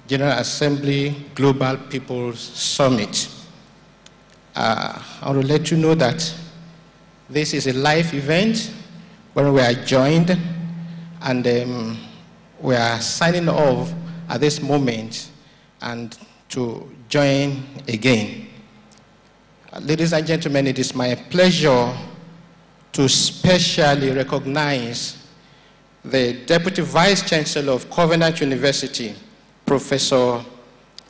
General Assembly Global People's Summit. I want to let you know that this is a live event where we are joined, and we are signing off at this moment and to join again. Ladies and gentlemen, it is my pleasure to specially recognize the Deputy Vice Chancellor of Covenant University, Professor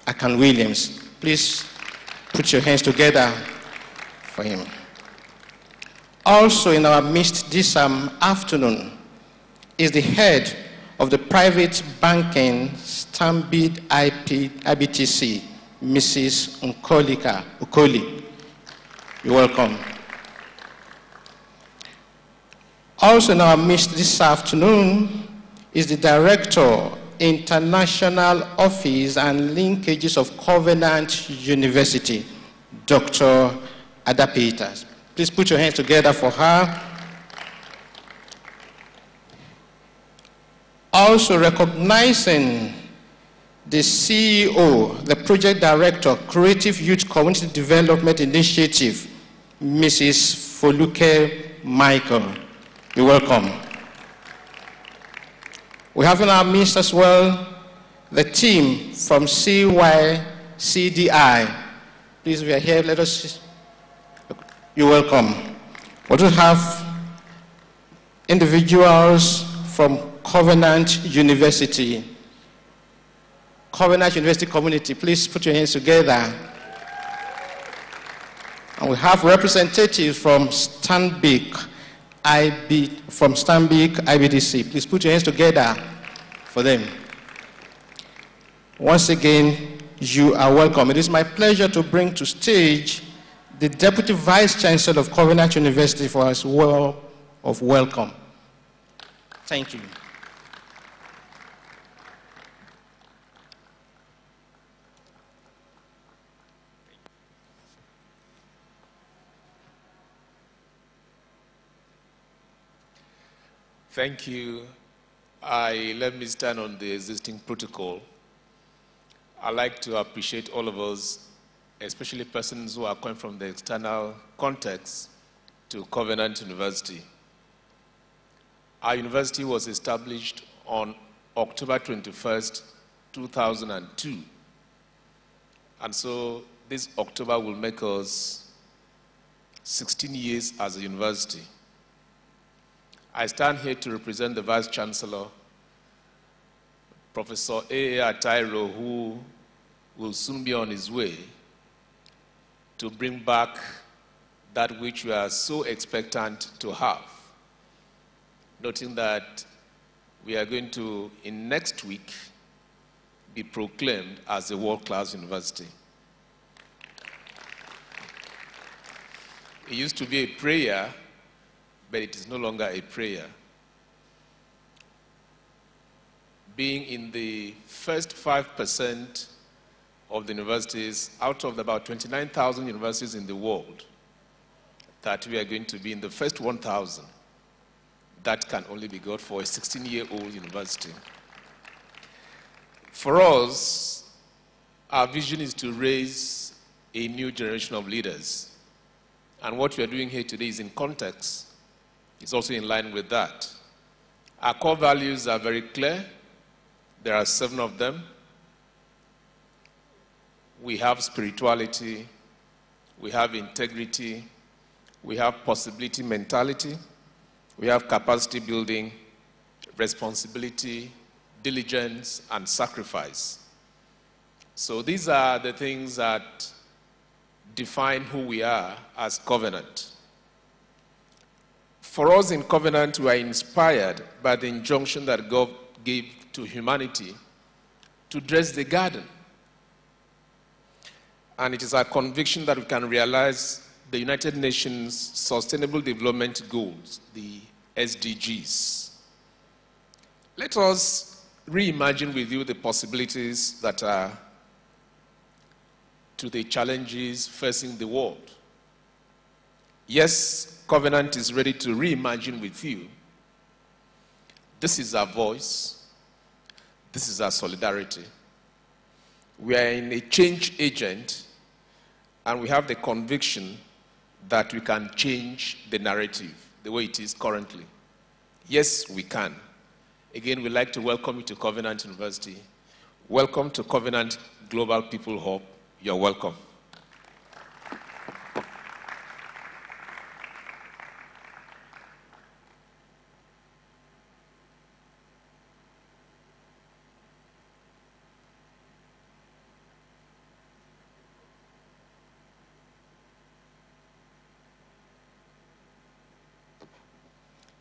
Akan Williams. Please put your hands together for him. Also in our midst this afternoon is the head of the private banking Stanbic IBTC, Mrs. Nkolika Okoli. You're welcome. Also in our midst this afternoon is the Director, International Office and Linkages of Covenant University, Dr. Ada Peters. Please put your hands together for her. Also recognizing the CEO, the Project Director, Creative Youth Community Development Initiative, Mrs. Foluke Michael. You're welcome. We have in our midst as well the team from CYCDI. Please, we are here. Let us. You're welcome. We also have individuals from Covenant University. Covenant University community, please put your hands together. And we have representatives from Stanbic IBTC. Please put your hands together for them. Once again, you are welcome. It is my pleasure to bring to stage the Deputy Vice Chancellor of Covenant University for his word of welcome. Thank you. Thank you. Let me stand on the existing protocol. I'd like to appreciate all of us, especially persons who are coming from the external context to Covenant University. Our university was established on October 21st, 2002. And so this October will make us 16 years as a university. I stand here to represent the Vice Chancellor, Professor A.A. Atairo, who will soon be on his way to bring back that which we are so expectant to have. Noting that we are going to, in next week, be proclaimed as a world-class university. It used to be a prayer, but it is no longer a prayer. Being in the first 5% of the universities, out of about 29,000 universities in the world, that we are going to be in the first 1,000. That can only be good for a 16-year-old university. For us, our vision is to raise a new generation of leaders. And what we are doing here today is in context. It's also in line with that. Our core values are very clear. There are 7 of them. We have spirituality, we have integrity, we have possibility mentality, we have capacity building, responsibility, diligence, and sacrifice. So these are the things that define who we are as Covenant. For us in Covenant, we are inspired by the injunction that God gave to humanity to dress the garden. And it is our conviction that we can realize the United Nations Sustainable Development Goals, the SDGs. Let us reimagine with you the possibilities that are to the challenges facing the world. Yes, Covenant is ready to reimagine with you. This is our voice. This is our solidarity. We are in a change agent, and we have the conviction that we can change the narrative the way it is currently. Yes, we can. Again, we'd like to welcome you to Covenant University. Welcome to Covenant Global People Hub. You're welcome.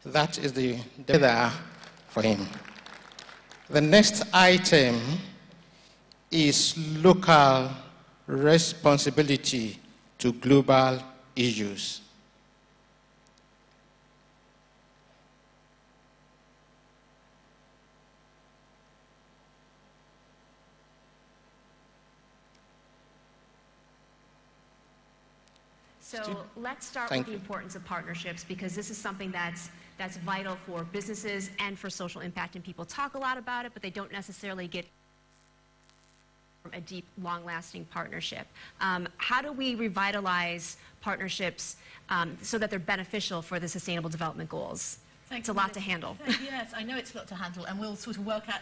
That is the data for him. The next item is local responsibility to global issues. So let's start with the importance of partnerships, because this is something that's vital for businesses and for social impact, and people talk a lot about it, but they don't necessarily get a deep, long-lasting partnership. How do we revitalize partnerships so that they're beneficial for the Sustainable Development Goals? It's a lot to handle. Yes, I know it's a lot to handle, and we'll sort of work out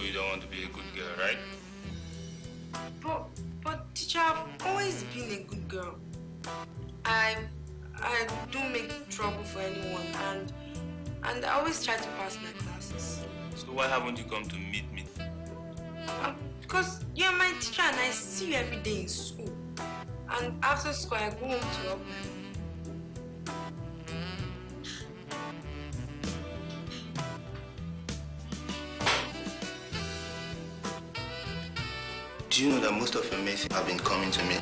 you don't want to be a good girl, right? But teacher, I've always been a good girl. I don't make trouble for anyone, and I always try to pass my classes. So why haven't you come to meet me? Because you're my teacher and I see you every day in school. And after school, I go home to help you. Do you know that most of your mates have been coming to me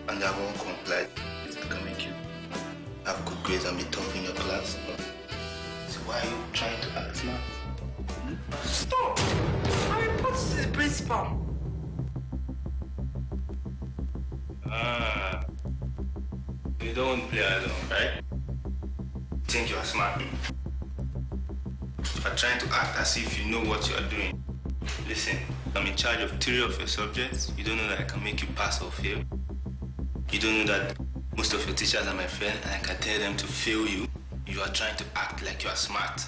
and they won't comply? I can make you have good grades and be tough in your class. So why are you trying to act smart? Stop! I report to the principal. You don't play alone, right? Think you are smart. You are trying to act as if you know what you are doing. Listen, I'm in charge of 3 of your subjects. You don't know that I can make you pass or fail. You don't know that most of your teachers are my friends and I can tell them to fail you. You are trying to act like you are smart.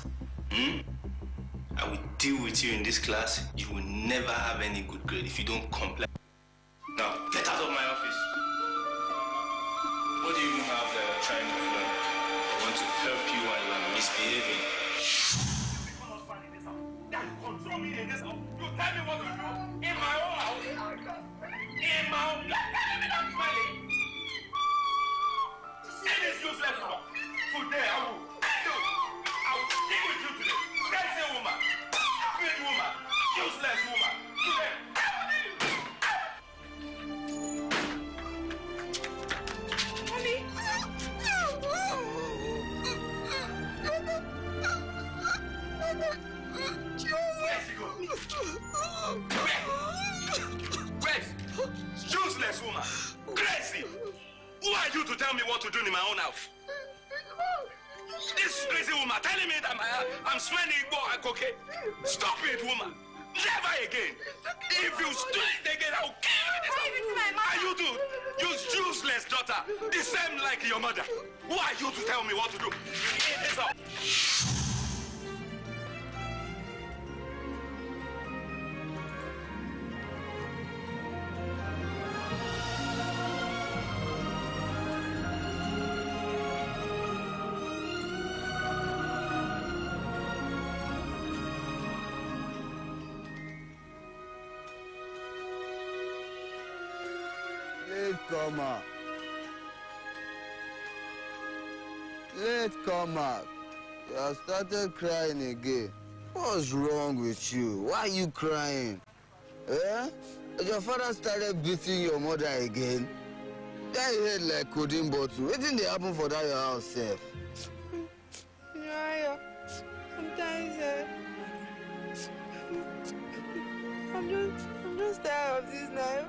I will deal with you in this class. You will never have any good grade if you don't comply. Now, get out of my office. What do you even have that you're trying to learn? I want to help you and you are misbehaving. Control me in this house. You tell me what to do in my own house. In my own. You're telling me that smelling. See this useless woman. Today I will stick with you today. Crazy woman. Stupid woman. Useless woman. Today. Useless woman! Crazy! Who are you to tell me what to do in my own house? This crazy woman telling me that I'm smelling Igbo and cocaine. Stop it, woman! Never again! If you do it again, I'll kill you! And you do? You useless daughter! The same like your mother! Who are you to tell me what to do? In this house! Comer. Late comer. You have started crying again. What's wrong with you? Why are you crying? Eh? Your father started beating your mother again? That head like codeine bottle. What didn't they happen for that your house, sef? Yeah, sometimes I'm just tired of this life.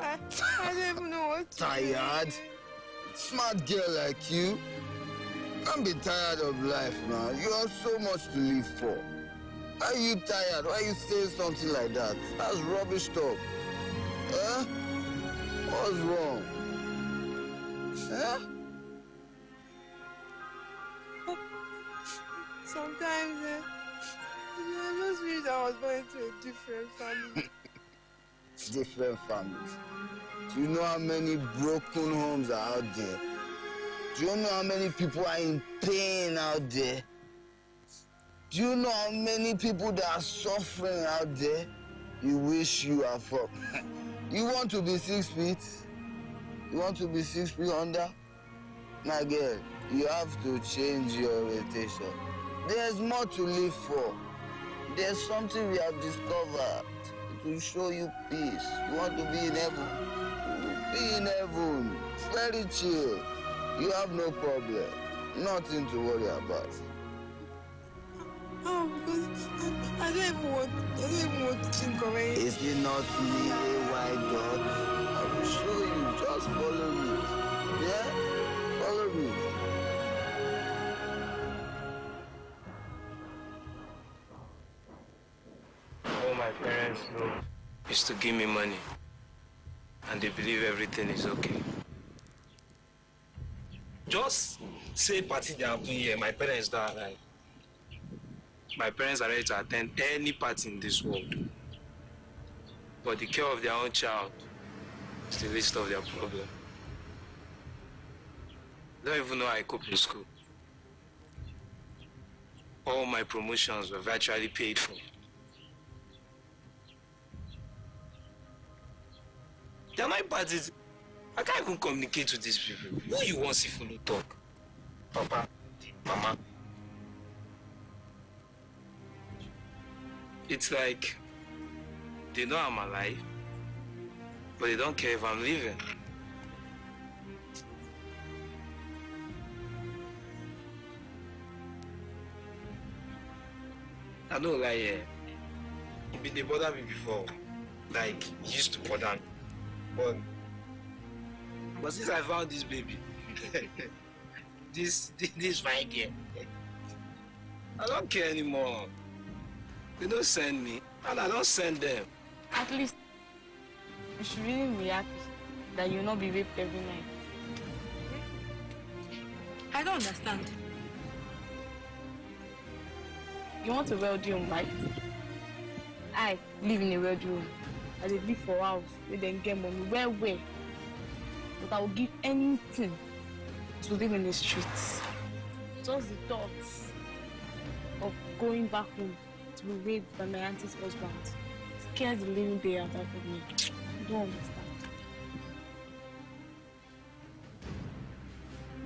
I don't even know what to do. Tired? Smart girl like you? Can't be tired of life now. You have so much to live for. Are you tired? Why are you saying something like that? That's rubbish talk. Huh? What's wrong? Huh? Sometimes I just wish I was born into a different family. Different families. Do you know how many broken homes are out there? Do you know how many people are in pain out there? Do you know how many people that are suffering out there? You wish you are from. You want to be 6 feet? You want to be 6 feet under? My girl, you have to change your orientation. There's more to live for. There's something we have discovered. It will show you peace. You want to be in heaven? Be in heaven. Very chill. You have no problem. Nothing to worry about. Oh, because I don't even want to think of it. Is it not me, white dog? I will show you. Just follow me. Yeah? Follow me. All my parents know is to give me money. And they believe everything is okay. Just say party they are doing here. My parents don't arrive. My parents are ready to attend any party in this world. But the care of their own child is the least of their problem. I don't even know how I cope in school. All my promotions were virtually paid for. There are my parties. I can't even communicate with these people. Who you want to see follow talk? Papa, Mama. It's like they know I'm alive, but they don't care if I'm living. I know, like, they bothered me before. Like, it used to bother me. But since I found this baby, this fine girl, I don't care anymore. They don't send me, and I don't send them. At least, you should really be happy that you'll not be raped every night. I don't understand. You want a wealthy home, right? I live in a wealthy home. I live for a house, we then get money. Where? But I will give anything to live in the streets. Just the thoughts of going back home to be raped by my auntie's husband scares the living day out of me. I don't understand.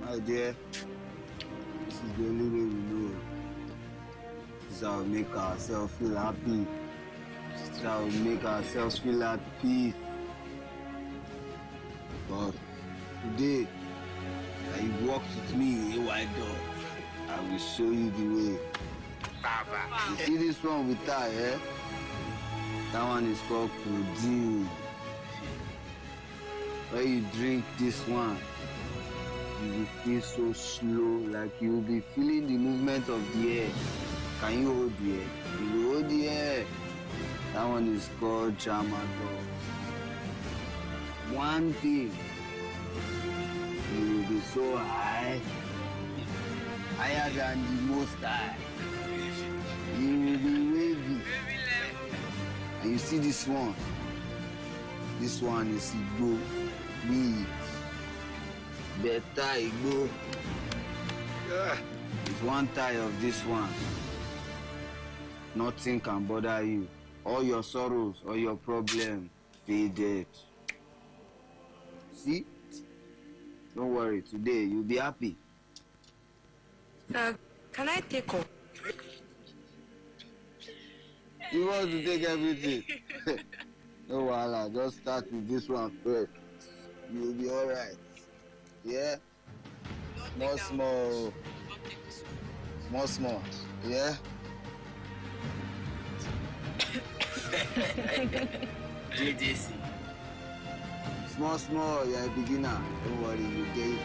My dear, this is the only way we know. This is how we make ourselves feel happy. This is how we make ourselves feel at peace. But today, that you walked with me, a white dog, I will show you the way. Baba. You see this one with her, eh? That one is called Codeine. When you drink this one, you will feel so slow, like you will be feeling the movement of the air. Can you hold the air? You will hold the air. That one is called Tramadol. One thing, you will be so high, higher than the most high. You will be wavy. And you see this one? This one is Igbo. Weed. Better Igbo. With one tie of this one, nothing can bother you. All your sorrows, all your problems, faded. See? Don't worry, today you'll be happy. Can I take off? You want to take everything? No wahala, just start with this one first. You'll be alright. Yeah? Small. Yeah? JJC. Small, you're a beginner. Don't worry, you'll get it.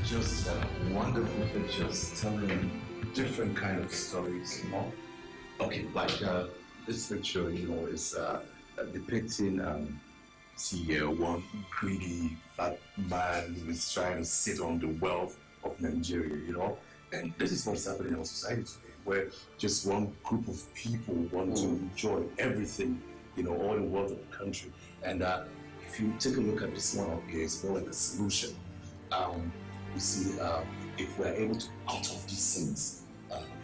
Just wonderful pictures telling different kind of stories, you know. Okay, like this picture, you know, is depicting one greedy fat man who is trying to sit on the wealth of Nigeria, you know. And this is what's happening in our society today, where just one group of people want to enjoy everything, you know, all the wealth of the country. And if you take a look at this one up here, it's more like a solution. You see, if we're able to out of these things,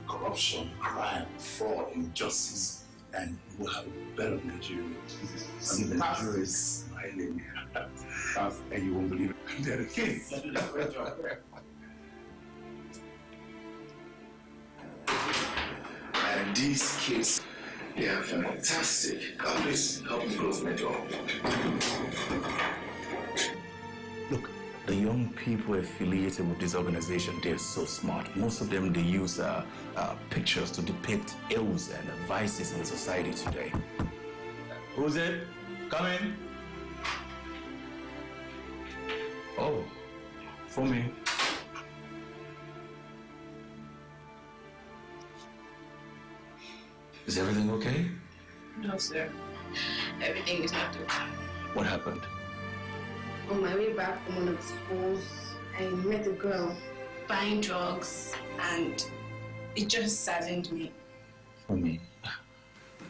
corruption, crime, fraud, injustice, and we'll have a better Nigeria. See, Nigeria is smiling, and you won't believe it. They're the kids. And these kids Yeah, fantastic. Please help me close my door. Look, the young people affiliated with this organization, they're so smart. Most of them, they use pictures to depict ills and vices in the society today. Who's it? Come in. Oh, for me. Is everything okay? No, sir. Everything is not okay. What happened? On my way back from one of the schools, I met a girl buying drugs, and it just saddened me. For me.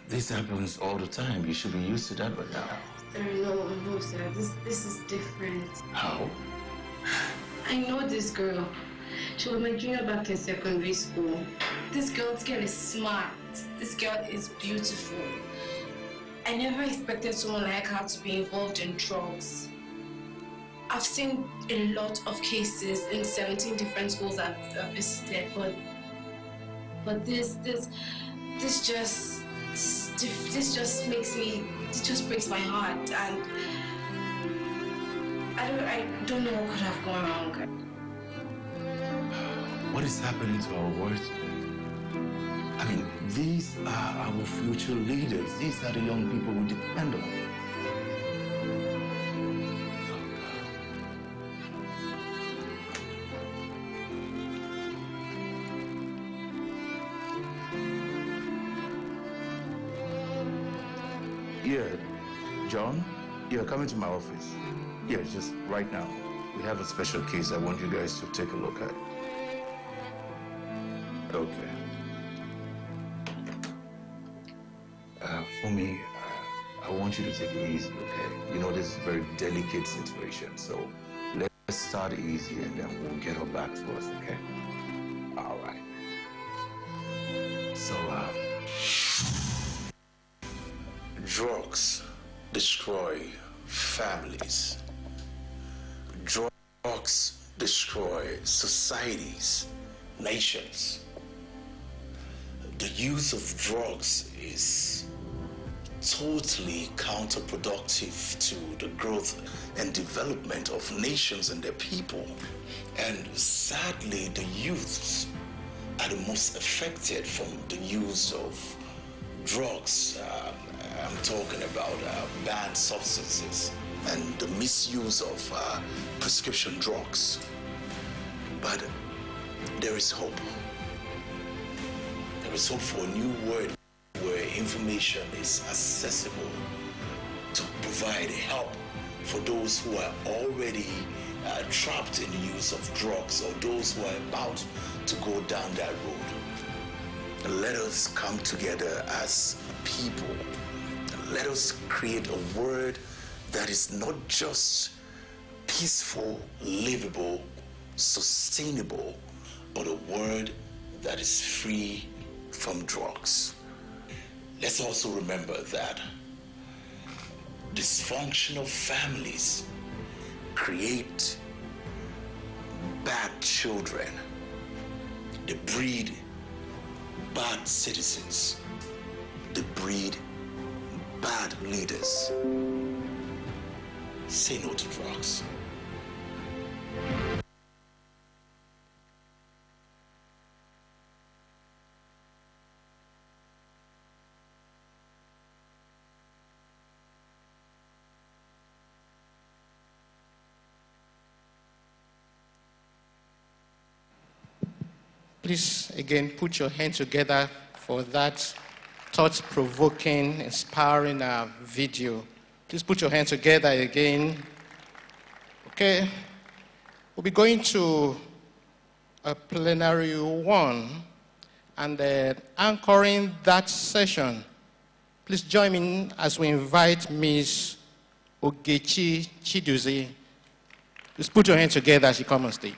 This happens all the time. You should be used to that by now. No, sir. This is different. How? I know this girl. She was my junior back in secondary school. This girl is smart. This girl is beautiful. I never expected someone like her to be involved in drugs. I've seen a lot of cases in 17 different schools I've visited, but this just makes me, it just breaks my heart, and I don't know what could have gone wrong. What is happening to our world today? I mean, these are our future leaders. These are the young people we depend on. Yeah, John, you're coming to my office. Yeah, just right now. We have a special case I want you guys to take a look at. Okay. For me, I want you to take it easy, okay? You know, this is a very delicate situation, so let's start easy and then we'll get her back to us, okay? All right. So, drugs destroy families. Drugs destroy societies, nations. The use of drugs is totally counterproductive to the growth and development of nations and their people. And sadly, the youths are the most affected from the use of drugs. I'm talking about banned substances and the misuse of prescription drugs. But there is hope. There is hope for a new world where information is accessible to provide help for those who are already trapped in the use of drugs or those who are about to go down that road. Let us come together as a people. Let us create a world that is not just peaceful, livable, sustainable, but a world that is free from drugs. Let's also remember that dysfunctional families create bad children. They breed bad citizens. They breed bad leaders. Say no to drugs. Please, again, put your hands together for that thought-provoking, inspiring video. Please put your hands together again. Okay. We'll be going to a plenary one, and anchoring that session, please join me as we invite Ms. Ogechi Chiduzi. Please put your hands together as you come on stage.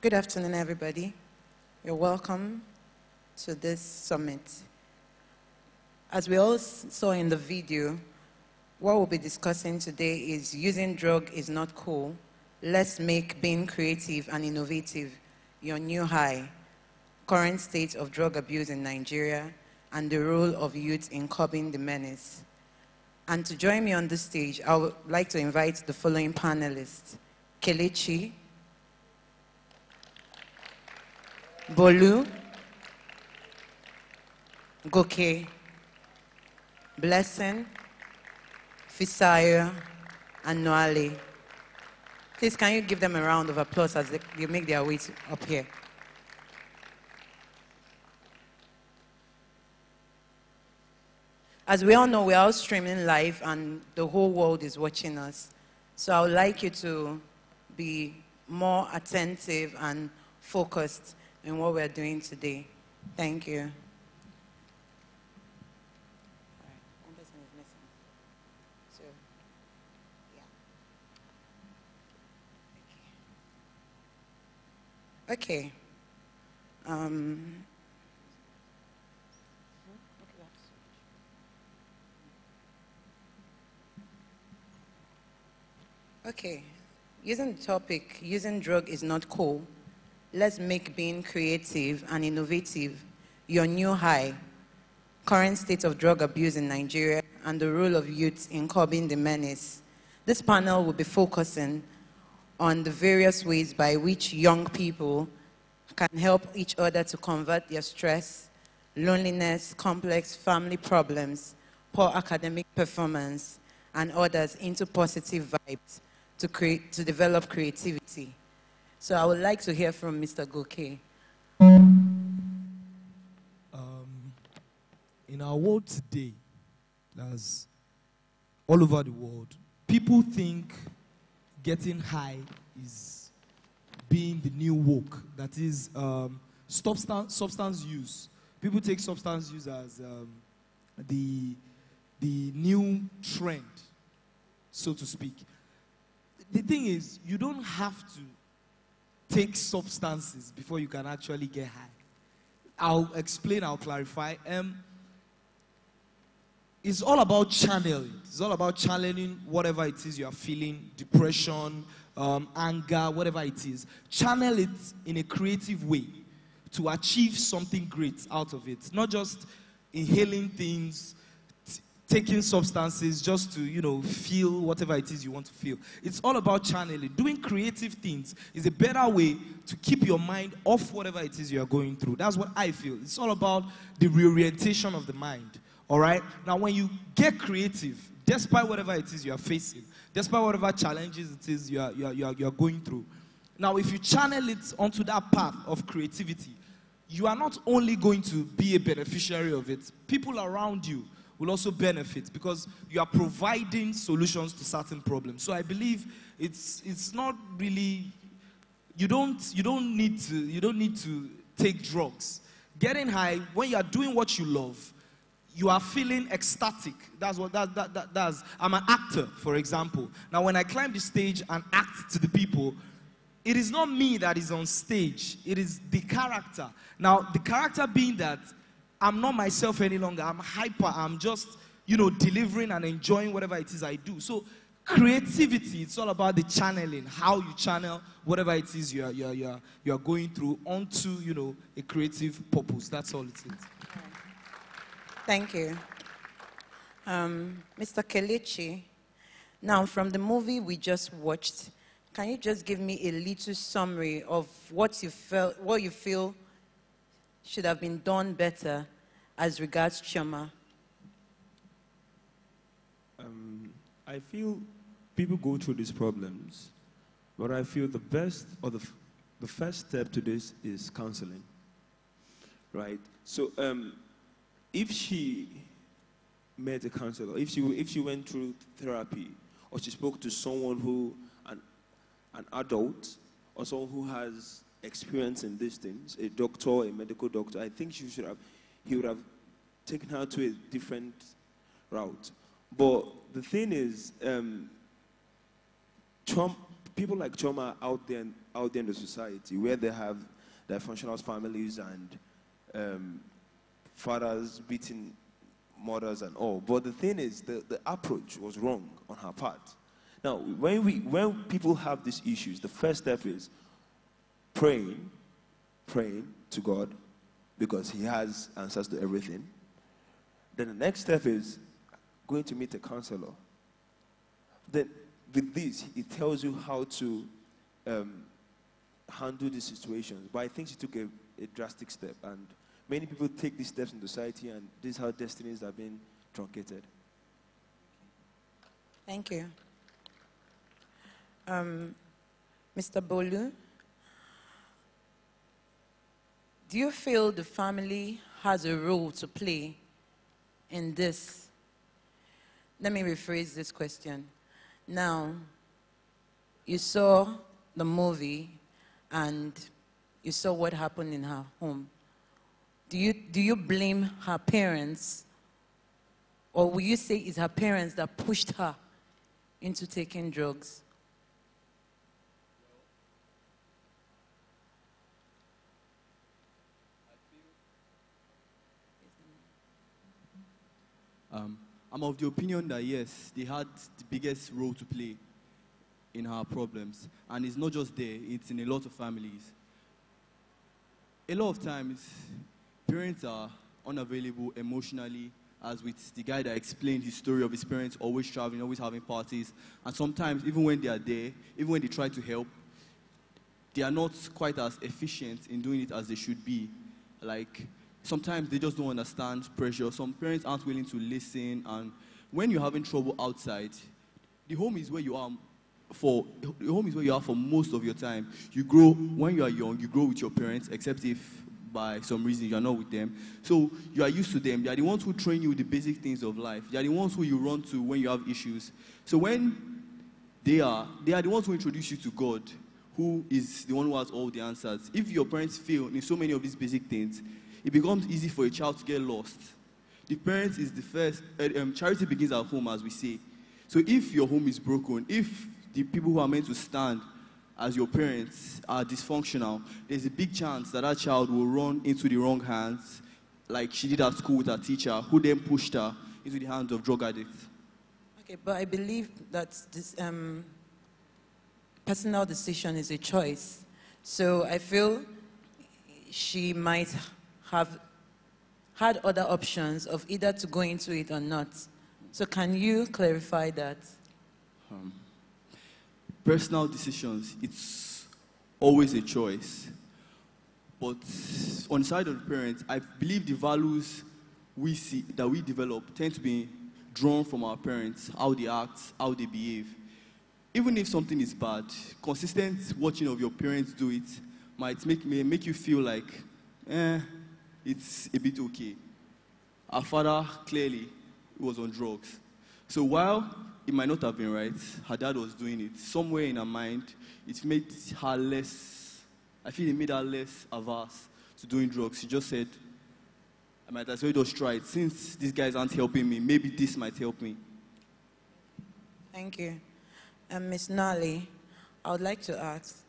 Good afternoon, everybody. You're welcome to this summit. As we all saw in the video, What we'll be discussing today is using drug is not cool. Let's make being creative and innovative your new high. Current state of drug abuse in Nigeria and the role of youth in curbing the menace. And to join me on the stage, I would like to invite the following panelists: Kelechi, Bolu, Goke, Blessing, Fisayo, and Noale. Please, can you give them a round of applause as they make their way up here? As we all know, we are all streaming live and the whole world is watching us. So I would like you to be more attentive and focused in what we're doing today. Thank you. One person is missing. So, yeah. Okay. Okay, using the topic, using drug is not cool. Let's make being creative and innovative your new high. Current state of drug abuse in Nigeria and the role of youth in curbing the menace. This panel will be focusing on the various ways by which young people can help each other to convert their stress, loneliness, complex family problems, poor academic performance, and others into positive vibes to develop creativity. So I would like to hear from Mr. Goke. In our world today, as all over the world, people think getting high is being the new woke. That is substance use. People take substance use as the new trend, so to speak. The thing is, you don't have to take substances before you can actually get high. I'll explain, I'll clarify. It's all about channeling. It's all about channeling whatever it is you are feeling, depression, anger, whatever it is. Channel it in a creative way to achieve something great out of it. Not just inhaling things, taking substances just to, feel whatever it is you want to feel. It's all about channeling. Doing creative things is a better way to keep your mind off whatever it is you are going through. That's what I feel. It's all about the reorientation of the mind. All right? Now, when you get creative, despite whatever it is you are facing, despite whatever challenges it is you are going through, now, if you channel it onto that path of creativity, you are not only going to be a beneficiary of it, people around you will also benefit because you are providing solutions to certain problems. So I believe it's not really, you don't need to take drugs. Getting high, when you are doing what you love, you are feeling ecstatic. That's what that does. I'm an actor, for example. Now, when I climb the stage and act to the people, it is not me that is on stage. It is the character. Now, the character being that I'm not myself any longer. I'm hyper. I'm just, delivering and enjoying whatever it is I do. So, creativity, it's all about the channeling, how you channel whatever it is you are going through onto, a creative purpose. That's all it is. Thank you. Mr. Kelechi, now from the movie we just watched, can you just give me a little summary of what you feel should have been done better as regards Chioma? I feel people go through these problems, but I feel the best or the first step to this is counseling, right? So if she met a counselor, if she went through therapy, or she spoke to someone an adult, or someone who has experience in these things, a doctor, a medical doctor, I think he would have taken her to a different route. But the thing is, people like Chioma out there in the society, where they have dysfunctional families and fathers beating mothers and all. But the thing is, the approach was wrong on her part. Now, when people have these issues, the first step is praying to God, because He has answers to everything. Then the next step is going to meet a counselor. Then with this, it tells you how to handle the situations. But I think she took a drastic step, and many people take these steps in society, and this is how destinies are being truncated. Thank you. Mr. Bolu, do you feel the family has a role to play in this? Let me rephrase this question. Now, you saw the movie and you saw what happened in her home. Do you blame her parents, or will you say it's her parents that pushed her into taking drugs? I'm of the opinion that yes, they had the biggest role to play in her problems. And it's not just there, it's in a lot of families. A lot of times, parents are unavailable emotionally, as with the guy that explained his story of his parents always traveling, always having parties. And sometimes, even when they are there, even when they try to help, they are not quite as efficient in doing it as they should be. Like, sometimes they just don't understand pressure. Some parents aren't willing to listen. And when you're having trouble outside, the home is where you are for most of your time. You grow, when you are young, you grow with your parents, except if by some reason you are not with them. So you are used to them. They are the ones who train you with the basic things of life. They are the ones who you run to when you have issues. So when they are the ones who introduce you to God, who is the one who has all the answers. If your parents fail in so many of these basic things, it becomes easy for a child to get lost. The parents is the first, charity begins at home, as we say. So if your home is broken, if the people who are meant to stand as your parents are dysfunctional, there's a big chance that that child will run into the wrong hands, like she did at school with her teacher, who then pushed her into the hands of drug addicts. Okay, but I believe that this personal decision is a choice. So I feel she might have had other options of either to go into it or not. So can you clarify that? Personal decisions, it's always a choice. But on the side of the parents, I believe the values we see, that we develop, tend to be drawn from our parents, how they act, how they behave. Even if something is bad, consistent watching of your parents do it may make you feel like, it's a bit okay. Our father clearly was on drugs. So while it might not have been right, her dad was doing it. Somewhere in her mind, it made her less, I feel it made her less averse to doing drugs. She just said, I might as well just try it. Since these guys aren't helping me, maybe this might help me. Thank you. Ms. Nali, I would like to ask,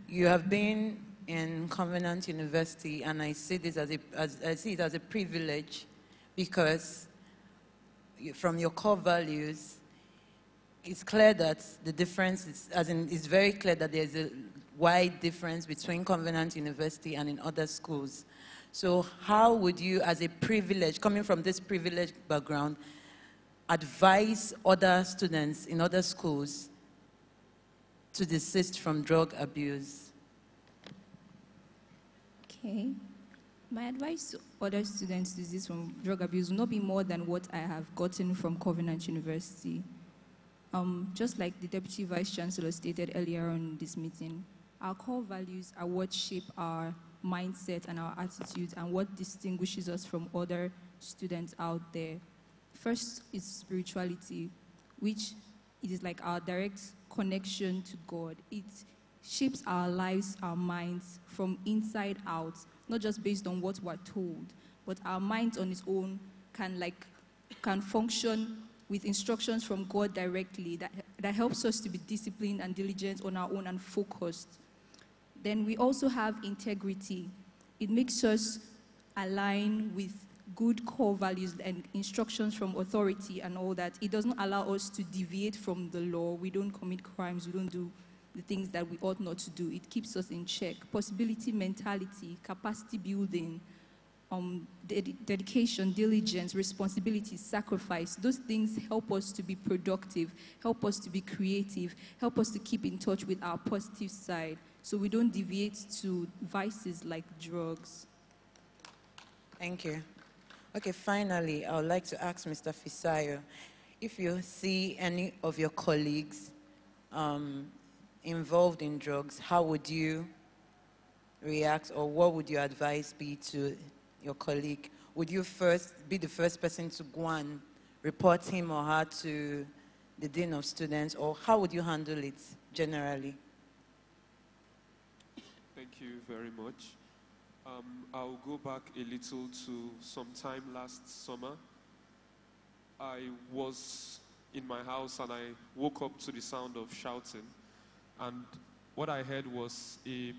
you have been in Covenant University, and I see this I see it as a privilege, because from your core values, it's clear that the difference is, it's very clear that there's a wide difference between Covenant University and in other schools. So how would you, as a privilege, coming from this privileged background, advise other students in other schools to desist from drug abuse? Okay. My advice to other students to desist from drug abuse will not be more than what I have gotten from Covenant University. Just like the Deputy Vice Chancellor stated earlier on in this meeting, our core values are what shape our mindset and our attitudes and what distinguishes us from other students out there. First is spirituality, which is like our direct connection to God. It shapes our lives, our minds from inside out, not just based on what we're told, but our minds on its own can function with instructions from God directly that helps us to be disciplined and diligent on our own and focused. Then we also have integrity. It makes us align with good core values and instructions from authority and all that, it does not allow us to deviate from the law. We don't commit crimes. We don't do the things that we ought not to do. It keeps us in check. Possibility mentality, capacity building, dedication, diligence, responsibility, sacrifice. Those things help us to be productive, help us to be creative, help us to keep in touch with our positive side so we don't deviate to vices like drugs. Thank you. Okay, finally, I would like to ask Mr. Fisayo, if you see any of your colleagues involved in drugs, how would you react, or what would your advice be to your colleague? Would you be the first person to go and report him or her to the Dean of Students, or how would you handle it generally? Thank you very much. I'll go back a little to sometime last summer. I was in my house and I woke up to the sound of shouting. And what I heard was a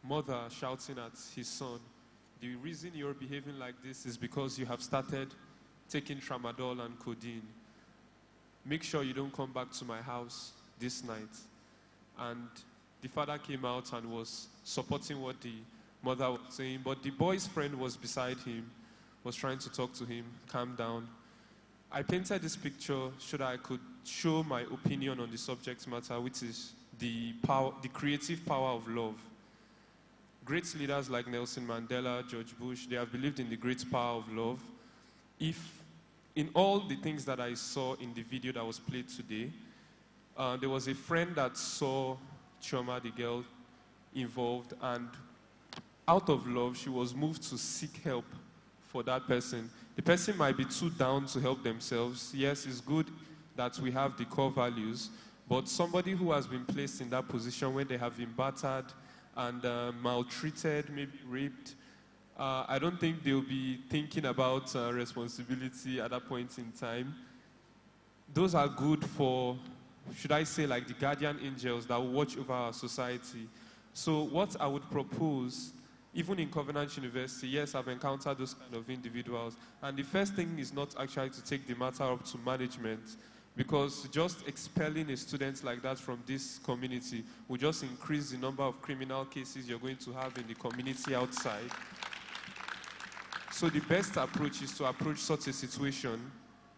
mother shouting at his son, "The reason you're behaving like this is because you have started taking tramadol and codeine. Make sure you don't come back to my house this night." And the father came out and was supporting what the mother was saying, but the boy's friend was beside him, was trying to talk to him, calm down. I painted this picture so that I could show my opinion on the subject matter, which is the creative power of love. Great leaders like Nelson Mandela, George Bush, they have believed in the great power of love. If in all the things that I saw in the video that was played today, there was a friend that saw Chioma, the girl, involved, and out of love, she was moved to seek help for that person. The person might be too down to help themselves. Yes, it's good that we have the core values, but somebody who has been placed in that position where they have been battered and maltreated, maybe raped, I don't think they'll be thinking about responsibility at that point in time. Those are good for, should I say, like the guardian angels that will watch over our society. So what I would propose, even in Covenant University, yes, I've encountered those kind of individuals. And the first thing is not actually to take the matter up to management, because just expelling a student like that from this community will just increase the number of criminal cases you're going to have in the community outside. So the best approach is to approach such a situation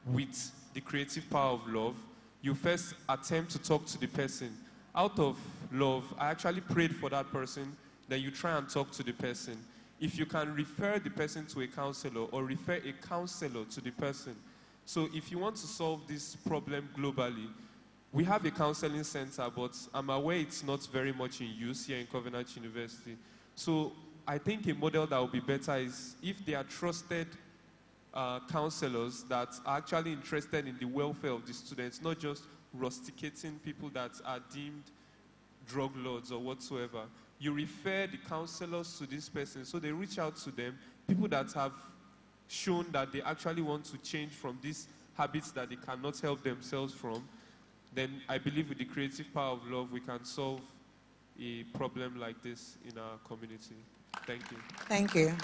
with the creative power of love. You first attempt to talk to the person. Out of love, I actually prayed for that person. Then you try and talk to the person. If you can refer the person to a counselor or refer a counselor to the person. So if you want to solve this problem globally, we have a counseling center, but I'm aware it's not very much in use here in Covenant University. So I think a model that would be better is if they are trusted counselors that are actually interested in the welfare of the students, not just rusticating people that are deemed drug lords or whatsoever. You refer the counselors to this person, so they reach out to them, people that have shown that they actually want to change from these habits that they cannot help themselves from. Then I believe with the creative power of love, we can solve a problem like this in our community. Thank you. Thank you.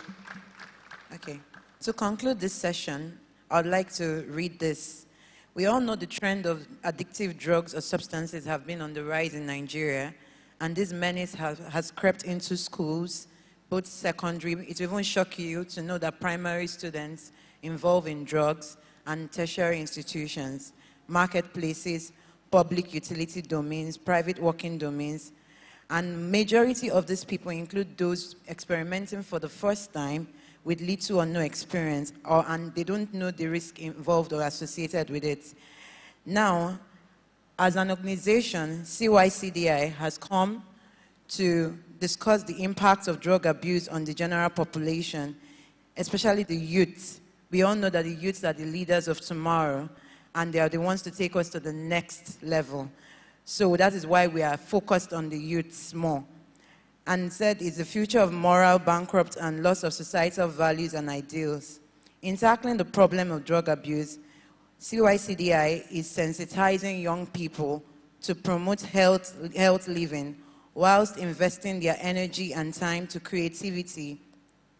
Okay. To conclude this session, I would like to read this. We all know the trend of addictive drugs or substances have been on the rise in Nigeria, and this menace has crept into schools, both secondary. It will even shock you to know that primary students involved in drugs and tertiary institutions, marketplaces, public utility domains, private working domains, and majority of these people include those experimenting for the first time with little or no experience, and they don't know the risk involved or associated with it. Now, as an organization, CYCDI has come to discuss the impacts of drug abuse on the general population, especially the youth. We all know that the youths are the leaders of tomorrow, and they are the ones to take us to the next level. So that is why we are focused on the youths more. And said it's the future of moral bankrupt and loss of societal values and ideals. In tackling the problem of drug abuse, CYCDI is sensitizing young people to promote health living whilst investing their energy and time to creativity,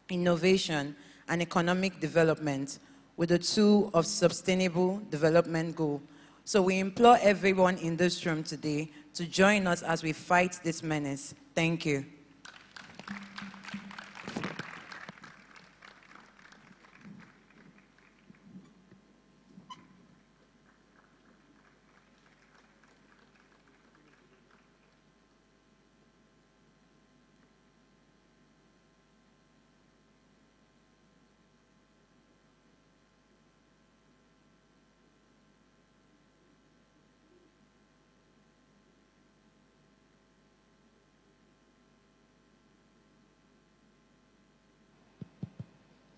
innovation, and economic development with the two of sustainable development goal. So we implore everyone in this room today to join us as we fight this menace. Thank you.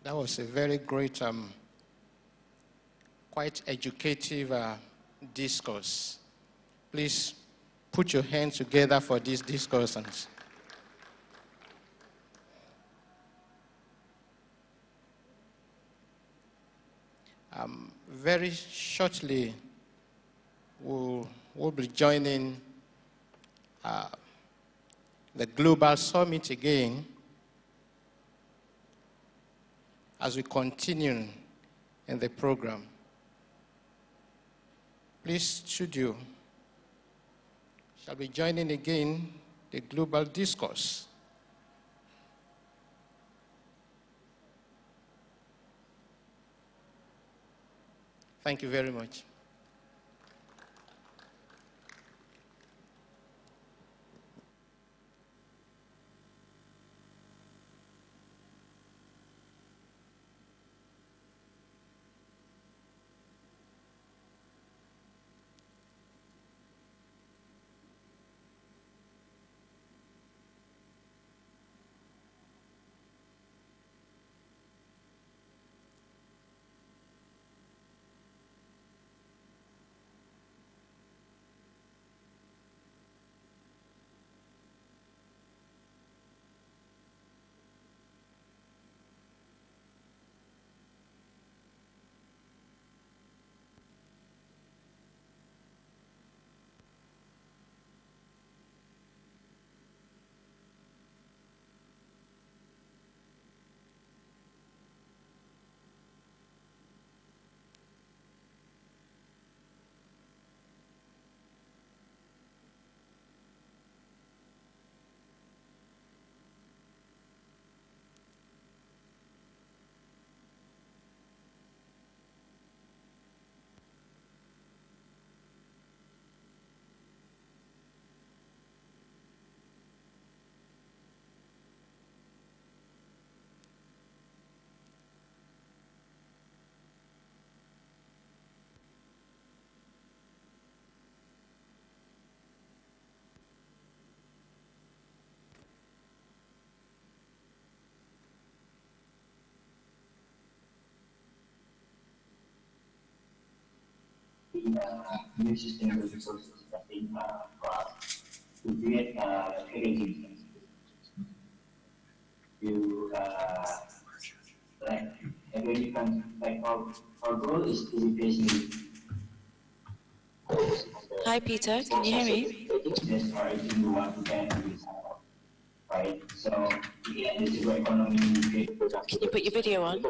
That was a very great, quite educative discourse. Please put your hands together for these discussions. Very shortly, we'll be joining the Global Summit again as we continue in the program. Please, studio, shall be joining again the global discourse. Thank you very much. New sustainable resources that they to create packaging to like every different like our goal is to replace the Hi Peter, can you hear me? this are we want to get right? So yeah, this is where economy Can you put your video on?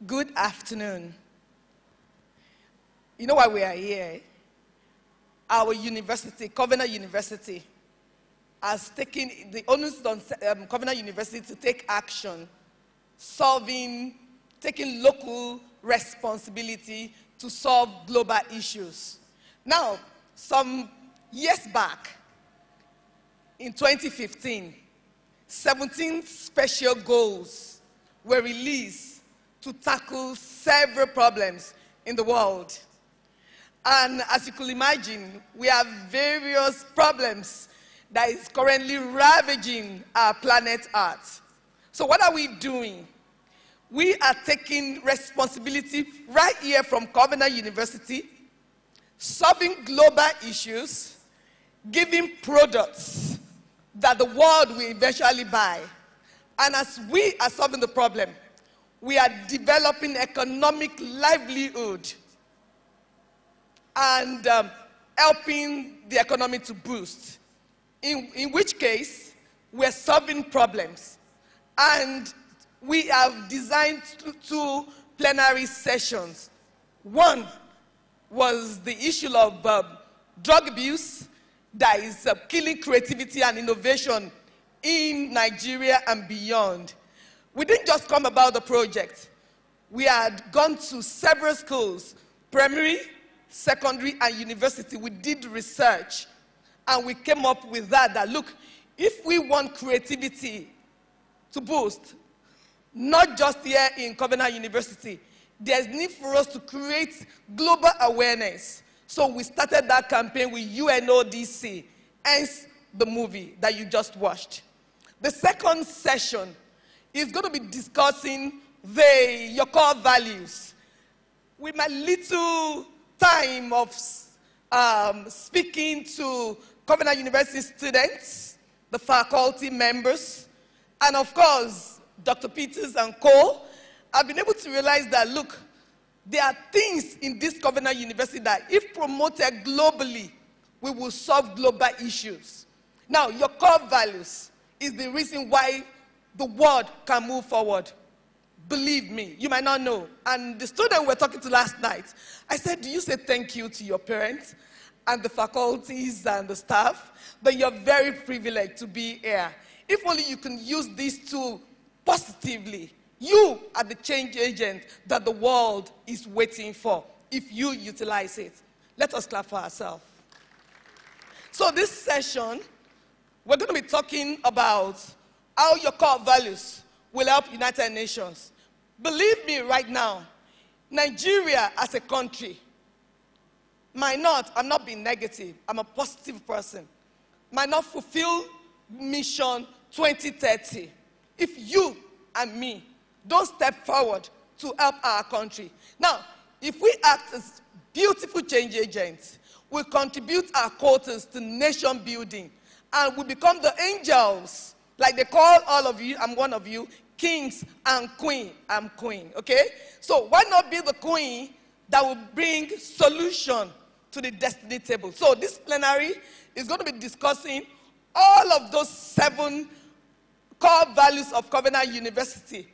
Good afternoon. You know why we are here? Our university, Covenant University, has taken the onus on Covenant University to take action, taking local responsibility to solve global issues. Now, some years back, in 2015, 17 special goals were released to tackle several problems in the world. And as you could imagine, we have various problems that is currently ravaging our planet Earth. So what are we doing? We are taking responsibility right here from Covenant University, solving global issues, giving products that the world will eventually buy. And as we are solving the problem, we are developing economic livelihood and helping the economy to boost. In which case, we're solving problems. And we have designed two plenary sessions. One was the issue of drug abuse that is killing creativity and innovation in Nigeria and beyond. We didn't just come about the project. We had gone to several schools, primary, secondary, and university. We did research, and we came up with that look, if we want creativity to boost, not just here in Covenant University, there's need for us to create global awareness. So we started that campaign with UNODC, hence the movie that you just watched. The second session is going to be discussing your core values. With my little time of speaking to Covenant University students, the faculty members, and of course, Dr. Peters and co, I've been able to realize that, look, there are things in this Covenant University that, if promoted globally, we will solve global issues. Now, your core values is the reason why the world can move forward. Believe me, you might not know. And the student we were talking to last night, I said, do you say thank you to your parents and the faculties and the staff? But you're very privileged to be here. If only you can use these two positively. You are the change agent that the world is waiting for if you utilize it. Let us clap for ourselves. So this session, we're going to be talking about how your core values will help United Nations. Believe me right now, Nigeria as a country might not, I'm not being negative, I'm a positive person, might not fulfill Mission 2030 if you and me don't step forward to help our country. Now, if we act as beautiful change agents, we contribute our quotas to nation building, and we become the angels, like they call all of you, I'm one of you, kings and queen. I'm queen, okay? So why not be the queen that will bring solution to the destiny table? So this plenary is going to be discussing all of those 7 core values of Covenant University.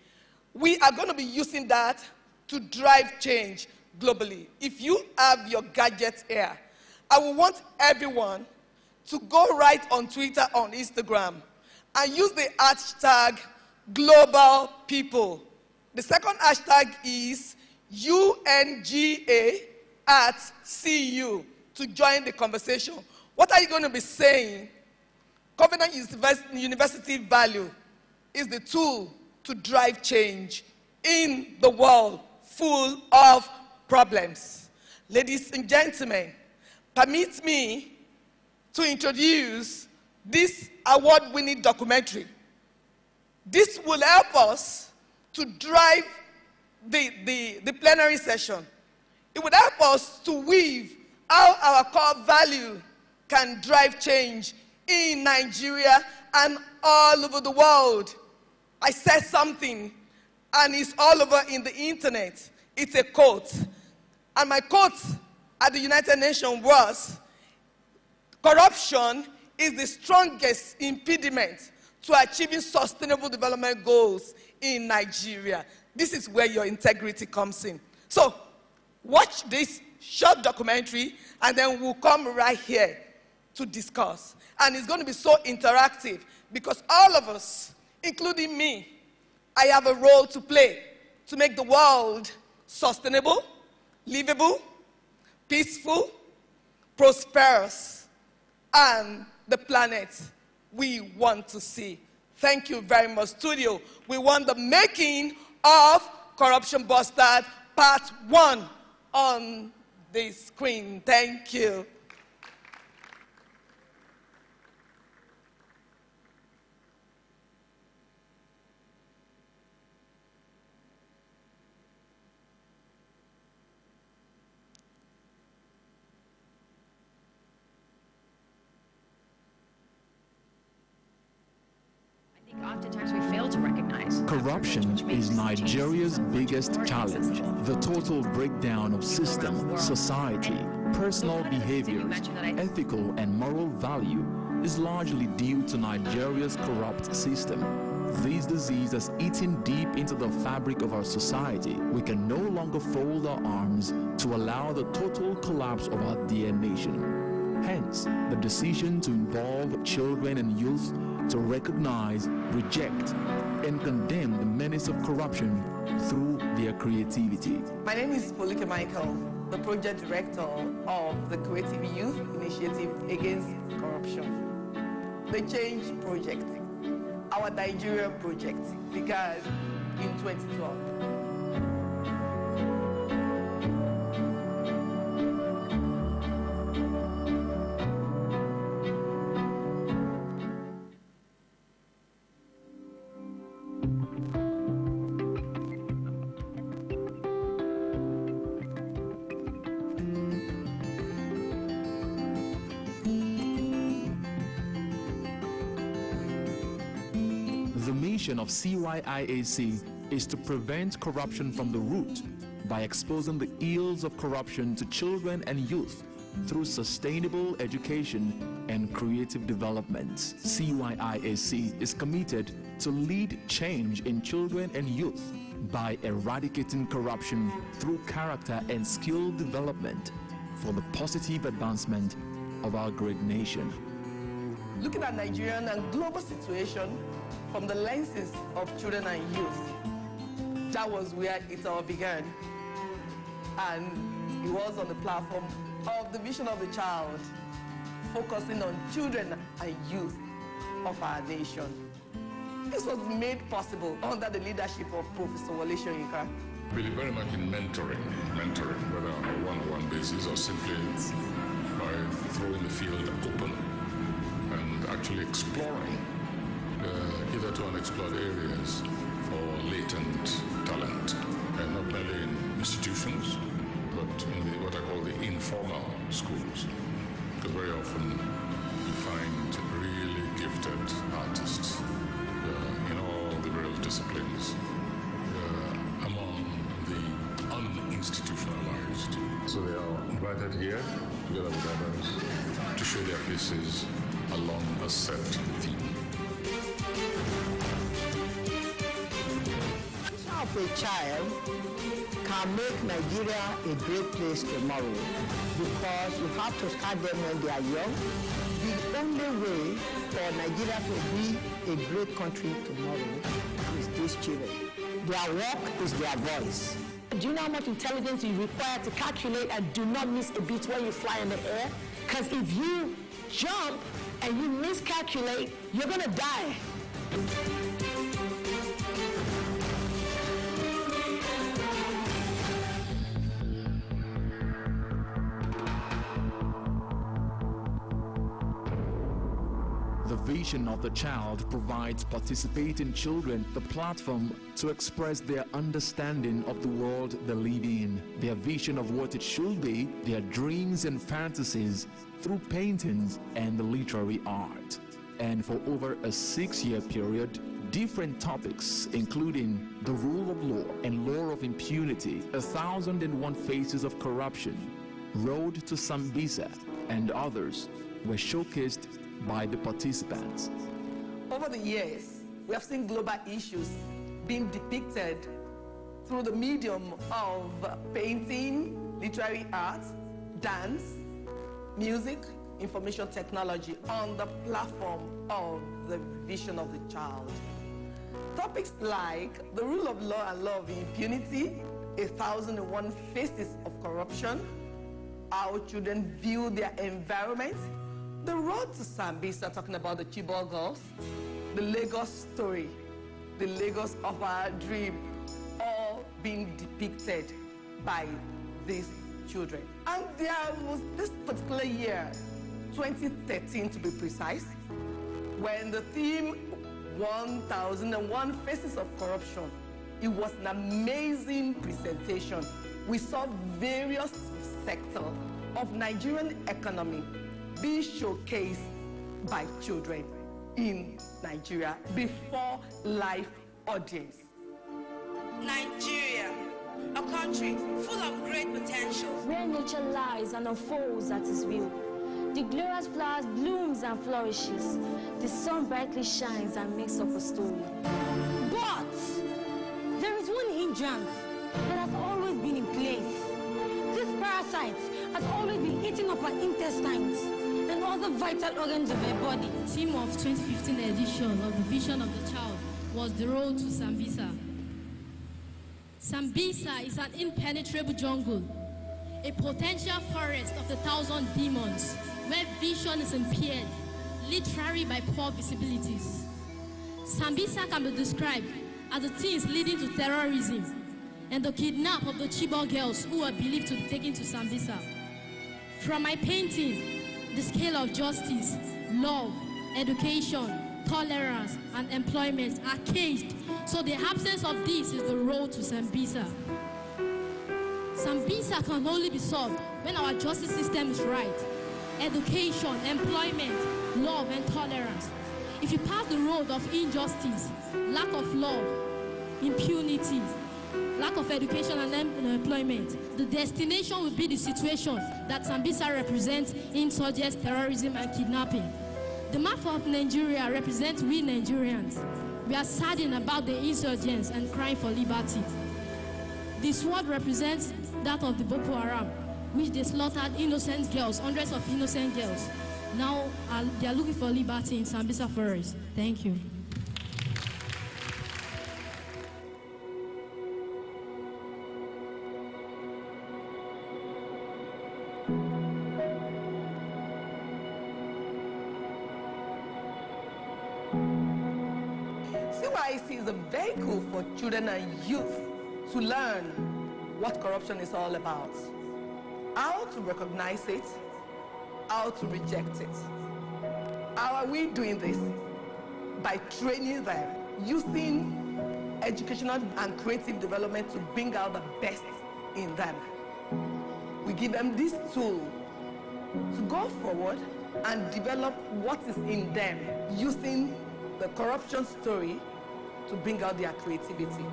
We are going to be using that to drive change globally. If you have your gadgets here, I will want everyone to go right on Twitter, on Instagram, and use the hashtag global people. The second hashtag is UNGA@CU to join the conversation. What are you going to be saying? Covenant University value is the tool to drive change in the world full of problems. Ladies and gentlemen, permit me to introduce this award-winning documentary. This will help us to drive the plenary session. It would help us to weave how our core value can drive change in Nigeria and all over the world. I said something, and it's all over in the internet. It's a quote. And my quote at the United Nations was, corruption is the strongest impediment to achieving sustainable development goals in Nigeria. This is where your integrity comes in. So, watch this short documentary, and then we'll come right here to discuss. And it's going to be so interactive because all of us, including me, I have a role to play to make the world sustainable, livable, peaceful, prosperous, and the planet we want to see. Thank you very much, studio. We want the making of Corruption Busted Part 1 on the screen. Thank you. Oftentimes we fail to recognize. Corruption is Nigeria's biggest challenge. The total breakdown of system, society, personal behaviors, ethical and moral value is largely due to Nigeria's corrupt system. This disease has eaten deep into the fabric of our society. We can no longer fold our arms to allow the total collapse of our dear nation. Hence, the decision to involve children and youth to recognize, reject, and condemn the menace of corruption through their creativity. My name is Polike Michael, the project director of the Creative Youth Initiative Against Corruption. The Change Project, our Nigeria project, began in 2012. The mission of CYIAC is to prevent corruption from the root by exposing the ills of corruption to children and youth through sustainable education and creative development. CYIAC is committed to lead change in children and youth by eradicating corruption through character and skill development for the positive advancement of our great nation. Looking at Nigerian and global situation from the lenses of children and youth, that was where it all began. And it was on the platform of the vision of the child, focusing on children and youth of our nation. This was made possible under the leadership of Professor Wole Soyinka. We believe very much in mentoring, whether on a one-on-one basis or simply by throwing the field open and actually exploring hitherto unexplored areas for latent talent, and not merely in institutions, but in what I call the informal schools. Because very often you find really gifted artists in all the various disciplines among the uninstitutionalized. So they are invited here, together with others, to show their pieces along a set theme. Of a child can make Nigeria a great place tomorrow, because you have to start them when they are young. The only way for Nigeria to be a great country tomorrow is these children. Their work is their voice. Do you know how much intelligence you require to calculate and do not miss a beat when you fly in the air? Because if you jump and you miscalculate, you're going to die. The vision of the child provides participating children the platform to express their understanding of the world they live in, their vision of what it should be, their dreams and fantasies through paintings and the literary art. And for over a 6-year period, different topics including the rule of law and law of impunity, 1001 faces of corruption, Road to Sambisa, and others were showcased by the participants. Over the years, we have seen global issues being depicted through the medium of painting, literary art, dance, music, information technology on the platform of the vision of the child. Topics like the rule of law and law of impunity, 1,001 faces of corruption, how children view their environment, the road to Sambisa, talking about the Chibok girls, the Lagos story, the Lagos of our dream, all being depicted by these children. And there was this particular year, 2013 to be precise, when the theme 1,001 Faces of Corruption, it was an amazing presentation. We saw various sectors of Nigerian economy being showcased by children in Nigeria before live audience. Nigeria, a country full of great potential, where nature lies and unfolds at its will. The glorious flowers blooms and flourishes. The sun brightly shines and makes up a story. but there is one hindrance that has always been in place. This parasite has always been eating up our intestines and other vital organs of our body. The theme of 2015 edition of the Vision of the Child was the road to Sambisa. Sambisa is an impenetrable jungle, a potential forest of 1,000 demons, where vision is impaired, literally by poor visibilities. Sambisa can be described as the things leading to terrorism and the kidnap of the Chibok girls who are believed to be taken to Sambisa. From my painting, the scale of justice, love, education, tolerance, and employment are caged, so the absence of this is the road to Sambisa. Sambisa can only be solved when our justice system is right. Education, employment, love, and tolerance. If you pass the road of injustice, lack of love, impunity, lack of education and employment, the destination will be the situation that Sambisa represents: insurgents, terrorism, and kidnapping. The map of Nigeria represents we Nigerians. We are saddened about the insurgents and crying for liberty. The sword represents that of the Boko Haram, which they slaughtered innocent girls, hundreds of innocent girls. Now they are looking for liberty in Sambisa Forest. Thank you. CYC is a vehicle for children and youth to learn what corruption is all about, how to recognize it, how to reject it. How are we doing this? By training them, using educational and creative development to bring out the best in them. We give them this tool to go forward and develop what is in them, using the corruption story to bring out their creativity.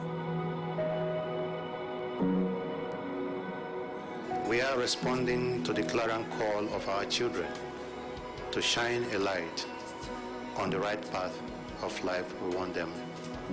We are responding to the clarion call of our children to shine a light on the right path of life we want them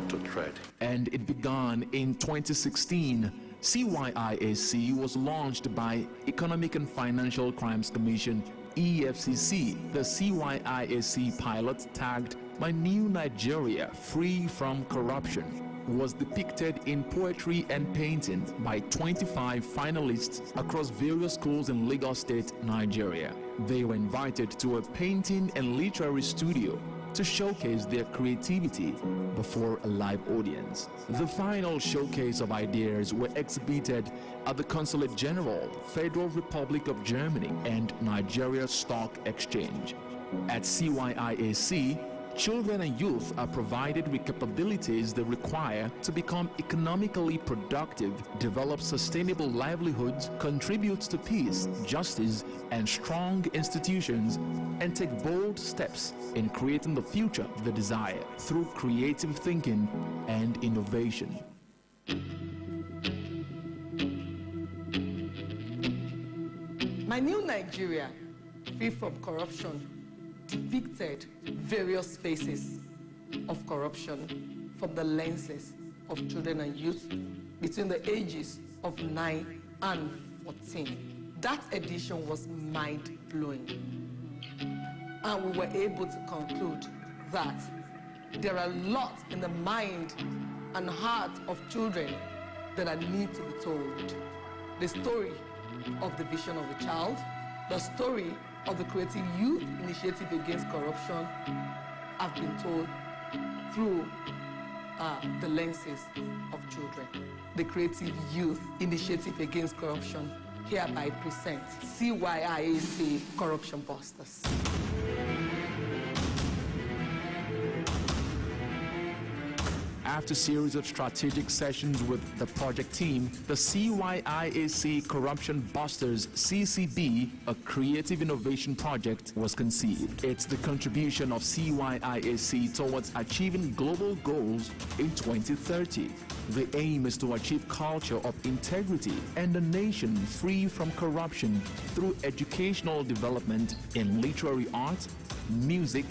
to tread. And it began in 2016. CYIAC was launched by Economic and Financial Crimes Commission, EFCC. The CYIAC pilot, tagged "My New Nigeria, Free from Corruption," was depicted in poetry and painting by 25 finalists across various schools in Lagos State, Nigeria. They were invited to a painting and literary studio to showcase their creativity before a live audience. The final showcase of ideas were exhibited at the Consulate General, Federal Republic of Germany, and Nigeria Stock Exchange. At CYIAC, children and youth are provided with capabilities they require to become economically productive, develop sustainable livelihoods, contribute to peace, justice, and strong institutions, and take bold steps in creating the future they desire through creative thinking and innovation. My New Nigeria, Free from Corruption, depicted various phases of corruption from the lenses of children and youth between the ages of 9 and 14. That edition was mind-blowing. And we were able to conclude that there are lots in the mind and heart of children that are need to be told. The story of the vision of a child, the story of the Creative Youth Initiative Against Corruption have been told through the lenses of children. The Creative Youth Initiative Against Corruption hereby presents CYIAC Corruption Busters. After a series of strategic sessions with the project team, the CYIAC Corruption Busters CCB, a creative innovation project, was conceived. It's the contribution of CYIAC towards achieving global goals in 2030. The aim is to achieve culture of integrity and a nation free from corruption through educational development in literary art, music,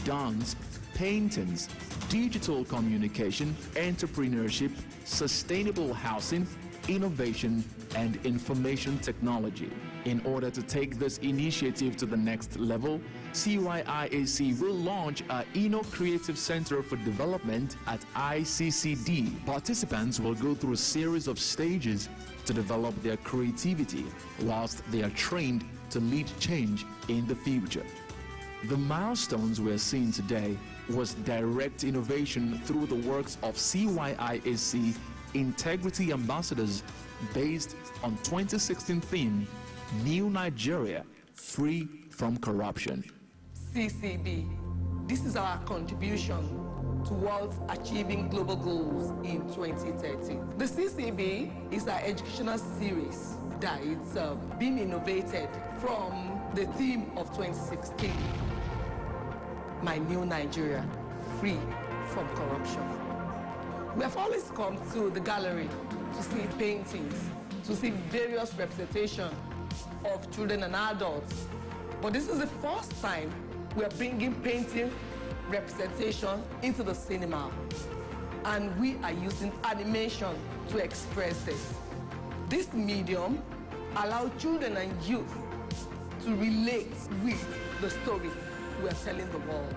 dance, paintings, digital communication, entrepreneurship, sustainable housing, innovation, and information technology. In order to take this initiative to the next level, CYIAC will launch a Inno Creative Center for Development at ICCD. Participants will go through a series of stages to develop their creativity whilst they are trained to lead change in the future. The milestones we're seeing today was direct innovation through the works of CYIAC Integrity Ambassadors based on 2016 theme, New Nigeria, Free from Corruption. CCB, this is our contribution towards achieving global goals in 2030. The CCB is our educational series that is being innovated from the theme of 2016. My New Nigeria, Free from Corruption. We have always come to the gallery to see paintings, to see various representations of children and adults. But this is the first time we are bringing painting representation into the cinema. And we are using animation to express this. This medium allows children and youth to relate with the story we are telling the world.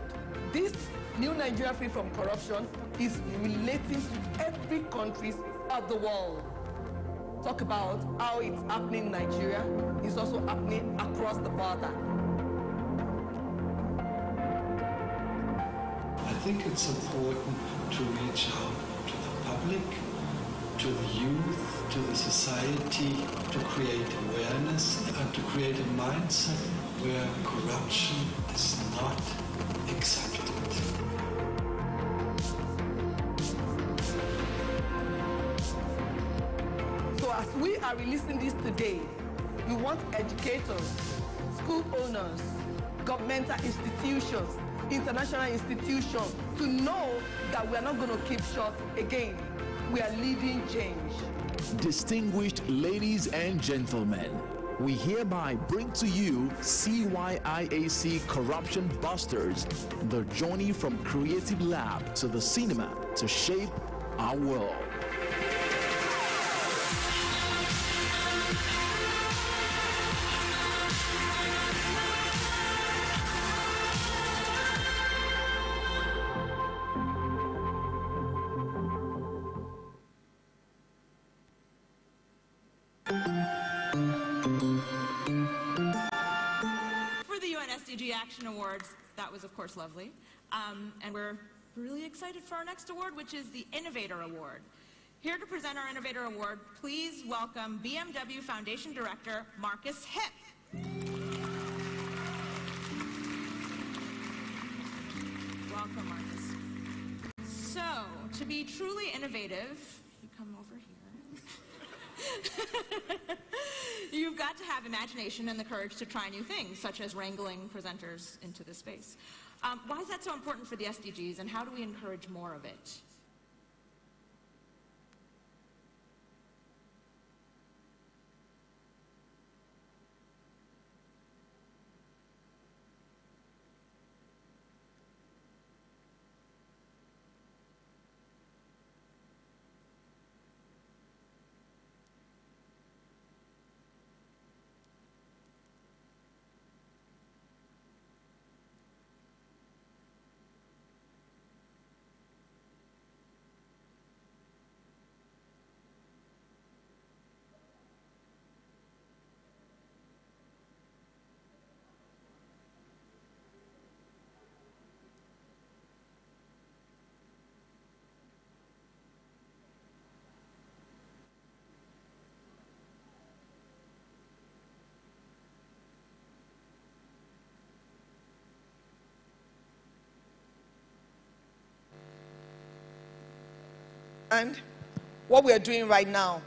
This New Nigeria Free from Corruption is relating to every country of the world. Talk about how it's happening in Nigeria, it's also happening across the border. I think it's important to reach out to the public, to the youth, to the society, to create awareness and to create a mindset where corruption is not accepted. So as we are releasing this today, we want educators, school owners, governmental institutions, international institutions to know that we are not going to keep short again. We are leading change. Distinguished ladies and gentlemen, we hereby bring to you CYIAC Corruption Busters, the journey from creative lab to the cinema to shape our world. Action Awards, that was of course lovely. And we're really excited for our next award, which is the Innovator Award. Here to present our Innovator Award, please welcome BMW Foundation Director, Marcus Hipp. Welcome, Marcus. So, to be truly innovative, you come over here. You've got to have imagination and the courage to try new things, such as wrangling presenters into this space. Why is that so important for the SDGs, and how do we encourage more of it? and what we are doing right now.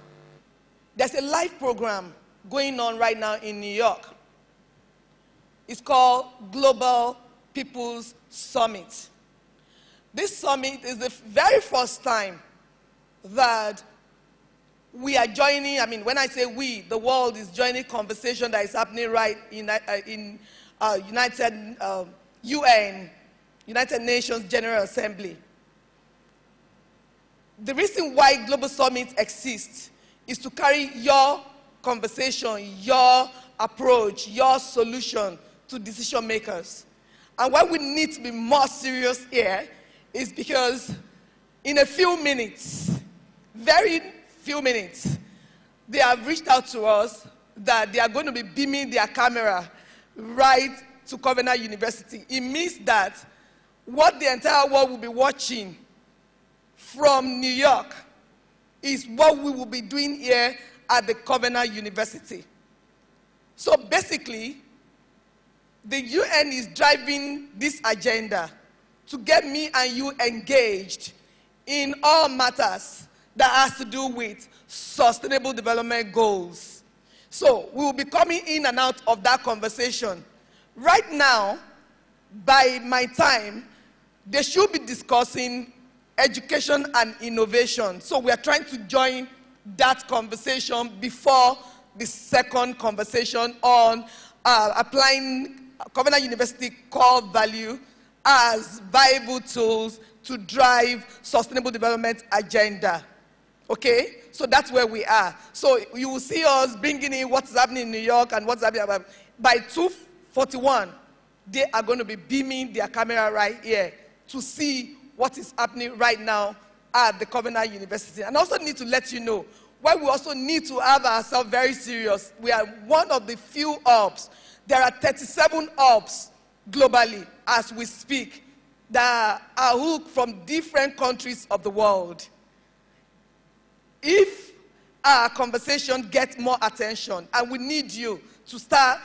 There's a live program going on right now in New York. It's called Global People's Summit. This summit is the very first time that we are joining, I mean, when I say we, the world is joining conversation that is happening right in United Nations General Assembly. The reason why Global Summit exists is to carry your conversation, your approach, your solution to decision makers. And why we need to be more serious here is because in a few minutes, very few minutes, they have reached out to us that they are going to be beaming their camera right to Covenant University. It means that what the entire world will be watching from New York is what we will be doing here at the Covenant University. So basically, the UN is driving this agenda to get me and you engaged in all matters that has to do with sustainable development goals. So we will be coming in and out of that conversation. Right now, by my time, they should be discussing education and innovation. So we are trying to join that conversation before the second conversation on applying Covenant University core value as viable tools to drive sustainable development agenda. Okay? So that's where we are. So you will see us bringing in what's happening in New York and what's happening. By 2:41, they are going to be beaming their camera right here to see what is happening right now at the Covenant University. And I also need to let you know why we also need to have ourselves very serious. We are one of the few hubs. There are 37 hubs globally as we speak that are hooked from different countries of the world. If our conversation gets more attention, and we need you to start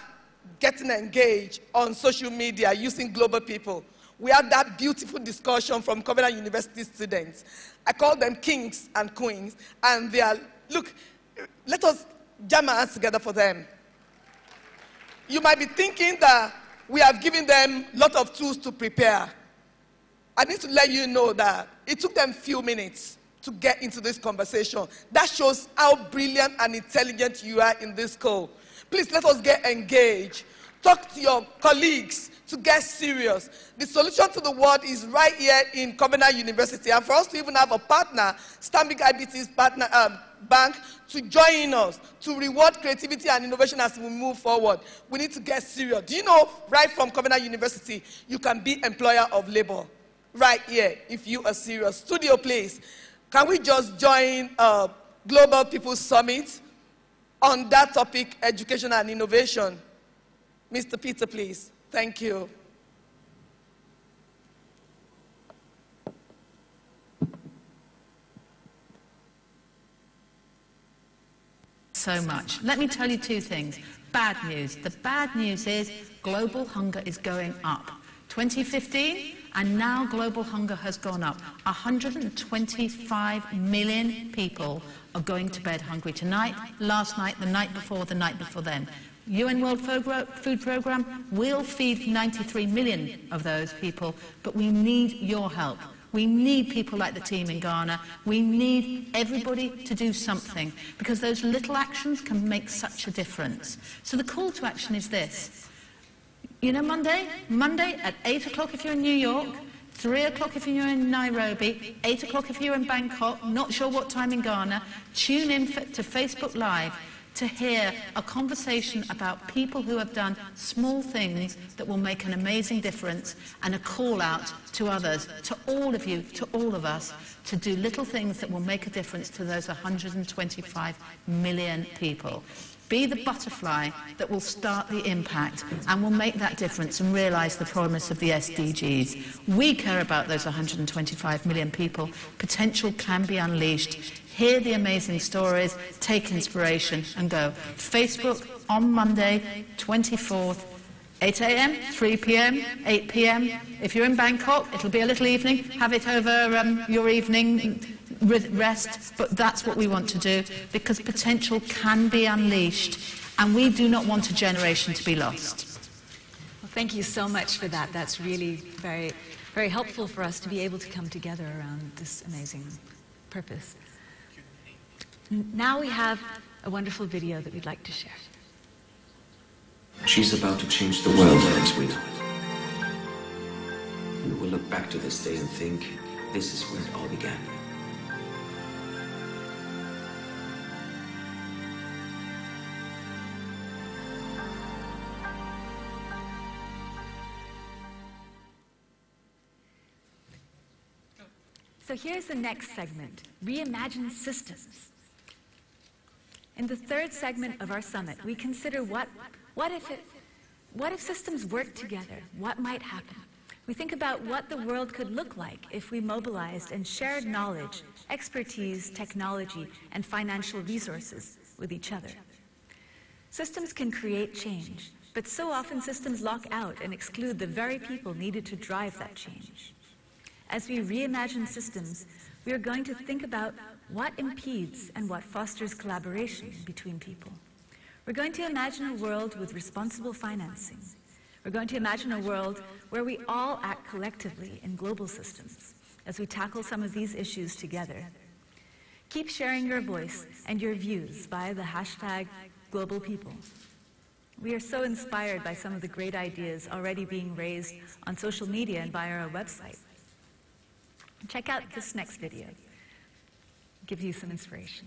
getting engaged on social media using Global People. We had that beautiful discussion from Covenant University students. I call them kings and queens, and they are, look, let us jam our hands together for them. You might be thinking that we have given them a lot of tools to prepare. I need to let you know that it took them a few minutes to get into this conversation. That shows how brilliant and intelligent you are in this school. Please let us get engaged. Talk to your colleagues to get serious. The solution to the world is right here in Covenant University. And for us to even have a partner, Stanbic IBT's partner, bank, to join us, to reward creativity and innovation as we move forward, we need to get serious. Do you know, right from Covenant University, you can be employer of labor right here if you are serious. Studio, please. Can we just join Global People's Summit on that topic, education and innovation? Mr. Peter, please. Thank you. So much. Let me tell you two things. Bad news. The bad news is global hunger is going up. 2015, and now global hunger has gone up. 125 million people are going to bed hungry tonight, last night, the night before then. UN World Food Programme will feed 93 million of those people, but we need your help. We need people like the team in Ghana. We need everybody to do something, because those little actions can make such a difference. So the call to action is this. You know, Monday at 8 o'clock if you're in New York, 3 o'clock if you're in Nairobi, 8 o'clock if you're in Bangkok, not sure what time in Ghana, tune in to Facebook Live to hear a conversation about people who have done small things that will make an amazing difference, and a call out to others, to all of you, to all of us, to do little things that will make a difference to those 125 million people. Be the butterfly that will start the impact and will make that difference and realise the promise of the SDGs. We care about those 125 million people. Potential can be unleashed. Hear the amazing stories, take inspiration and go. Facebook on Monday, 24th, 8 a.m., 3 p.m., 8 p.m. If you're in Bangkok, it'll be a little evening. Have it over your evening rest, but that's what we want to do, because potential can be unleashed, and we do not want a generation to be lost. Well, thank you so much for that. That's really very, very helpful for us to be able to come together around this amazing purpose. Now we have a wonderful video that we'd like to share. She's about to change the world as we know it. We will look back to this day and think, this is where it all began. So here's the next segment, Reimagine Systems. In the third segment of our summit, we consider what if systems work together? What might happen? We think about what the world could look like if we mobilized and shared knowledge, expertise, technology, and financial resources with each other. Systems can create change, but so often systems lock out and exclude the very people needed to drive that change. As we reimagine systems, we are going to think about what impedes and what fosters collaboration between people. We're going to imagine a world with responsible financing. We're going to imagine a world where we all act collectively in global systems as we tackle some of these issues together. Keep sharing your voice and your views via the hashtag #GlobalPeople. We are so inspired by some of the great ideas already being raised on social media and via our website. Check out this next video. Give you some inspiration.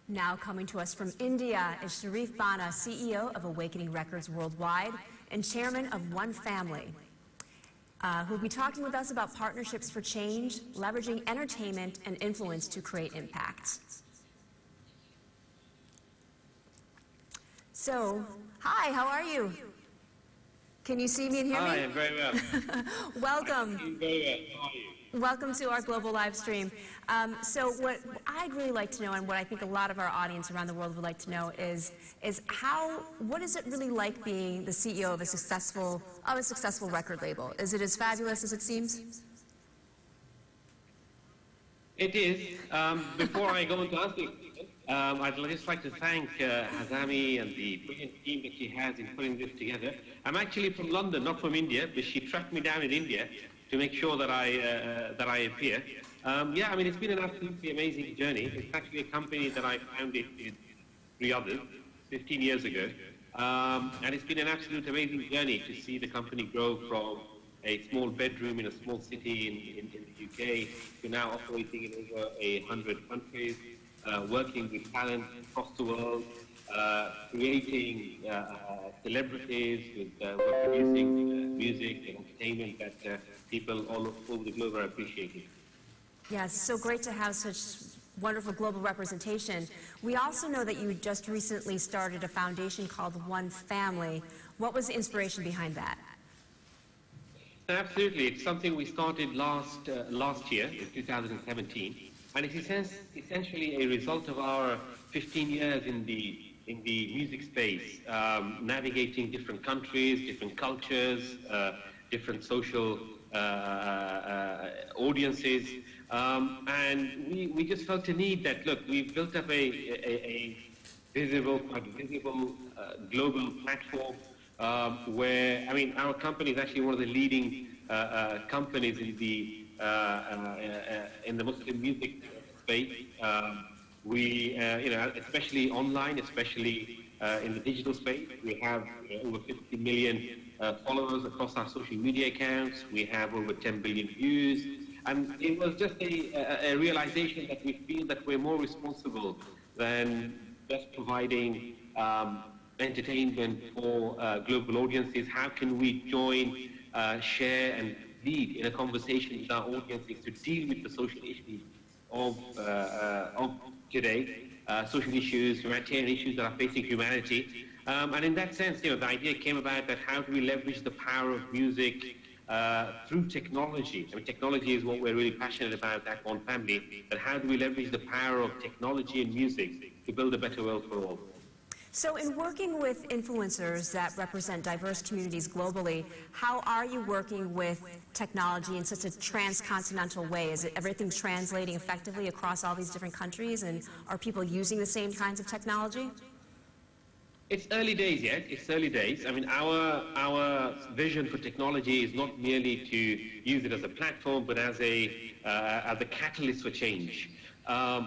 Now coming to us from India is Sharif Bana, CEO of Awakening Records Worldwide and chairman of One Family, who will be talking with us about partnerships for change, leveraging entertainment and influence to create impact. So, hi, how are you? Can you see me and hear me? Hi, I'm very well. Welcome. I'm very well. How are you? Welcome to our global live stream. So what I'd really like to know, and what I think a lot of our audience around the world would like to know, is what is it really like being the CEO of a successful record label? Is it as fabulous as it seems? It is. Before I go into answering, I'd just like to thank Hazami and the brilliant team that she has in putting this together. I'm actually from London, not from India, but she tracked me down in India to make sure that I appear. Yeah, I mean, it's been an absolutely amazing journey. It's actually a company that I founded with 3 others 15 years ago. And it's been an absolute amazing journey to see the company grow from a small bedroom in a small city in the UK to now operating in over 100 countries, working with talent across the world, creating celebrities, we're producing music and entertainment that people all over the globe are appreciating. Yeah, it's so great to have such wonderful global representation. We also know that you just recently started a foundation called One Family. What was the inspiration behind that? Absolutely. It's something we started last year, in 2017. And it's essentially a result of our 15 years in the music space, navigating different countries, different cultures, different social audiences. And we just felt a need that, look, we've built up a visible, quite visible global platform where, I mean, our company is actually one of the leading companies in the Muslim music space. We, especially online, especially in the digital space, we have over 50 million followers across our social media accounts. We have over 10 billion views. And it was just a realization that we feel that we're more responsible than just providing entertainment for global audiences. How can we join, share, and lead in a conversation with our audiences to deal with the social issues of today, social issues, humanitarian issues that are facing humanity. And in that sense, the idea came about that how do we leverage the power of music through technology? I mean, technology is what we're really passionate about at One Family, but how do we leverage the power of technology and music to build a better world for all? So in working with influencers that represent diverse communities globally, how are you working with technology in such a transcontinental way? Is it everything translating effectively across all these different countries, and are people using the same kinds of technology? It's early days yet. It's early days. I mean, our vision for technology is not merely to use it as a platform, but as a catalyst for change. The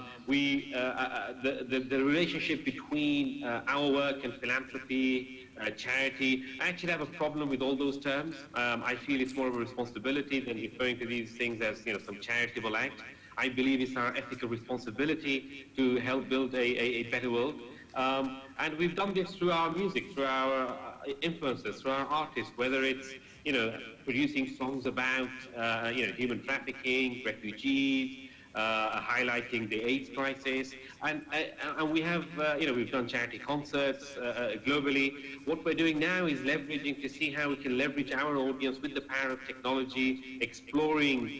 relationship between our work and philanthropy, charity, I actually have a problem with all those terms. I feel it's more of a responsibility than referring to these things as some charitable act. I believe it's our ethical responsibility to help build a better world. And we've done this through our music, through our influencers, through our artists, whether it's producing songs about human trafficking, refugees, highlighting the AIDS crisis, and we have, we've done charity concerts globally. What we're doing now is leveraging to see how we can leverage our audience with the power of technology, exploring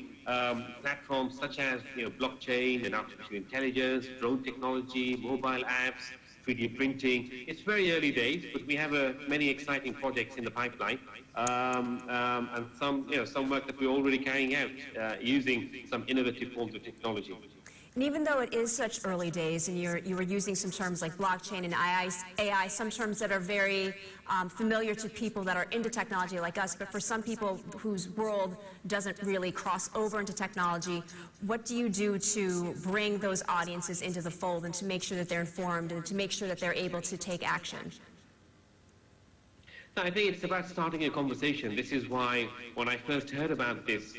platforms such as blockchain and artificial intelligence, drone technology, mobile apps, 3D printing. It's very early days, but we have many exciting projects in the pipeline, and some work that we're already carrying out using some innovative forms of technology. And even though it is such early days, and you were using some terms like blockchain and AI, some terms that are very familiar to people that are into technology like us, but for some people whose world doesn't really cross over into technology, what do you do to bring those audiences into the fold and to make sure that they're informed and to make sure that they're able to take action? I think it's about starting a conversation. This is why when I first heard about this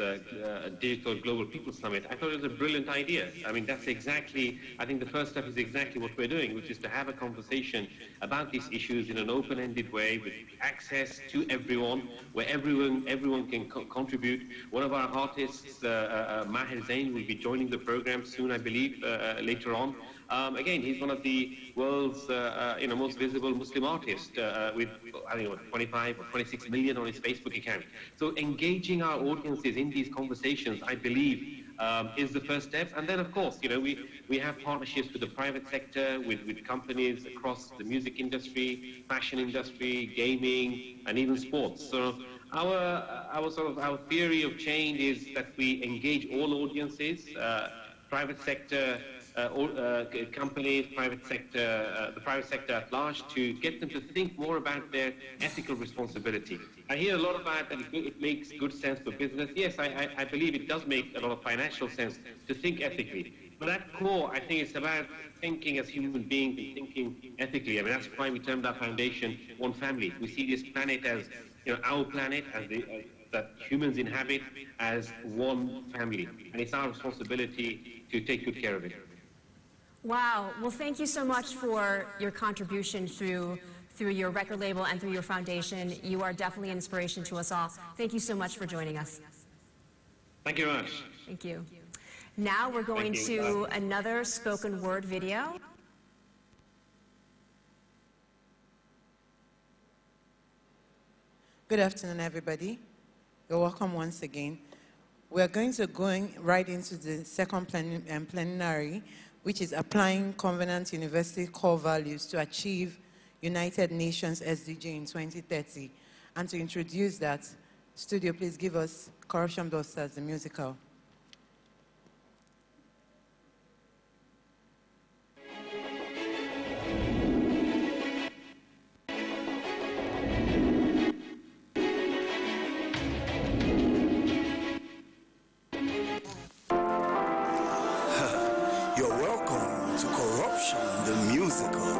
Digital Global People Summit, I thought it was a brilliant idea. I mean, that's exactly, I think the first step is exactly what we're doing, which is to have a conversation about these issues in an open-ended way with access to everyone, where everyone can contribute. One of our artists, Maher Zain, will be joining the program soon, I believe, later on. Again, he's one of the world's most visible Muslim artists with, I think, 25 or 26 million on his Facebook account. So engaging our audiences in these conversations, I believe, is the first step. And then, of course, we have partnerships with the private sector, with companies across the music industry, fashion industry, gaming, and even sports. So our theory of change is that we engage all audiences, private sector, companies, the private sector at large, to get them to think more about their ethical responsibility. I hear a lot about that it makes good sense for business. Yes, I believe it does make a lot of financial sense to think ethically. But at core, I think it's about thinking as human beings and thinking ethically. I mean, that's why we termed our foundation One Family. We see this planet as our planet, as that humans inhabit, as one family. And it's our responsibility to take good care of it. Wow. Well, thank you so much for your contribution through your record label and through your foundation. You are definitely an inspiration to us all. Thank you so much for joining us. Thank you very much. Thank you. Now we're going to another spoken word video. Good afternoon, everybody. You're welcome once again. We're going to go right into the second plenary, which is applying Covenant University core values to achieve United Nations SDG in 2030. And to introduce that, studio, please give us Corruption Busters, the musical. You're welcome to Corruption, the musical.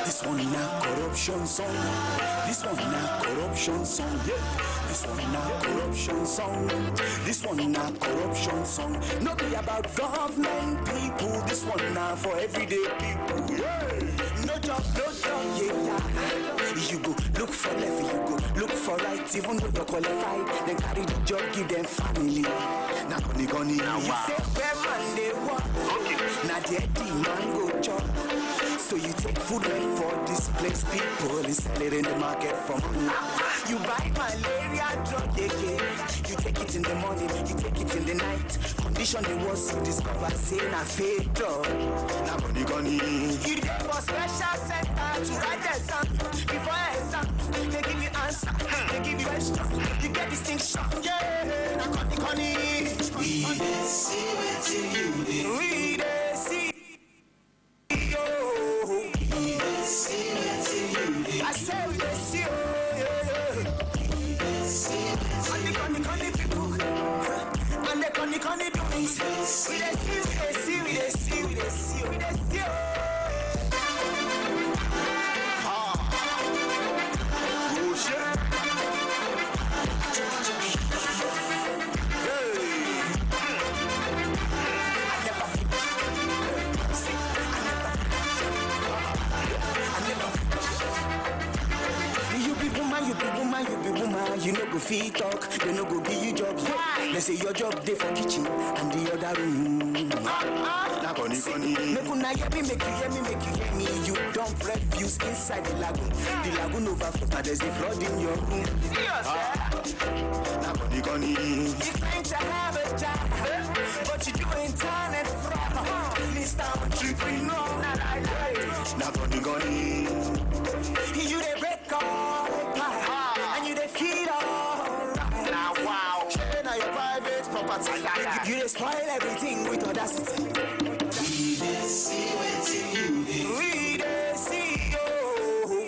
This one na corruption song. This one na corruption song. Yeah. This one na corruption song. This one na corruption song. Not be about government people. This one na for everyday people. Yeah. No job, yeah. You go look for level, you go look for right, even though you're qualified. Then carry the job, give them family. Now gonna you say where man they want. Now the man go job. So you take food right for displaced people and sell it in the market for money. You buy malaria drug, you take it in the morning, you take it in the night. Condition the worst, you discover say na fake drug. Now gonna you get for special center to write the exam. Before exam, they give you answer, they give you question. You get distinction, yeah. Now gonna we dey see wetin you dey. We dey see. I say we dey see, and the conny people, and the conny doings. We dey see, we dey see, we dey see, we dey see, we dey see. Oh shit! You be woman, you no go feed talk, they no go give you job. Why? They say your job they for kitchen and the other room. Now gonna make una hear me, make you hear me, make you hear me. You dump refuse inside the lagoon. The lagoon overflows, now there's a flood in your room. Now gonna you claim to have a job, but you do internet fraud. Mr. Entrepreneur, now gonna you they break all and you they feed all right. Now wow, now your private property. You they spoil everything with audacity. We they see wetin you dey. We they see oh. We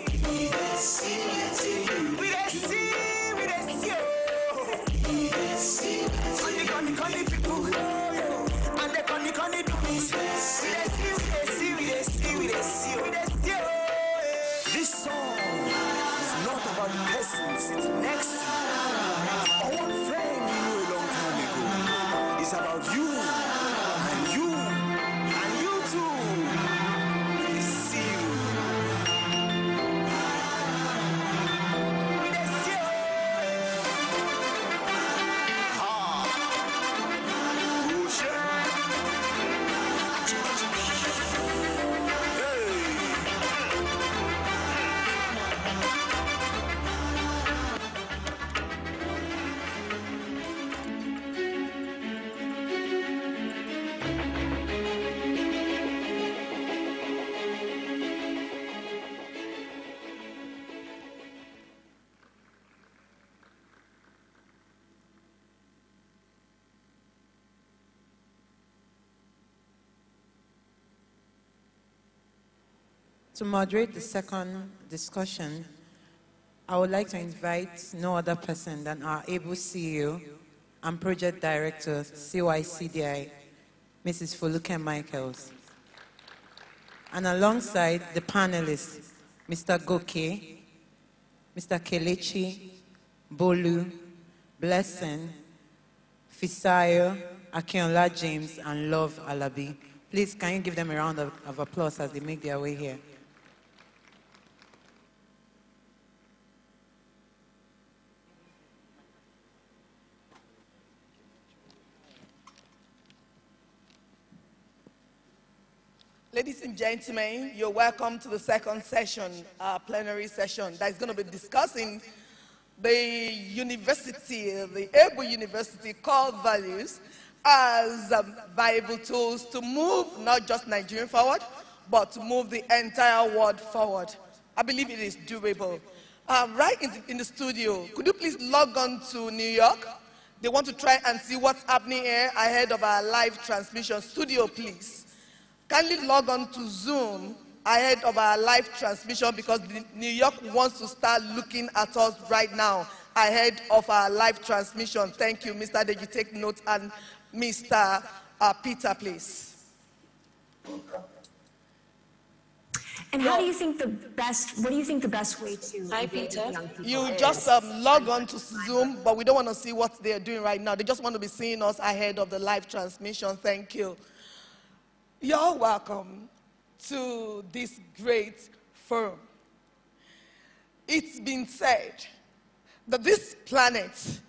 they see wetin you dey. We they see, we they see oh. We they see wetin you dey. And the people, and the conny doings. We they see, we they see, we they see, we they see, we they see oh. This song is not about the person sitting next to you or one friend you know a long time ago. It's about you and you and you too. We see you. We dey see you. Oh shit. To moderate the second discussion, I would like to invite no other person than our able CEO and Project Director, CYCDI, Mrs. Foluke Michaels. And alongside the panelists, Mr. Goke, Mr. Kelechi, Bolu, Blessing, Fisayo, Akinola James, and Love Alabi. Please, can you give them a round of applause as they make their way here? Ladies and gentlemen, you're welcome to the second session, plenary session, that is going to be discussing the university, the Able University core values as viable tools to move not just Nigeria forward, but to move the entire world forward. I believe it is doable. Right in the studio, could you please log on to New York? They want to try and see what's happening here ahead of our live transmission. Studio, please. Kindly log on to Zoom ahead of our live transmission because New York wants to start looking at us right now ahead of our live transmission. Thank you, Mr. Deji. Take note, and Mr. Peter, please. And how do you think the best, what do you think the best way to Hi, Peter. You just log on to Zoom, but we don't want to see what they're doing right now. They just want to be seeing us ahead of the live transmission. Thank you. You're welcome to this great forum. It's been said that this planet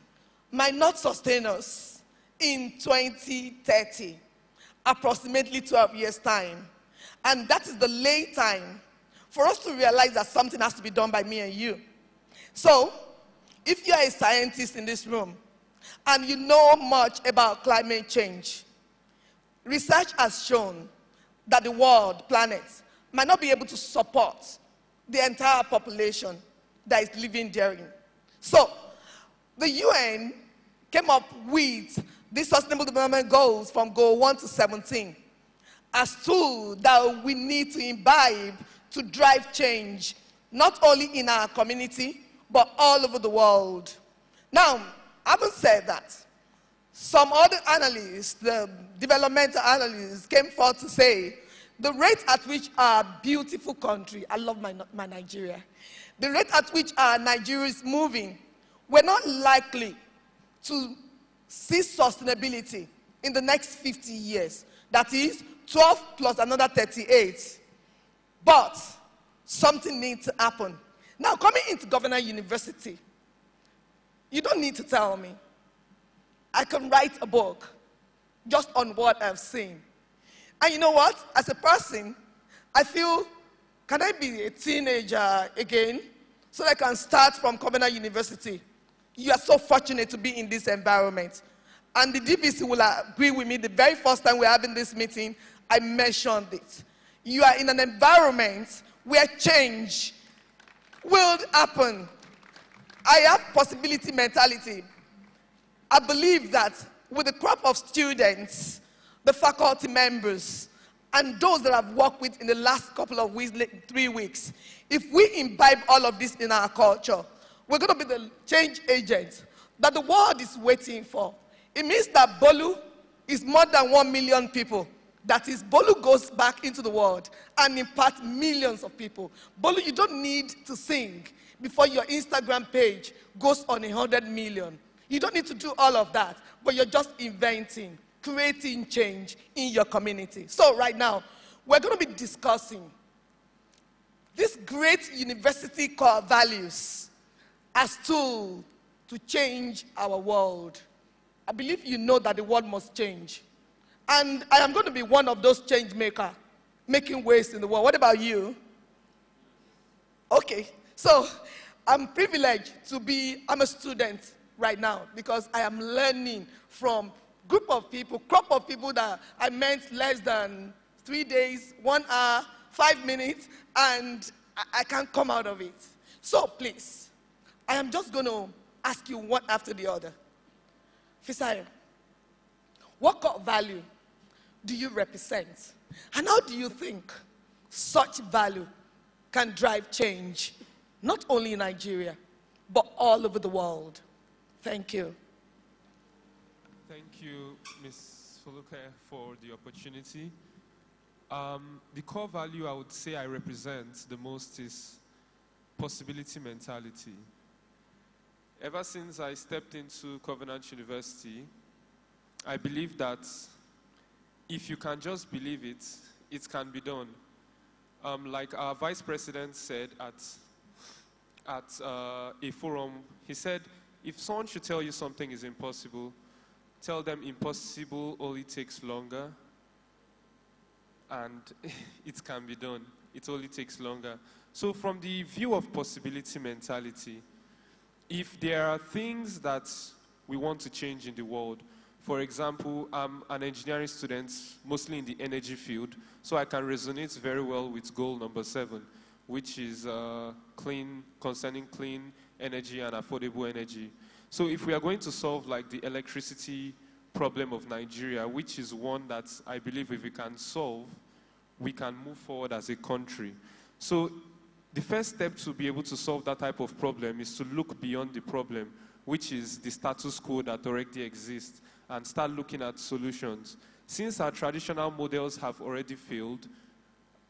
might not sustain us in 2030, approximately 12 years' time. And that is the late time for us to realize that something has to be done by me and you. So, if you're a scientist in this room and you know much about climate change, research has shown that the world, planet, might not be able to support the entire population that is living therein. So, the UN came up with these Sustainable Development Goals from Goal 1 to 17 as tools that we need to imbibe to drive change, not only in our community, but all over the world. Now, having said that, some other analysts, the developmental analysts, came forth to say the rate at which our beautiful country, I love my Nigeria, the rate at which our Nigeria is moving, we're not likely to see sustainability in the next 50 years. That is 12 plus another 38. But something needs to happen. Now, coming into Governor University, you don't need to tell me. I can write a book just on what I've seen. And you know what? As a person, I feel, can I be a teenager again so that I can start from Governor University? You are so fortunate to be in this environment. And the DPC will agree with me. The very first time we're having this meeting, I mentioned it. You are in an environment where change will happen. I have possibility mentality. I believe that with the crop of students, the faculty members, and those that I've worked with in the last couple of weeks, 3 weeks, if we imbibe all of this in our culture, we're going to be the change agents that the world is waiting for. It means that Bolu is more than 1 million people. That is, Bolu goes back into the world and impacts millions of people. Bolu, you don't need to sing before your Instagram page goes on 100 million. You don't need to do all of that, but you're just inventing, creating change in your community. So right now, we're going to be discussing these great university core values as tools to change our world. I believe you know that the world must change. And I am going to be one of those change makers, making waves in the world. What about you? Okay, so I'm privileged to be, I'm a student right now because I am learning from group of people, crop of people that I met less than 3 days, 1 hour, 5 minutes, and I can't come out of it. So please, I am just going to ask you one after the other. Fisayo, what core value do you represent? And how do you think such value can drive change, not only in Nigeria, but all over the world? Thank you. Thank you, Ms. Foluke, for the opportunity. The core value I would say I represent the most is possibility mentality. Ever since I stepped into Covenant University, I believe that if you can just believe it, it can be done. Like our vice president said at a forum, he said, if someone should tell you something is impossible, tell them impossible only takes longer. and it can be done. It only takes longer. So from the view of possibility mentality, if there are things that we want to change in the world, for example, I'm an engineering student, mostly in the energy field, so I can resonate very well with goal number 7, which is concerning clean energy and affordable energy. So if we are going to solve like the electricity problem of Nigeria, which is one that I believe if we can solve, we can move forward as a country. So the first step to be able to solve that type of problem is to look beyond the problem, which is the status quo that already exists, and start looking at solutions. Since our traditional models have already failed,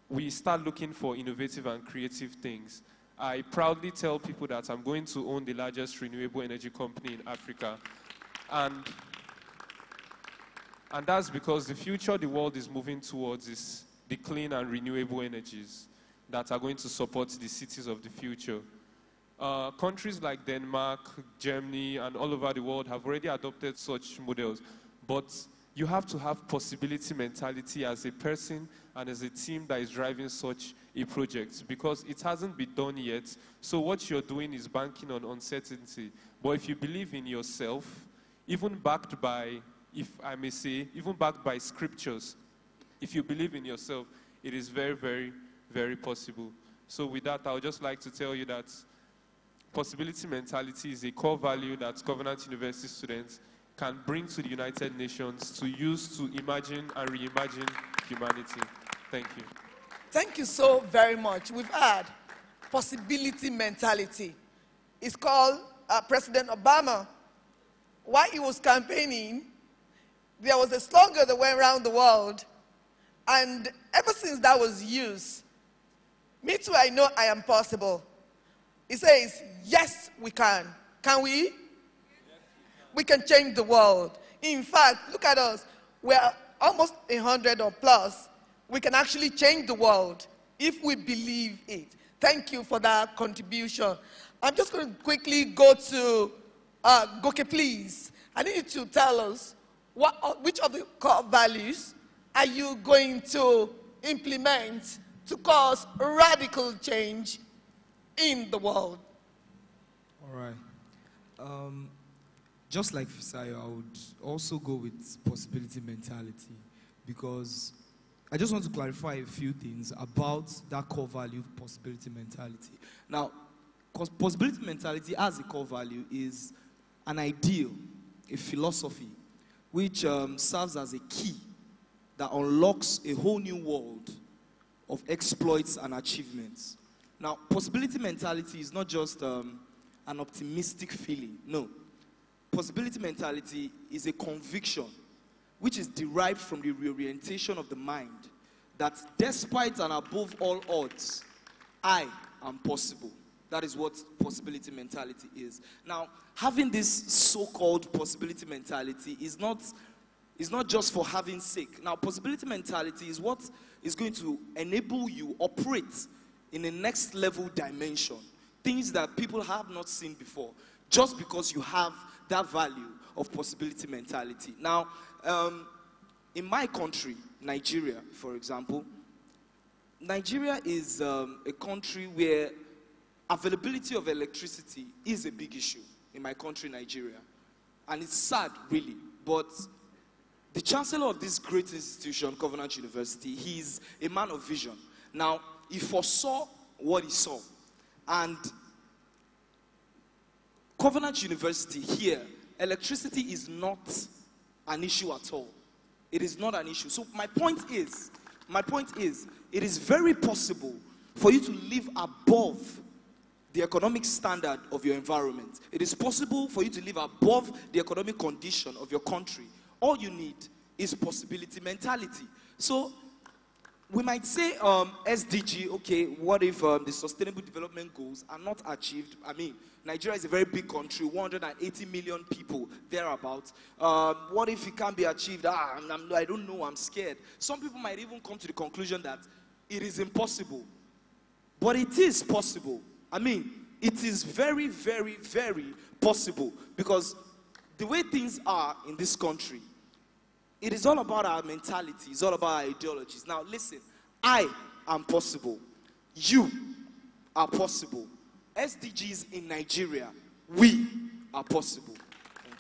we start looking for innovative and creative things. I proudly tell people that I'm going to own the largest renewable energy company in Africa. And that's because the future the world is moving towards is the clean and renewable energies that are going to support the cities of the future. Countries like Denmark, Germany, and all over the world have already adopted such models. But you have to have possibility mentality as a person and as a team that is driving such a project, because it hasn't been done yet. So what you're doing is banking on uncertainty. But if you believe in yourself, even backed by, if I may say, even backed by scriptures, if you believe in yourself, it is very, very, very possible. So with that, I would just like to tell you that possibility mentality is a core value that Covenant University students can bring to the United Nations to use to imagine and reimagine humanity. Thank you. Thank you so very much. We've had possibility mentality. It's called President Obama. While he was campaigning, there was a slogan that went around the world. And ever since that was used, me too, I know I am possible. It says, yes, we can. Can we? Yes, we can change the world. In fact, look at us. We're almost 100 or plus. We can actually change the world if we believe it. Thank you for that contribution. I'm just going to quickly go to Goke, please. I need you to tell us which of the core values are you going to implement to cause radical change in the world? All right. Just like Fisayo, I would also go with possibility mentality, because I just want to clarify a few things about that core value, possibility mentality. Now, possibility mentality as a core value is an ideal, a philosophy, which serves as a key that unlocks a whole new world of exploits and achievements. Now, possibility mentality is not just an optimistic feeling. No. Possibility mentality is a conviction which is derived from the reorientation of the mind that despite and above all odds, I am possible. That is what possibility mentality is. Now, having this so-called possibility mentality is not just for having sake. Now, possibility mentality is what is going to enable you operate in a next level dimension, things that people have not seen before, just because you have that value of possibility mentality. Now, in my country, Nigeria, for example, Nigeria is a country where availability of electricity is a big issue in my country, Nigeria. And it's sad, really, but the chancellor of this great institution, Covenant University, he's a man of vision. Now, he foresaw what he saw. And Covenant University here, electricity is not an issue at all. It is not an issue. So my point is, it is very possible for you to live above the economic standard of your environment. It is possible for you to live above the economic condition of your country. All you need is possibility mentality. So we might say SDG, okay, what if the Sustainable Development Goals are not achieved? I mean, Nigeria is a very big country, 180 million people, thereabouts. What if it can't be achieved? I don't know, I'm scared. Some people might even come to the conclusion that it is impossible. But it is possible. I mean, it is very, very, very possible, because the way things are in this country, It is all about our mentality. It's all about our ideologies. Now, listen. I am possible. You are possible. SDGs in Nigeria, we are possible. Thank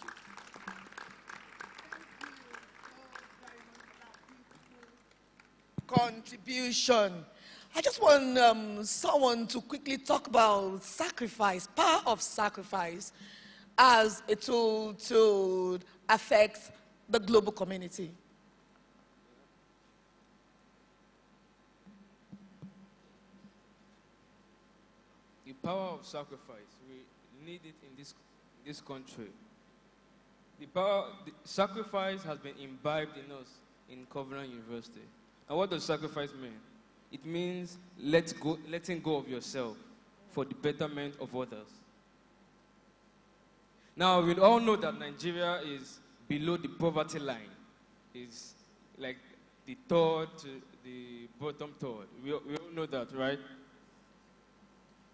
you. Contribution. I just want someone to quickly talk about sacrifice, power of sacrifice as a tool to affect the global community. The power of sacrifice, we need it in this country. The sacrifice has been imbibed in us in Covenant University. And what does sacrifice mean? It means letting go of yourself for the betterment of others. Now, we all know that Nigeria is below the poverty line. It's like the third to the bottom third. We all know that, right?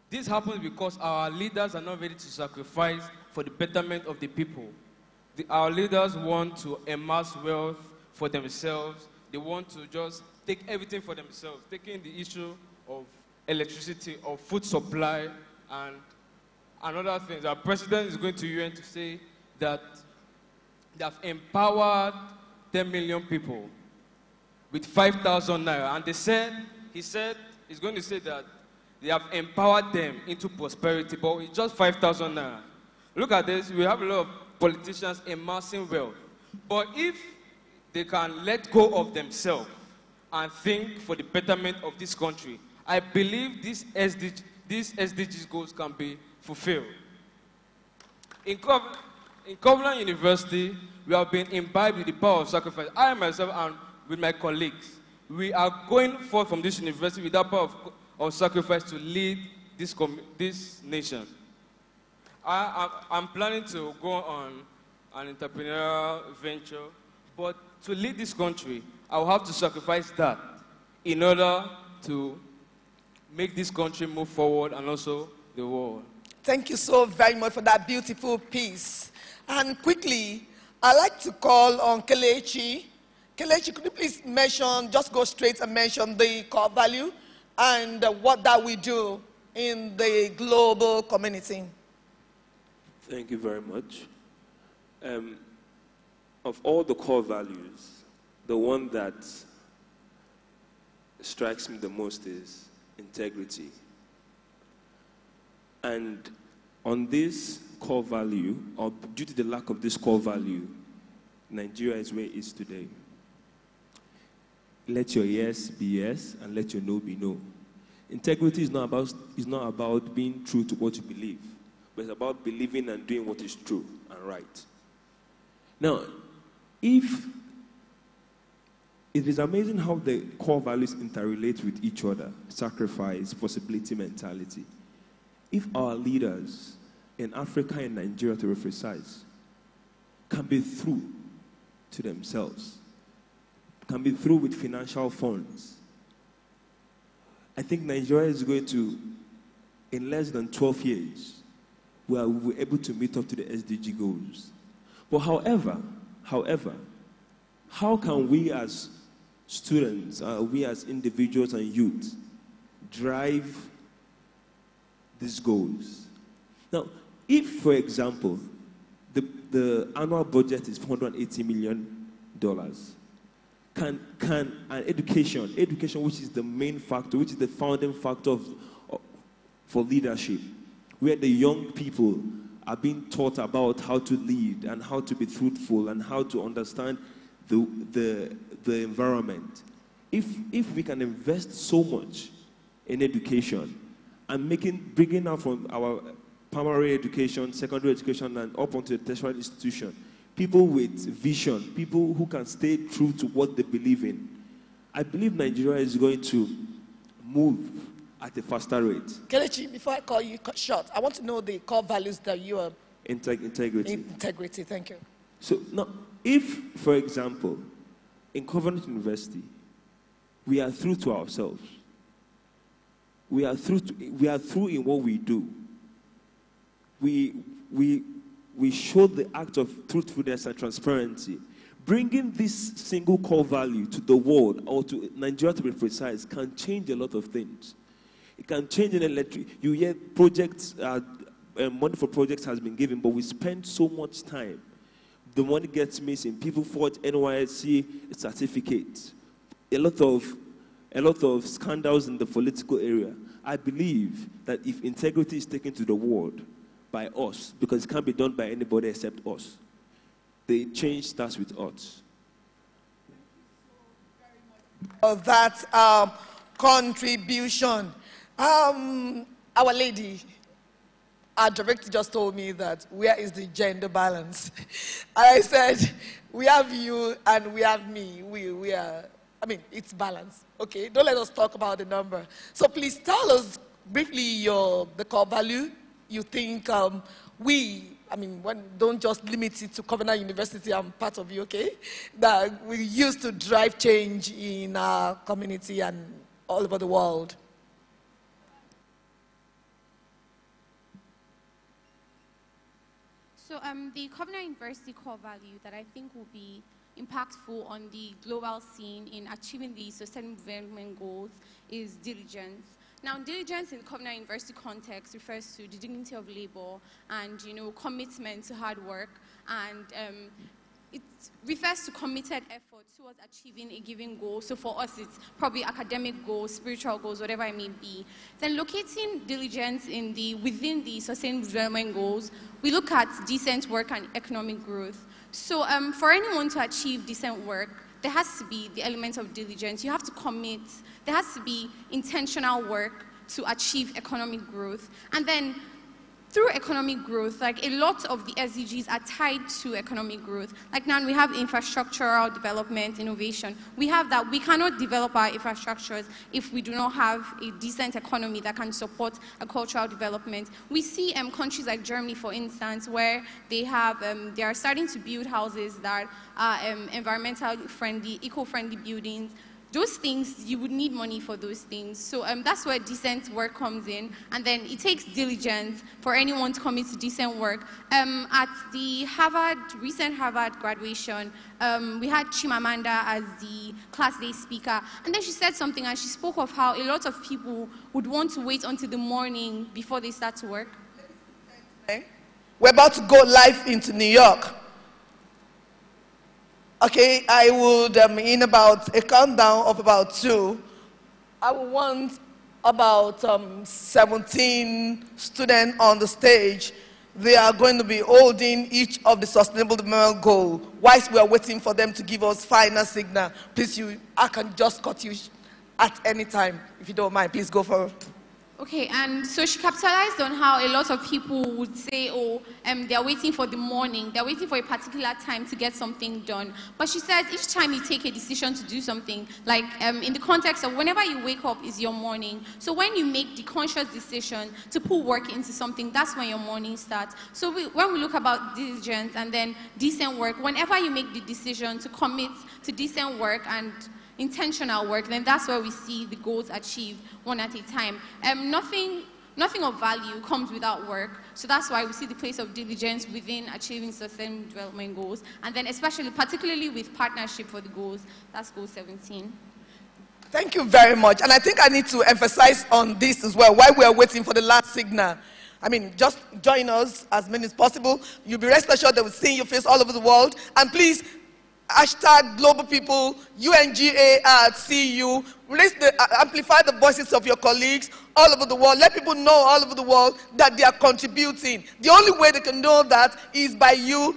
This happens because our leaders are not ready to sacrifice for the betterment of the people. Our leaders want to amass wealth for themselves. They want to just take everything for themselves, taking the issue of electricity, of food supply, and other things. Our president is going to UN to say that they have empowered 10 million people with 5,000 naira. And he said he's going to say that they have empowered them into prosperity, but it's just 5,000 naira. Look at this. We have a lot of politicians amassing wealth. But if they can let go of themselves and think for the betterment of this country, I believe these SDGs goals can be fulfilled. In Covenant University, we have been imbibed with the power of sacrifice. I myself and with my colleagues, we are going forth from this university with that power of sacrifice to lead this nation. I'm planning to go on an entrepreneurial venture, but to lead this country, I will have to sacrifice that in order to make this country move forward and also the world. Thank you so very much for that beautiful piece. And quickly, I'd like to call on Kelechi. Kelechi, could you please just go straight and mention the core value and what that we do in the global community? Thank you very much. Of all the core values, the one that strikes me the most is integrity. And on this core value, or due to the lack of this core value, Nigeria is where it is today. Let your yes be yes, and let your no be no. Integrity is not about being true to what you believe, but it's about believing and doing what is true and right. Now, it is amazing how the core values interrelate with each other: sacrifice, possibility, mentality. If our leaders in Africa and Nigeria, to be precise, can be through to themselves, can be through with financial funds, I think Nigeria is going to, in less than 12 years, we'll be able to meet up to the SDG goals. But however, how can we as students, we as individuals and youth, drive these goals? Now, if, for example, the annual budget is $480 million, can an education, which is the main factor, which is the founding factor for leadership, where the young people are being taught about how to lead and how to be truthful and how to understand the environment. If we can invest so much in education and bringing out from our primary education, secondary education, and up onto the tertiary institution, people with vision, people who can stay true to what they believe in, I believe Nigeria is going to move at a faster rate. Kelechi, before I call you short, I want to know the core values that you are... Integrity. Integrity, thank you. So now, if, for example, in Covenant University, we are true to ourselves, we are true in what we do, we show the act of truthfulness and transparency, Bringing this single core value to the world, or to Nigeria to be precise, can change a lot of things. It can change an electric. You hear projects, money for projects has been given, but we spend so much time. The money gets missing. People forge NYSC certificates. A lot of scandals in the political area. I believe that if integrity is taken to the world by us, because it can't be done by anybody except us, the change starts with us. Of that contribution. Our lady, our director just told me that where is the gender balance? I said, we have you and we have me. We are, I mean, it's balance. Okay, don't let us talk about the number. So please tell us briefly the core value you think don't just limit it to Covenant University. I'm part of you, okay? That we use to drive change in our community and all over the world. So the Covenant University core value that I think will be impactful on the global scene in achieving the Sustainable Development Goals is diligence. Now, diligence in Covenant University context refers to the dignity of labor and, commitment to hard work, and it refers to committed effort towards achieving a given goal. So for us, it's probably academic goals, spiritual goals, whatever it may be. Then locating diligence within the Sustainable Development Goals, we look at decent work and economic growth. So for anyone to achieve decent work, there has to be the element of diligence. You have to commit. There has to be intentional work to achieve economic growth. And then through economic growth, like a lot of the SDGs are tied to economic growth. Like now we have infrastructural development, innovation. We have that. We cannot develop our infrastructures if we do not have a decent economy that can support a cultural development. We see countries like Germany, for instance, where they are starting to build houses that are environmentally friendly, eco-friendly buildings. Those things, you would need money for those things. So that's where decent work comes in. And then it takes diligence for anyone to commit to decent work. At the recent Harvard graduation, we had Chimamanda as the class day speaker. And then she said something, and she spoke of how a lot of people would want to wait until the morning before they start to work. Okay. We're about to go live into New York. Okay, I would, in about a countdown of about 2, I would want about 17 students on the stage. They are going to be holding each of the Sustainable Development Goals. Whilst we are waiting for them to give us final signal, please, I can just cut you at any time. If you don't mind, please go for it. Okay, and so she capitalized on how a lot of people would say, they're waiting for the morning, they're waiting for a particular time to get something done. But she says each time you take a decision to do something, like in the context of whenever you wake up is your morning. So when you make the conscious decision to put work into something, that's when your morning starts. So when we look about diligence and then decent work, whenever you make the decision to commit to decent work and intentional work, then that's where we see the goals achieved one at a time. Nothing of value comes without work, so that's why we see the place of diligence within achieving Sustainable Development Goals, and then particularly with partnership for the goals, that's goal 17. Thank you very much, and I think I need to emphasize on this as well, while we are waiting for the last signal. I mean, just join us as many as possible. You'll be rest assured that we'll see your face all over the world, and please, hashtag global people, UNGA@CU. Amplify the voices of your colleagues all over the world. Let people know all over the world that they are contributing. The only way they can know that is by you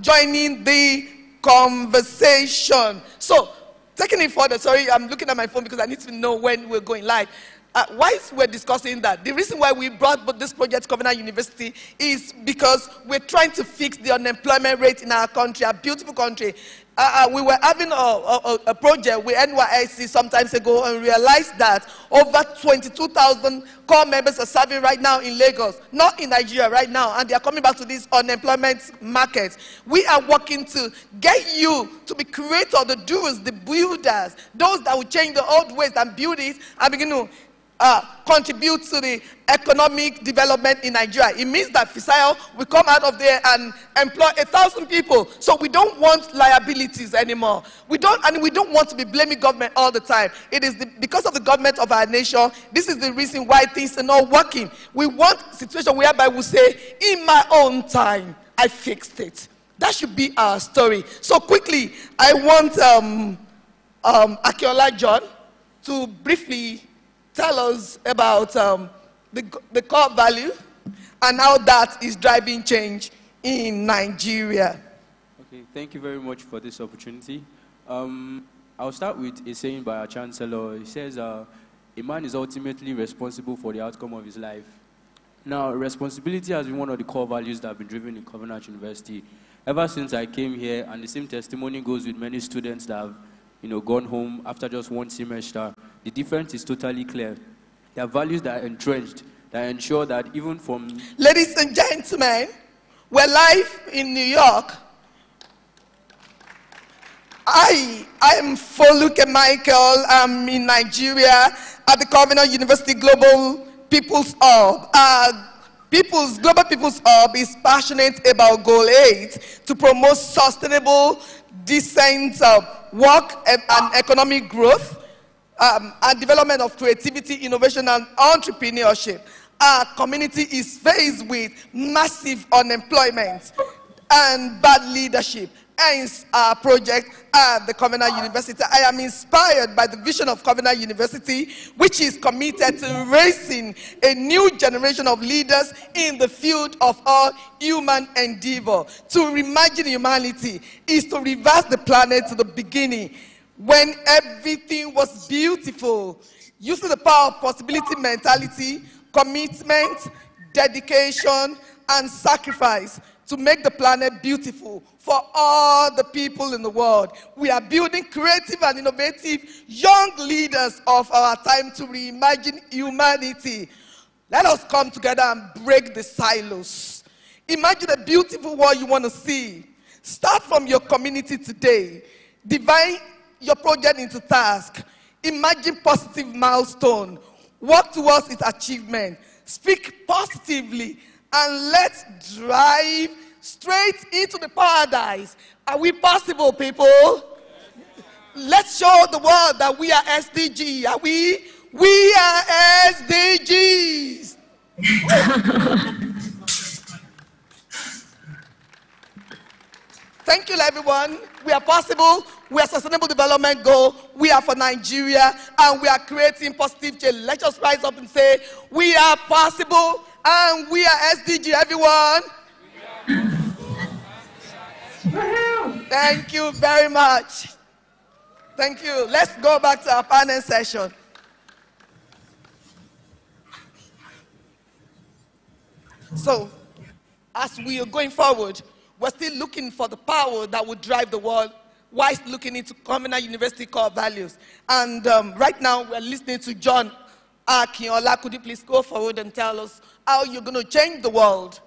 joining the conversation. So, taking it further, sorry, I'm looking at my phone because I need to know when we're going live. Whilst we're discussing that, the reason why we brought this project to Covenant University is because we're trying to fix the unemployment rate in our country, our beautiful country. We were having a project with NYSC some time ago and realized that over 22,000 core members are serving right now in Lagos, not in Nigeria right now, and they are coming back to this unemployment market. We are working to get you to be creators, the doers, the builders, those that will change the old ways and build it and begin to contribute to the economic development in Nigeria. It means that Fisayo will come out of there and employ 1,000 people. So we don't want liabilities anymore. We don't want to be blaming government all the time. It is because of the government of our nation. This is the reason why things are not working. We want a situation whereby we say, in my own time, I fixed it. That should be our story. So quickly, I want Akinola John to briefly tell us about the core value and how that is driving change in Nigeria. Okay, thank you very much for this opportunity. I'll start with a saying by our Chancellor. He says, a man is ultimately responsible for the outcome of his life. Now, responsibility has been one of the core values that have been driven in Covenant University ever since I came here, and the same testimony goes with many students that have gone home after just one semester. The difference is totally clear. There are values that are entrenched, that ensure that even from... Ladies and gentlemen, we're live in New York. I am Foluke Michael. I'm in Nigeria at the Covenant University Global People's Hub. Global People's Hub is passionate about Goal 8 to promote sustainable, decent work and economic growth and development of creativity, innovation, and entrepreneurship. Our community is faced with massive unemployment and bad leadership. Hence, our project at the Covenant University. I am inspired by the vision of Covenant University, which is committed to raising a new generation of leaders in the field of all human endeavor. To reimagine humanity is to reverse the planet to the beginning, when everything was beautiful, using the power of possibility mentality, commitment, dedication, and sacrifice to make the planet beautiful for all the people in the world. We are building creative and innovative young leaders of our time to reimagine humanity. Let us come together and break the silos. Imagine a beautiful world you want to see. Start from your community today. Divide your project into tasks. Imagine positive milestone. Work towards its achievement. Speak positively. And let's drive straight into the paradise. Are we possible, people? Let's show the world that we are SDG. Are we? We are SDGs. Thank you, everyone. We are possible. We are Sustainable Development Goal. We are for Nigeria. And we are creating positive change. Let's just rise up and say, we are possible. And we are SDG, everyone. Thank you very much. Thank you. Let's go back to our panel session. So, as we are going forward, we're still looking for the power that would drive the world whilst looking into Covenant University core values. And right now, we're listening to John Akinola. Could you please go forward and tell us how you're going to change the world?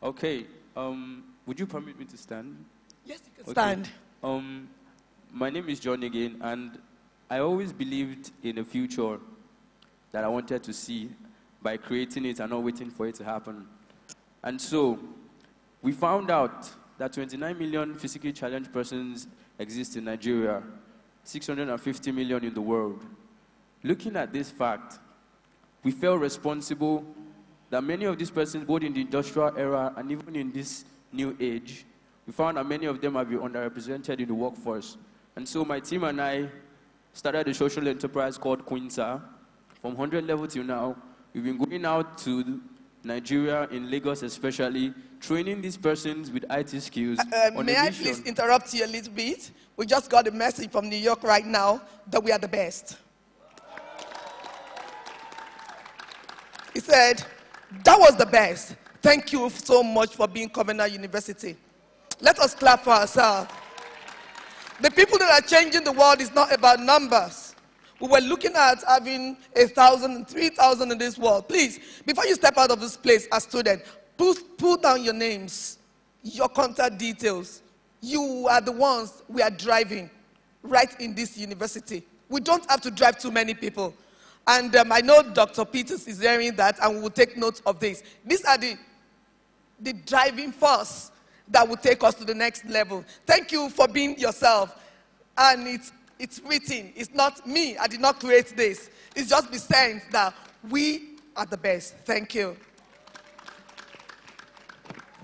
Okay. Would you permit me to stand? Yes, you can stand. My name is John again, and I always believed in a future that I wanted to see by creating it and not waiting for it to happen. And so, we found out that 29 million physically challenged persons exist in Nigeria, 650 million in the world. Looking at this fact, we felt responsible that many of these persons, both in the industrial era and even in this new age, we found that many of them have been underrepresented in the workforce. And so my team and I started a social enterprise called Quinta. From 100 level till now, we've been going out to Nigeria, in Lagos especially, training these persons with IT skills. May I please interrupt you a little bit? We just got a message from New York right now that we are the best. He said, that was the best. Thank you so much for being Covenant University. Let us clap for ourselves. The people that are changing the world is not about numbers. We were looking at having 1,000 and 3,000 in this world. Please, before you step out of this place as student, pull down your names, your contact details. You are the ones we are driving right in this university. We don't have to drive too many people. And I know Dr. Peters is hearing that and will take note of this. These are the driving force that will take us to the next level. Thank you for being yourself. And it's written. It's not me. I did not create this. It's just the sense that we are the best. Thank you.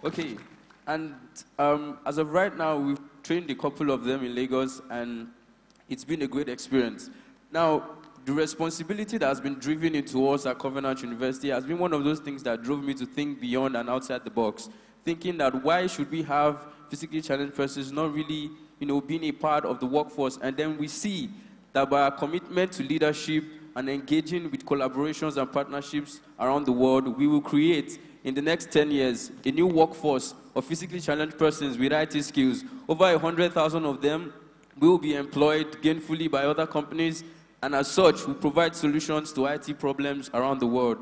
Okay. And as of right now, we've trained a couple of them in Lagos, and it's been a great experience. Now, the responsibility that has been driven into us at Covenant University has been one of those things that drove me to think beyond and outside the box, thinking that why should we have physically challenged persons not really, being a part of the workforce? And then we see that by our commitment to leadership and engaging with collaborations and partnerships around the world, we will create, in the next 10 years, a new workforce of physically challenged persons with IT skills. Over 100,000 of them will be employed gainfully by other companies, and as such, we provide solutions to IT problems around the world.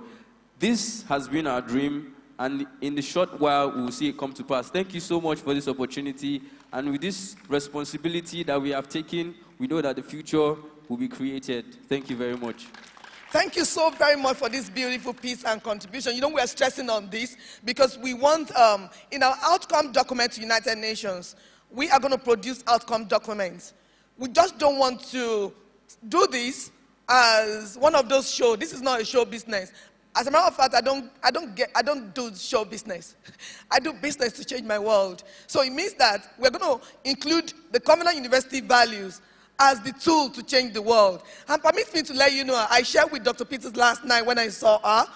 This has been our dream, and in the short while, we will see it come to pass. Thank you so much for this opportunity, and with this responsibility that we have taken, we know that the future will be created. Thank you very much. Thank you so very much for this beautiful piece and contribution. We are stressing on this because we want, in our outcome document to United Nations, we are going to produce outcome documents. We just don't want to do this as one of those shows. This is not a show business. As a matter of fact, I don't do show business. I do business to change my world. So it means that we're going to include the Covenant University values as the tool to change the world. And permit me to let you know, I shared with Dr. Peters last night when I saw her.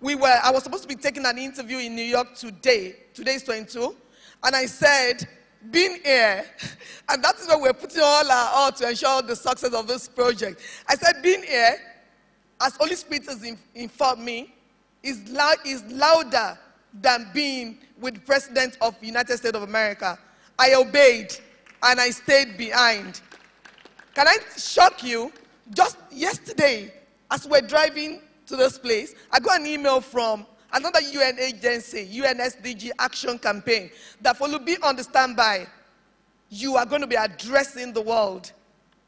I was supposed to be taking an interview in New York today. Today is 22. And I said, being here, and that is why we're putting all our all to ensure the success of this project. I said, being here, as Holy Spirit has informed me, is louder than being with the President of the United States of America. I obeyed, and I stayed behind. Can I shock you? Just yesterday, as we're driving to this place, I got an email from another UN agency, UNSDG Action Campaign, that for be on the standby, you are going to be addressing the world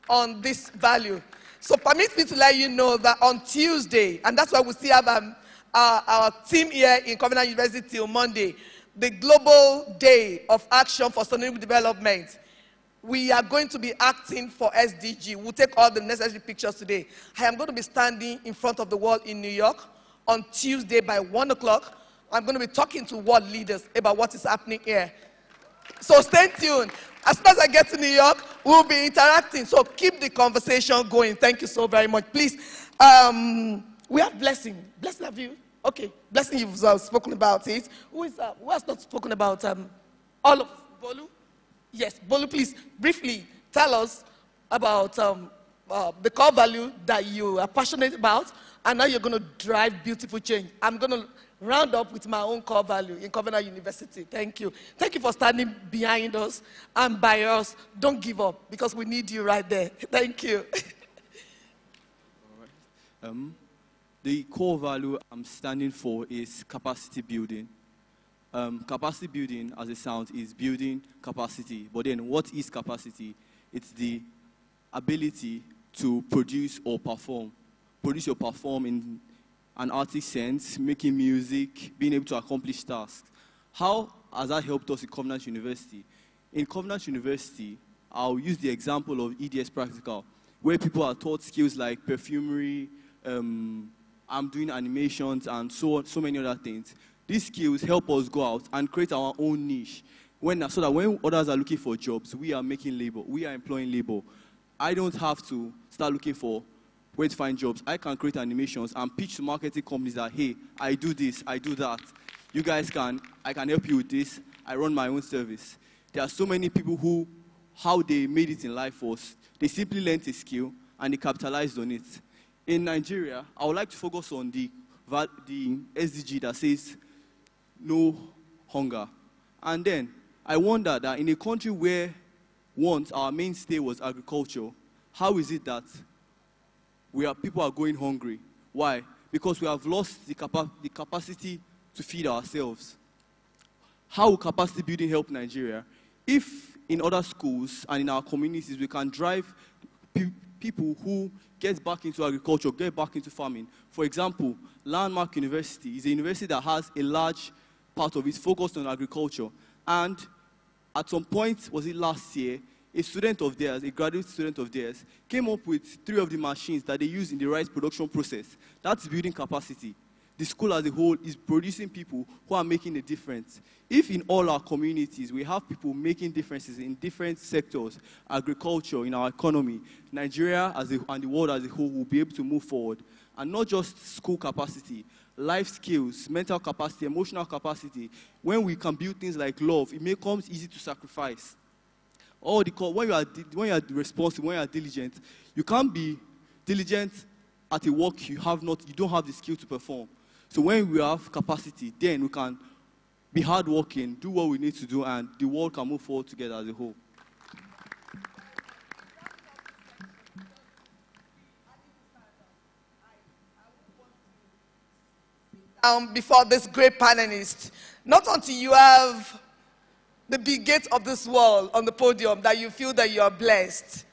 on this value. So permit me to let you know that on Tuesday, and that's why we still have our team here in Covenant University till Monday, the Global Day of Action for Sustainable Development. We are going to be acting for SDG. We'll take all the necessary pictures today. I am going to be standing in front of the world in New York on Tuesday by 1 o'clock. I'm going to be talking to world leaders about what is happening here. So stay tuned. As soon as I get to New York, we'll be interacting. So keep the conversation going. Thank you so very much. Please, we have Blessing. Blessing, have you? Okay. Blessing, you've spoken about it. Who has not spoken about all of Bolu? Yes, Bolu, please briefly tell us about the core value that you are passionate about, and now you're going to drive beautiful change. I'm going to round up with my own core value in Covenant University. Thank you. Thank you for standing behind us and by us. Don't give up, because we need you right there. Thank you. All right. The core value I'm standing for is capacity building. Capacity building, as it sounds, is building capacity. But then what is capacity? It's the ability to produce or perform. Produce or perform in an artist sense, making music, being able to accomplish tasks. How has that helped us in Covenant University? In Covenant University, I'll use the example of EDS Practical, where people are taught skills like perfumery, I'm doing animations, and so many other things. These skills help us go out and create our own niche, so that when others are looking for jobs, we are making labor, we are employing labor. I don't have to start looking for where to find jobs. I can create animations and pitch to marketing companies that, hey, I do this, I do that. You guys I can help you with this. I run my own service. There are so many people who, how they made it in life was, they simply learned a skill and they capitalized on it. In Nigeria, I would like to focus on the SDG that says, no hunger. And then I wonder that in a country where once our mainstay was agriculture, how is it that people are going hungry? Why? Because we have lost the capacity to feed ourselves. How will capacity building help Nigeria? If in other schools and in our communities we can drive people who get back into agriculture, get back into farming. For example, Landmark University is a university that has a large part of it focused on agriculture. And at some point, was it last year, a student of theirs, a graduate student of theirs, came up with 3 of the machines that they use in the rice production process. That's building capacity. The school as a whole is producing people who are making a difference. If in all our communities we have people making differences in different sectors, agriculture, in our economy, Nigeria and the world as a whole will be able to move forward. And not just school capacity, life skills, mental capacity, emotional capacity. When we can build things like love, it becomes easy to sacrifice. When you are responsible, when you are diligent, you can't be diligent at a work you don't have the skill to perform. So when we have capacity, then we can be hardworking, do what we need to do, and the world can move forward together as a whole. Before this great panelist, not until you have the big gate of this world on the podium that you feel that you are blessed.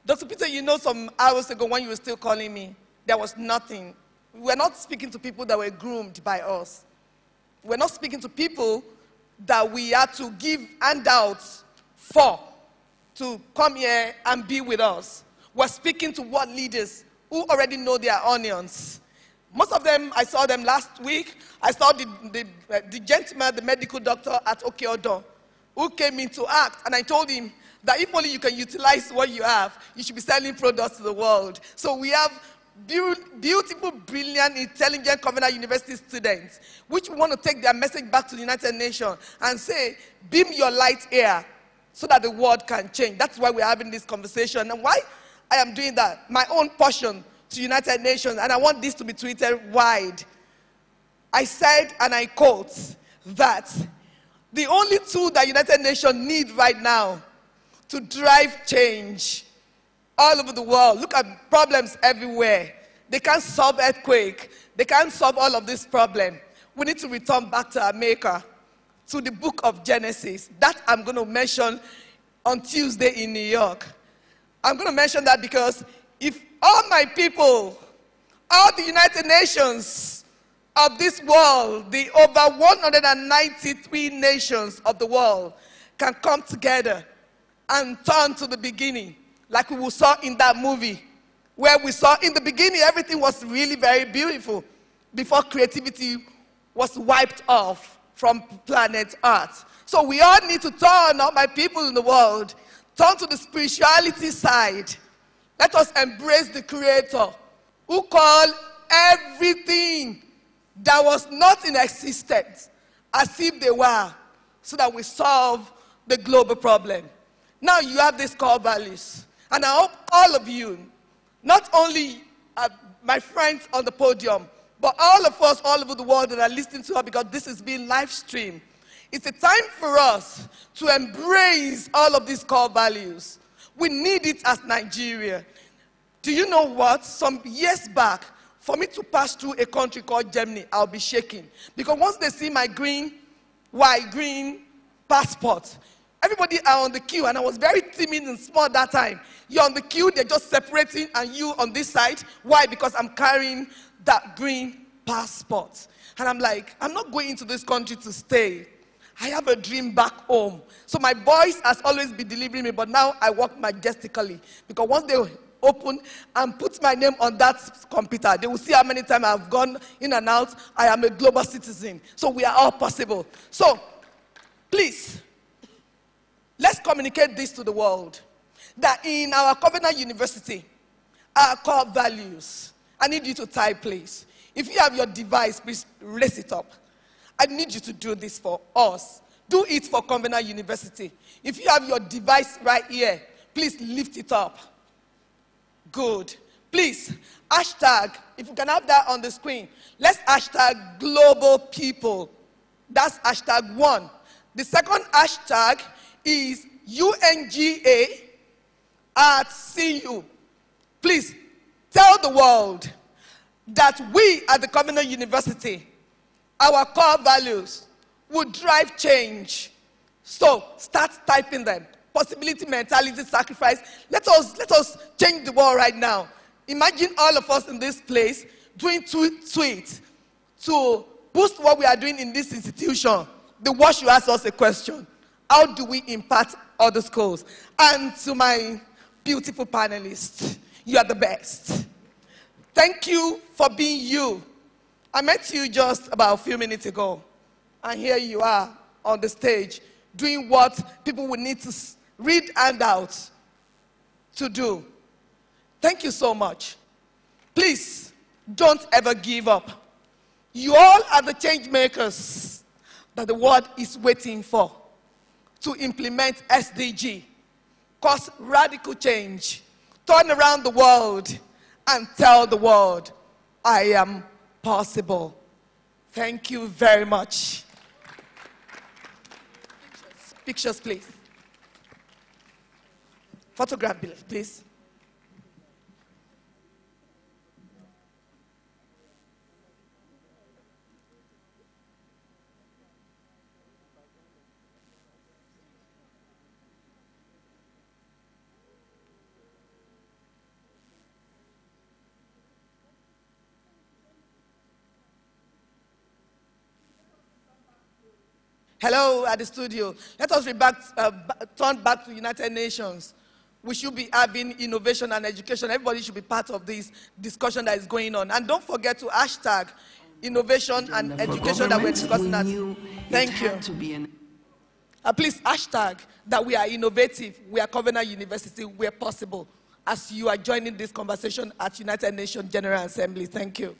Dr. Peter, you know, some hours ago when you were still calling me, there was nothing. We're not speaking to people that were groomed by us. We're not speaking to people that we had to give handouts for to come here and be with us. We're speaking to world leaders who already know their onions. Most of them, I saw them last week. I saw the gentleman, the medical doctor at Okeodo, who came in to act. And I told him that if only you can utilize what you have, you should be selling products to the world. So we have beautiful, brilliant, intelligent Covenant University students, which want to take their message back to the United Nations and say, beam your light here so that the world can change. That's why we're having this conversation. And why I am doing that, my own portion to United Nations, and I want this to be tweeted wide. I said, and I quote, that the only tool that United Nations need right now to drive change all over the world. Look at problems everywhere. They can't solve earthquake. They can't solve all of this problem. We need to return back to our maker, to the book of Genesis. That I'm going to mention on Tuesday in New York. I'm going to mention that because if all my people, all the United Nations of this world, the over 193 nations of the world can come together and turn to the beginning, like we saw in that movie, where we saw in the beginning everything was really very beautiful before creativity was wiped off from planet Earth. So we all need to turn, all my people in the world, turn to the spirituality side. Let us embrace the Creator who called everything that was not in existence as if they were, so that we solve the global problem. Now you have these core values. And I hope all of you, not only my friends on the podium, but all of us all over the world that are listening to us, because this is being live streamed, it's a time for us to embrace all of these core values. We need it as Nigeria. Do you know what? Some years back, for me to pass through a country called Germany, I'll be shaking. Because once they see my green passport, everybody are on the queue, and I was very timid and small that time. You're on the queue, they're just separating, and you on this side. Why? Because I'm carrying that green passport. And I'm like, I'm not going into this country to stay. I have a dream back home. So my voice has always been delivering me, but now I walk majestically. Because once they open and put my name on that computer, they will see how many times I've gone in and out. I am a global citizen. So we are all possible. So, please, let's communicate this to the world. That in our Covenant University, our core values, I need you to type, please. If you have your device, please raise it up. I need you to do this for us. Do it for Covenant University. If you have your device right here, please lift it up. Good. Please, hashtag, if you can have that on the screen, let's hashtag global people. That's hashtag 1. The second hashtag is UNGA@CU. Please tell the world that we at the Covenant University, our core values will drive change. So start typing them. possibility mentality sacrifice. Let us change the world right now. Imagine all of us in this place doing tweets to boost what we are doing in this institution. The world should ask us a question. How do we impact other schools? And to my beautiful panelists, you are the best. Thank you for being you. I met you just about a few minutes ago, and here you are on the stage doing what people will need to read handouts to do. Thank you so much. Please, don't ever give up. You all are the change makers that the world is waiting for to implement SDG, cause radical change, turn around the world, and tell the world, I am possible. Thank you very much. Pictures, please. Photograph, please. Hello at the studio. Let us turn back to the United Nations. We should be having innovation and education. Everybody should be part of this discussion that is going on. And don't forget to hashtag innovation and education that we're discussing. Thank you. Please hashtag that we are innovative. We are Covenant University. We are possible. As you are joining this conversation at United Nations General Assembly. Thank you.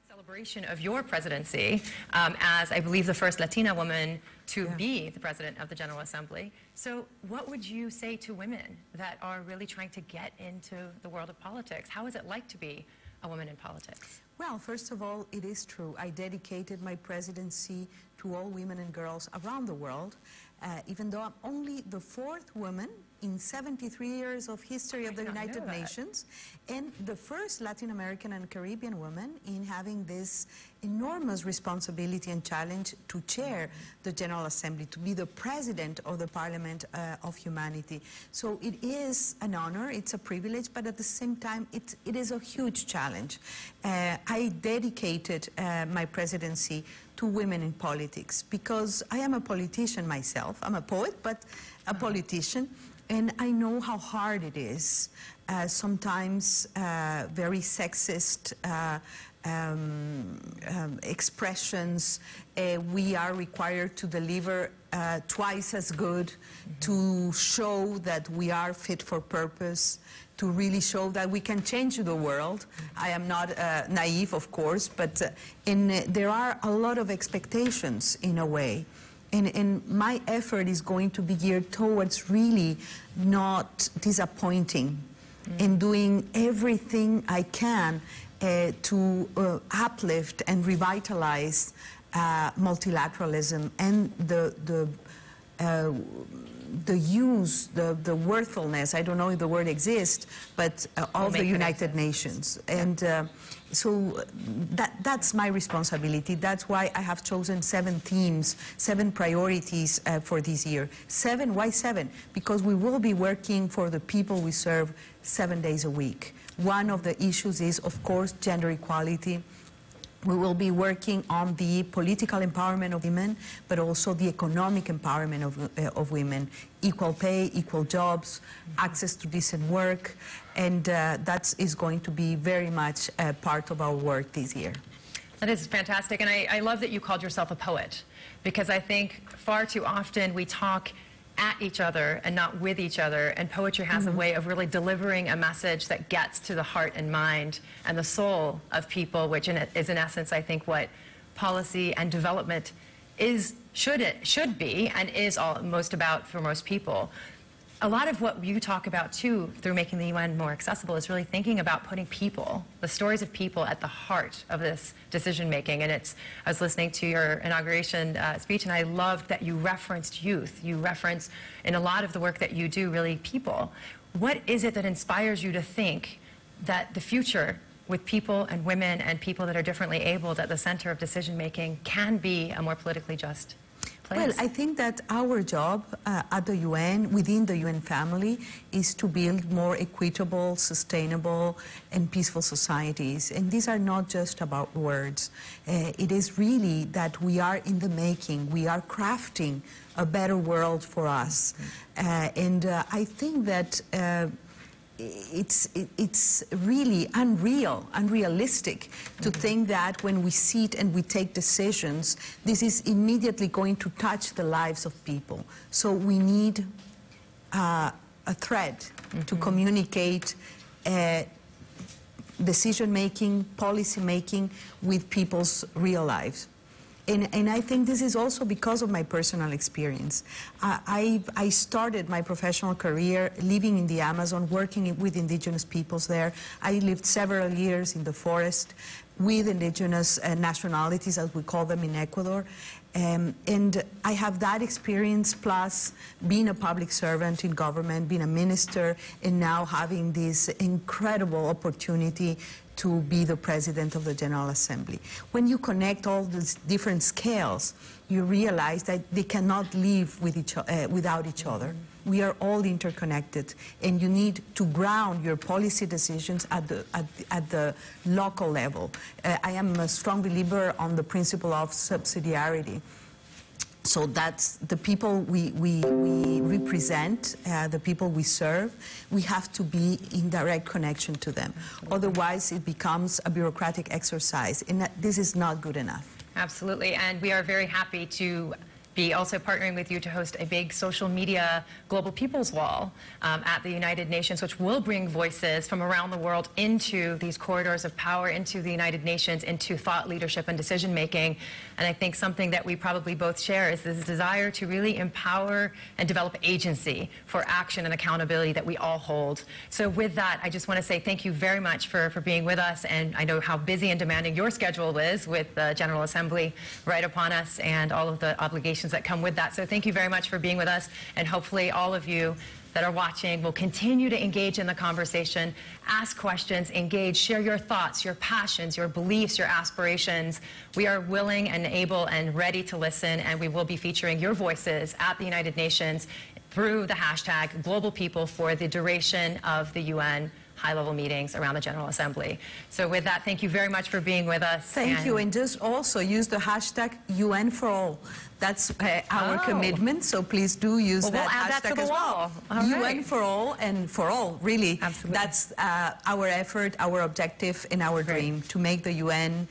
Celebration of your presidency as, I believe, the first Latina woman to be the president of the General Assembly. So what would you say to women that are really trying to get into the world of politics? How is it like to be a woman in politics? Well, first of all, it is true. I dedicated my presidency to all women and girls around the world, even though I'm only the 4th woman in 73 years of history of the United Nations, and the first Latin American and Caribbean woman in having this enormous responsibility and challenge to chair the General Assembly, to be the president of the Parliament of Humanity. So it is an honor, it's a privilege, but at the same time, it is a huge challenge. I dedicated my presidency to women in politics because I am a politician myself. I'm a poet, but a politician. And I know how hard it is, sometimes very sexist expressions. We are required to deliver twice as good to show that we are fit for purpose, to really show that we can change the world. I am not naive, of course, but there are a lot of expectations in a way. And my effort is going to be geared towards really not disappointing and doing everything I can to uplift and revitalize multilateralism and the use, the worthfulness, I don't know if the word exists, but of the United Nations. And so that's my responsibility. That's why I have chosen 7 themes, 7 priorities for this year. 7, why 7? Because we will be working for the people we serve 7 days a week. One of the issues is, of course, gender equality. We will be working on the political empowerment of women, but also the economic empowerment of women. Equal pay, equal jobs, access to decent work, and that is going to be very much part of our work this year. That is fantastic, and I love that you called yourself a poet, because I think far too often we talk at each other and not with each other, and poetry has a way of really delivering a message that gets to the heart and mind and the soul of people, which is in essence, I think, what policy and development should be and is most about for most people. A lot of what you talk about, too, through making the UN more accessible is really thinking about putting people, the stories of people, at the heart of this decision-making. And I was listening to your inauguration speech, and I loved that you referenced youth. You reference, in a lot of the work that you do, really people. What is it that inspires you to think that the future, with people and women and people that are differently abled at the center of decision-making, can be a more politically just place? Well, I think that our job at the UN, within the UN family, is to build more equitable, sustainable, and peaceful societies. And these are not just about words. It is really that we are in the making. We are crafting a better world for us. And I think that it's really unrealistic to think that when we sit and we take decisions, this is immediately going to touch the lives of people. So we need a thread to communicate decision-making, policy-making with people's real lives. And I think this is also because of my personal experience. I started my professional career living in the Amazon, working with indigenous peoples there. I lived several years in the forest with indigenous nationalities, as we call them in Ecuador. And I have that experience, plus being a public servant in government, being a minister, and now having this incredible opportunity to be the president of the General Assembly. When you connect all these different scales, you realize that they cannot live with without each other. We are all interconnected, and you need to ground your policy decisions at the local level. I am a strong believer on the principle of subsidiarity. So that's the people we represent, the people we serve. We have to be in direct connection to them. Otherwise, it becomes a bureaucratic exercise, and this is not good enough. Absolutely, and we are very happy to be also partnering with you to host a big social media global people's wall at the United Nations, which will bring voices from around the world into these corridors of power, into the United Nations, into thought leadership and decision making. And I think something that we probably both share is this desire to really empower and develop agency for action and accountability that we all hold. So with that, I just want to say thank you very much for being with us. And I know how busy and demanding your schedule is with the General Assembly right upon us and all of the obligations that come with that. So thank you very much for being with us, and hopefully all of you that are watching will continue to engage in the conversation, ask questions, engage, share your thoughts, your passions, your beliefs, your aspirations. We are willing and able and ready to listen, and we will be featuring your voices at the United Nations through the hashtag Global People for the duration of the UN high-level meetings around the General Assembly. So with that, thank you very much for being with us. Thank you, and just also use the hashtag UN for all. That's our commitment, so please do use that we'll add hashtag that to the as wall. well. All UN right. for all, and for all, really. Absolutely. That's our effort, our objective, and our dream, to make the UN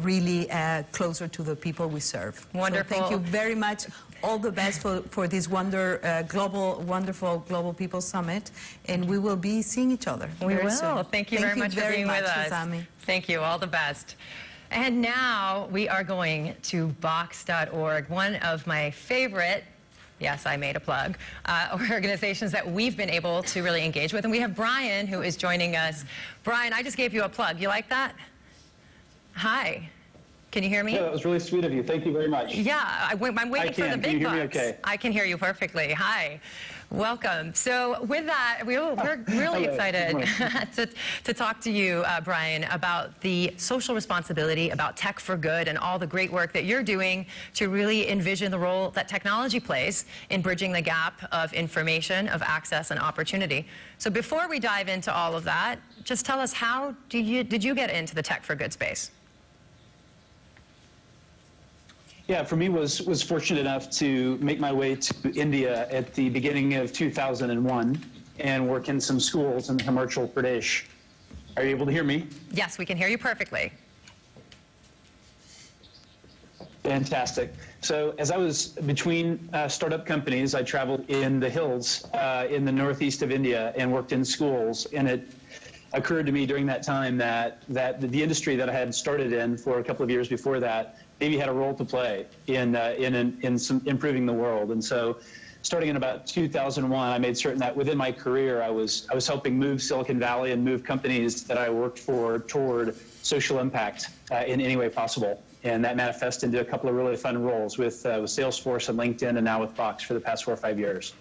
really closer to the people we serve. Wonderful. So thank you very much. All the best for this wonderful Global People Summit, and we will be seeing each other very soon. Thank you very much for being with us. Hazami. Thank you. All the best. And now we are going to Box.org, one of my favorite, yes, I made a plug, organizations that we've been able to really engage with. And we have Brian, who is joining us. Brian, I just gave you a plug. You like that? Hi. Can you hear me? Yeah, that was really sweet of you. Thank you very much. Yeah, I'm waiting for the big Can you hear bucks. me okay? I can hear you perfectly. Hi. Welcome. So with that, we're really excited to talk to you, Brian, about the social responsibility, about tech for good, and all the great work that you're doing to really envision the role that technology plays in bridging the gap of information, of access, and opportunity. So before we dive into all of that, just tell us, how did you get into the tech for good space? Yeah, for me, was fortunate enough to make my way to India at the beginning of 2001 and work in some schools in Himachal Pradesh. Are you able to hear me? Yes, we can hear you perfectly. Fantastic. So as I was between startup companies, I traveled in the hills in the northeast of India and worked in schools. And it occurred to me during that time that the industry that I had started in for a couple of years before that maybe had a role to play in some improving the world. And so starting in about 2001, I made certain that within my career, I was helping move Silicon Valley and move companies that I worked for toward social impact in any way possible. And that manifested into a couple of really fun roles with Salesforce and LinkedIn, and now with Box for the past 4 or 5 years.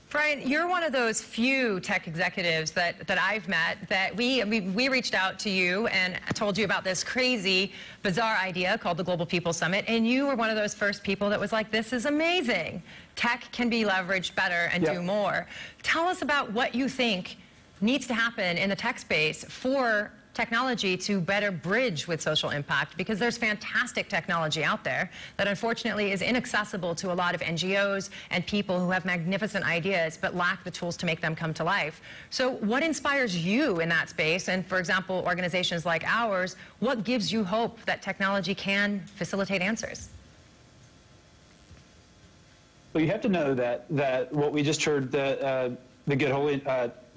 Brian, you're one of those few tech executives that I've met that we reached out to you and told you about this crazy, bizarre idea called the Global People Summit, and you were one of those first people that was like, this is amazing. Tech can be leveraged better and do more. Tell us about what you think needs to happen in the tech space for technology to better bridge with social impact, because there's fantastic technology out there that unfortunately is inaccessible to a lot of NGOs and people who have magnificent ideas but lack the tools to make them come to life. So what inspires you in that space? And for example, organizations like ours, what gives you hope that technology can facilitate answers? Well, you have to know that what we just heard the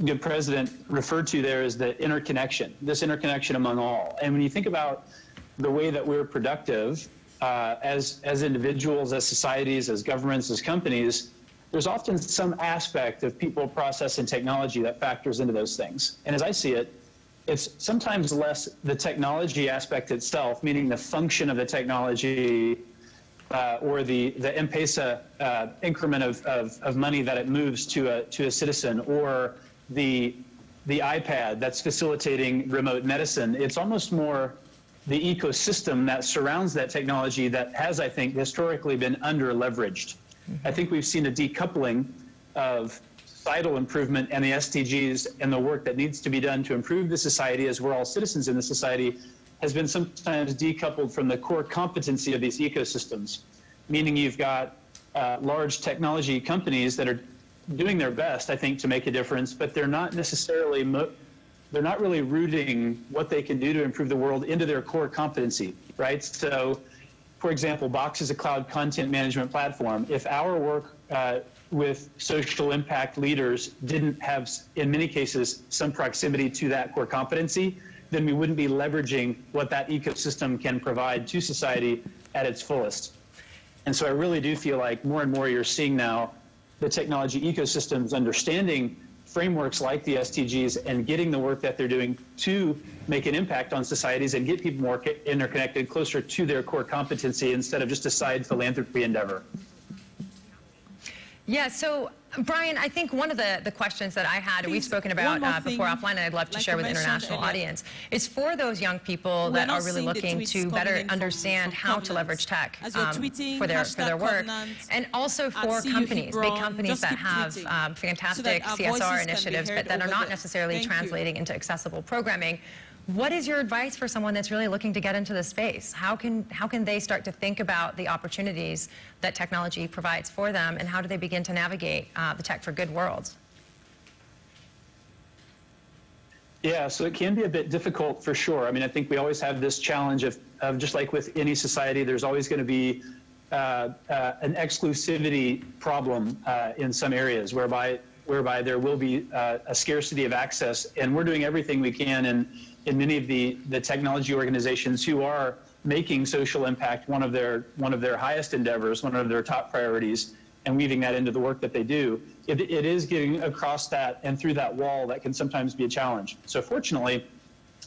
good president referred to there is the interconnection, this interconnection among all. And when you think about the way that we're productive as individuals, as societies, as governments, as companies, there's often some aspect of people, process, and technology that factors into those things. And as I see it, it's sometimes less the technology aspect itself, meaning the function of the technology or the M-Pesa increment of money that it moves to a citizen, or the iPad that's facilitating remote medicine. It's almost more the ecosystem that surrounds that technology that has, I think, historically been under-leveraged. I think we've seen a decoupling of societal improvement and the SDGs and the work that needs to be done to improve the society as we're all citizens in the society has been sometimes decoupled from the core competency of these ecosystems, meaning you've got large technology companies that are doing their best, I think, to make a difference, but they're not necessarily, they're not really rooting what they can do to improve the world into their core competency, right? So, for example, Box is a cloud content management platform. If our work with social impact leaders didn't have, in many cases, some proximity to that core competency, then we wouldn't be leveraging what that ecosystem can provide to society at its fullest. And so I really do feel like more and more you're seeing now the technology ecosystems understanding frameworks like the SDGs and getting the work that they're doing to make an impact on societies and get people more interconnected, closer to their core competency instead of just a side philanthropy endeavor. Yeah, so Brian, I think one of the questions that I had, and we've spoken about before offline, and I'd love to share with the international audience, is for those young people that are really looking to better understand how to leverage tech for their work, and also for companies, big companies that have fantastic CSR initiatives, but that are not necessarily translating into accessible programming. What is your advice for someone that's really looking to get into this space? How can they start to think about the opportunities that technology provides for them, and how do they begin to navigate the tech for good world? Yeah, so it can be a bit difficult for sure. I mean, I think we always have this challenge of just like with any society, there's always going to be an exclusivity problem in some areas whereby there will be a scarcity of access, and we're doing everything we can in many of the technology organizations who are making social impact one of their highest endeavors, one of their top priorities, and weaving that into the work that they do. It is getting across that and through that wall that can sometimes be a challenge. So fortunately,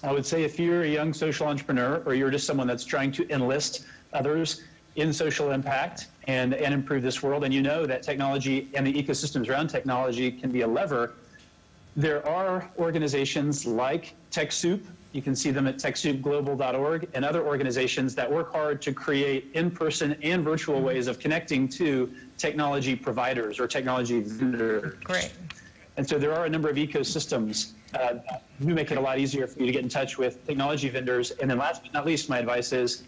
I would say if you're a young social entrepreneur, or you're just someone that's trying to enlist others in social impact and improve this world, and you know that technology and the ecosystems around technology can be a lever, there are organizations like TechSoup, you can see them at TechSoupGlobal.org, and other organizations that work hard to create in-person and virtual ways of connecting to technology providers or technology vendors. Great. And so there are a number of ecosystems who make it a lot easier for you to get in touch with technology vendors. And then last but not least, my advice is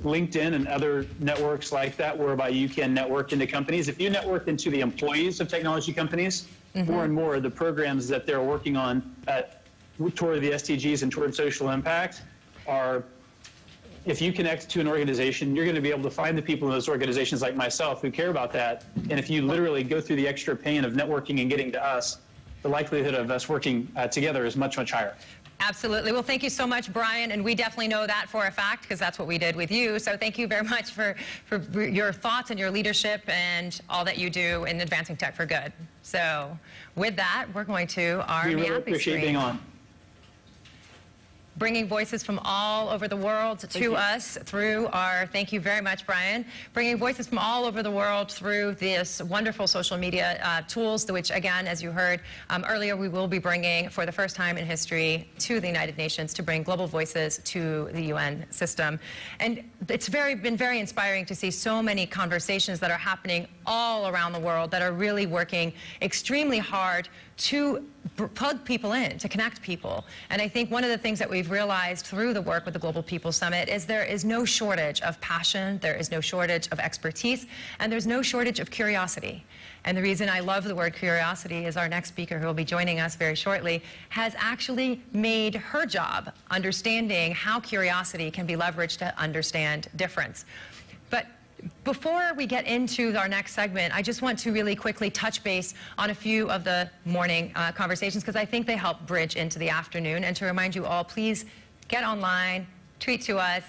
LinkedIn and other networks like that, whereby you can network into companies. If you network into the employees of technology companies, more and more the programs that they're working on toward the SDGs and toward social impact are if you connect to an organization, you're going to be able to find the people in those organizations like myself who care about that. And if you literally go through the extra pain of networking and getting to us, the likelihood of us working together is much, much higher. Absolutely. Well, thank you so much, Brian. And we definitely know that for a fact because that's what we did with you. So thank you very much for your thoughts and your leadership and all that you do in advancing tech for good. So with that, we're going to our We really Miapi appreciate screen. being on. Bringing voices from all over the world to us through our, thank you very much, Brian, bringing voices from all over the world through this wonderful social media tools, which again, as you heard earlier, we will be bringing for the first time in history to the United Nations to bring global voices to the UN system. And it's been very inspiring to see so many conversations that are happening all around the world that are really working extremely hard to plug people in, to connect people. And I think one of the things that we've realized through the work with the Global People Summit is there is no shortage of passion, there is no shortage of expertise, and there's no shortage of curiosity. And the reason I love the word curiosity is our next speaker, who will be joining us very shortly, has actually made her job understanding how curiosity can be leveraged to understand difference. But before we get into our next segment, I just want to really quickly touch base on a few of the morning conversations because I think they help bridge into the afternoon. And to remind you all, please get online, tweet to us,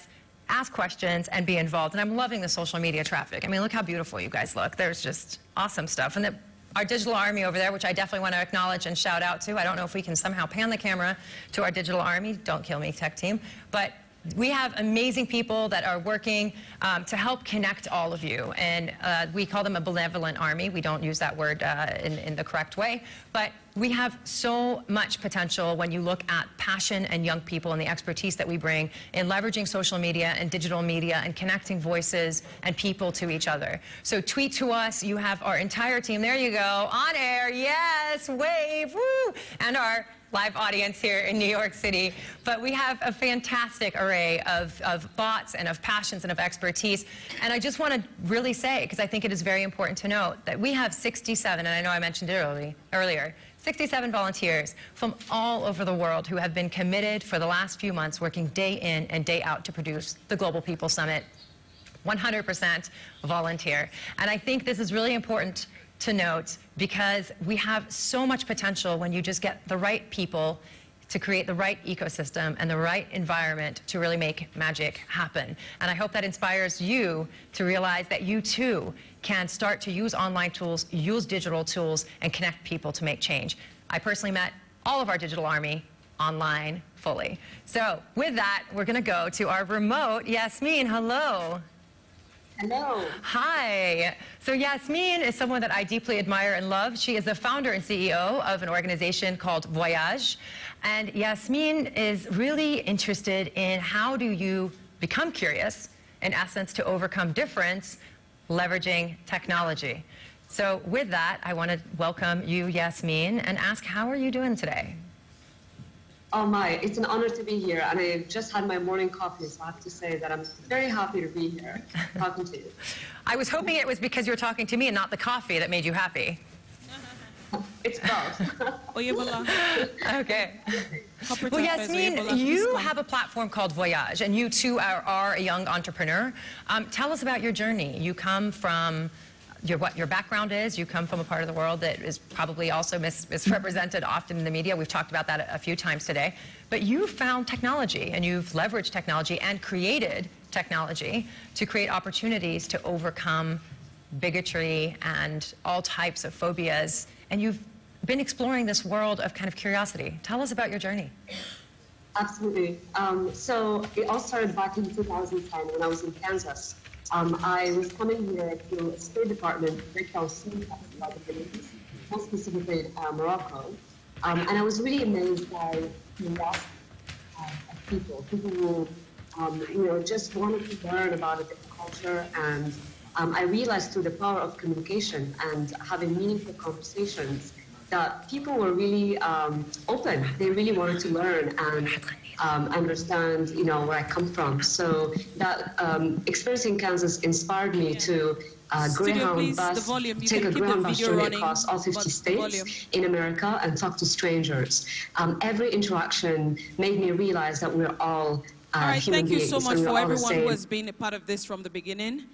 ask questions, and be involved. And I'm loving the social media traffic. I mean, look how beautiful you guys look. There's just awesome stuff. And our digital army over there, which I definitely want to acknowledge and shout out to. I don't know if we can somehow pan the camera to our digital army. Don't kill me, tech team. But we have amazing people that are working to help connect all of you. And we call them a benevolent army. We don't use that word in the correct way. But we have so much potential when you look at passion and young people and the expertise that we bring in leveraging social media and digital media and connecting voices and people to each other. So tweet to us. You have our entire team. There you go. On air. Yes. Wave. Woo. And our live audience here in New York City. But we have a fantastic array of thoughts and of passions and of expertise. And I just want to really say, because I think it is very important to note, that we have 67, and I know I mentioned it earlier, 67 volunteers from all over the world who have been committed for the last few months, working day in and day out to produce the Global People Summit. 100% volunteer. And I think this is really important to note because we have so much potential when you just get the right people to create the right ecosystem and the right environment to really make magic happen. And I hope that inspires you to realize that you too can start to use online tools, use digital tools, and connect people to make change. I personally met all of our digital army online fully. So with that, we're going to go to our remote. Yasmin, hello. Hello. Hi. So Yasmin is someone that I deeply admire and love. She is the founder and CEO of an organization called Voyage. And Yasmin is really interested in how do you become curious, in essence, to overcome difference, leveraging technology. So with that, I want to welcome you, Yasmin, and ask, how are you doing today? Oh my, it's an honor to be here, and I just had my morning coffee, so I have to say that I'm very happy to be here talking to you. I was hoping it was because you were talking to me and not the coffee that made you happy. It's both. Okay. Well, Yasmin, you have a platform called Voyage, and you too are a young entrepreneur. Tell us about your journey. You come from what your background is. You come from a part of the world that is probably also misrepresented often in the media. We've talked about that a few times today. But you found technology, and you've leveraged technology and created technology to create opportunities to overcome bigotry and all types of phobias. And you've been exploring this world of kind of curiosity. Tell us about your journey. Absolutely. So it all started back in 2010 when I was in Kansas. I was coming here to a State Department breakdown scene about the Middle East, more specifically Morocco. And I was really amazed by the curiosity of people who, just wanted to learn about a different culture. And I realized through the power of communication and having meaningful conversations that people were really open. They really wanted to learn and understand, where I come from. So that experience in Kansas inspired me to Greyhound bus, take a Greyhound bus journey across all 50 states in America and talk to strangers. Every interaction made me realize that we're all All right, human thank you beings, so much and we're for all the everyone who same. has been a part of this from the beginning.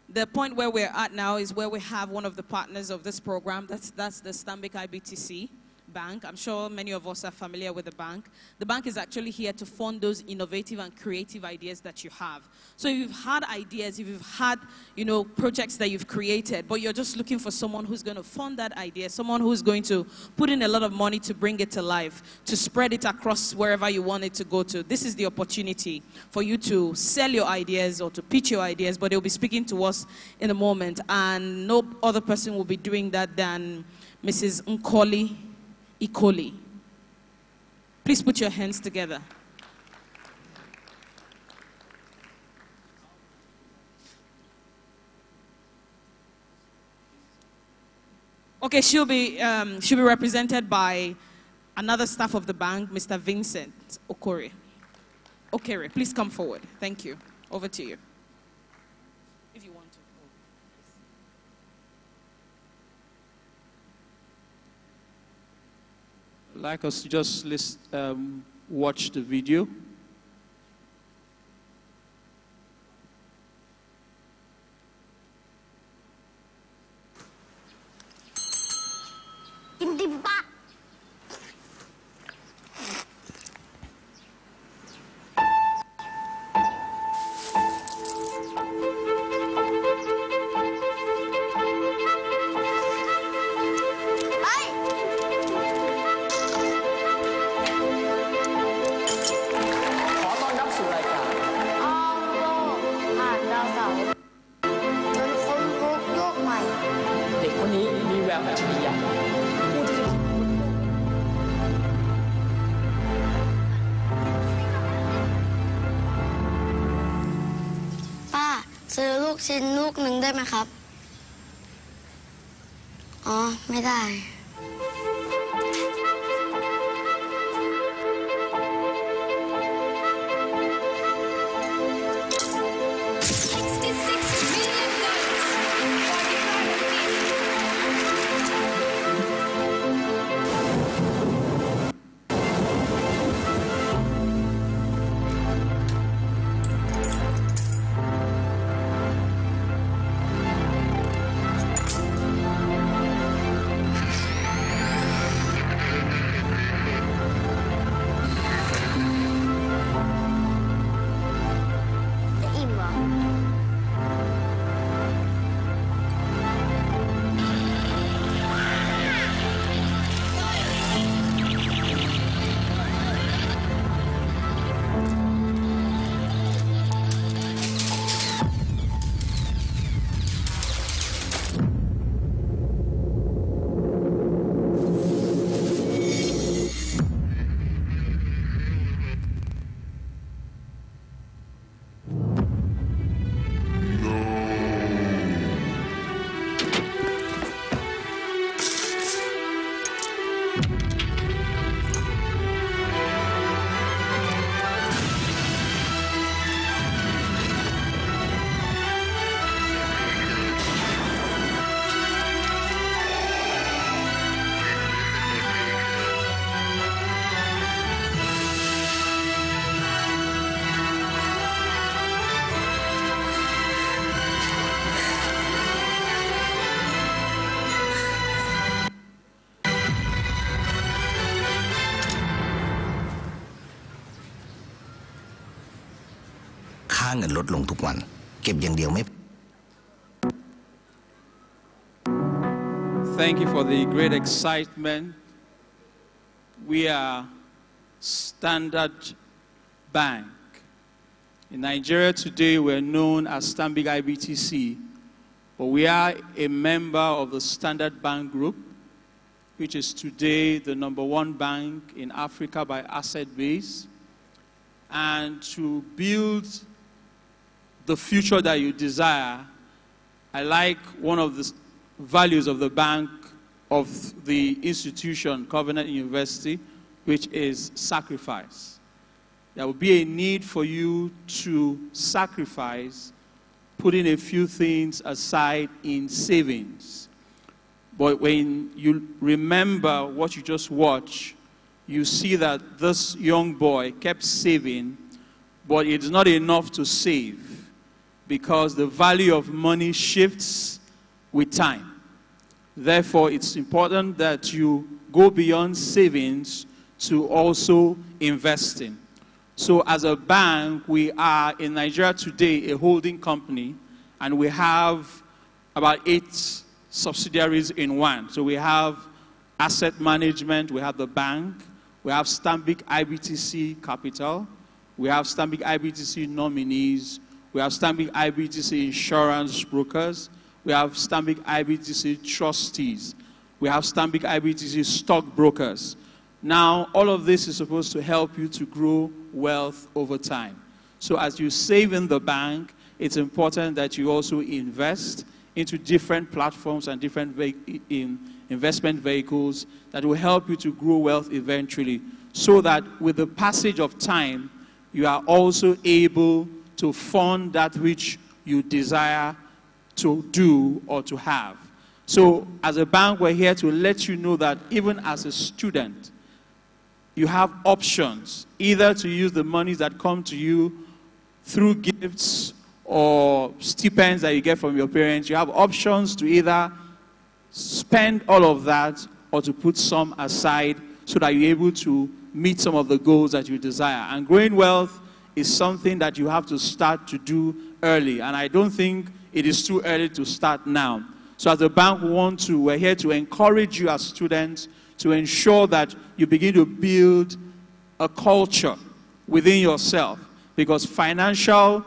The point where we're at now is where we have one of the partners of this program. That's the Stanbic IBTC Bank. I'm sure many of us are familiar with the bank. The bank is actually here to fund those innovative and creative ideas that you have. So if you've had ideas, if you've had, projects that you've created, but you're just looking for someone who's going to fund that idea, someone who's going to put in a lot of money to bring it to life, to spread it across wherever you want it to go to, this is the opportunity for you to sell your ideas or to pitch your ideas, but they'll be speaking to us in a moment. And no other person will be doing that than Mrs. Nkoli Ikoli. Please put your hands together. Okay, she'll be represented by another staff of the bank, Mr. Vincent Okore. Okere, please come forward. Thank you. Over to you. If you want to. I'd like us to just watch the video.ซื้อลูกชิ้นลูกหนึ่งได้ไหมครับอ๋อไม่ได้ เงินลดลงทุกวันเก็บอย่างเดียวไม่ Thank you for the great excitement. We are Standard Bank. In Nigeria today, we're known as Stanbic IBTC, but we are a member of the Standard Bank Group, which is today the #1 bank in Africa by asset base. And to build the future that you desire, I like one of the values of the bank, of the institution, Covenant University, which is sacrifice. There will be a need for you to sacrifice, putting a few things aside in savings. But when you remember what you just watched, you see that this young boy kept saving, but it's not enough to save, because the value of money shifts with time. Therefore, it's important that you go beyond savings to also investing. So as a bank, we are in Nigeria today a holding company, and we have about 8 subsidiaries in one. So we have asset management, we have the bank, we have Stanbic IBTC Capital, we have Stanbic IBTC Nominees, we have Stanbic IBTC Insurance Brokers, we have Stanbic IBTC Trustees, we have Stanbic IBTC Stockbrokers. Now, all of this is supposed to help you to grow wealth over time. So as you save in the bank, it's important that you also invest into different platforms and different investment vehicles that will help you to grow wealth eventually, so that with the passage of time, you are also able to fund that which you desire to do or to have. So as a bank, we're here to let you know that even as a student, you have options, either to use the monies that come to you through gifts or stipends that you get from your parents. You have options to either spend all of that or to put some aside so that you're able to meet some of the goals that you desire. And growing wealth is something that you have to start to do early. And I don't think it is too early to start now. So as a bank, we're here to encourage you as students to ensure that you begin to build a culture within yourself, because financial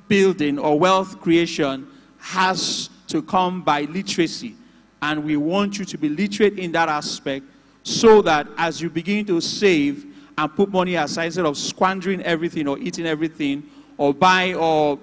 building or wealth creation has to come by literacy. And we want you to be literate in that aspect, so that as you begin to save and put money aside, instead of squandering everything or eating everything or buying or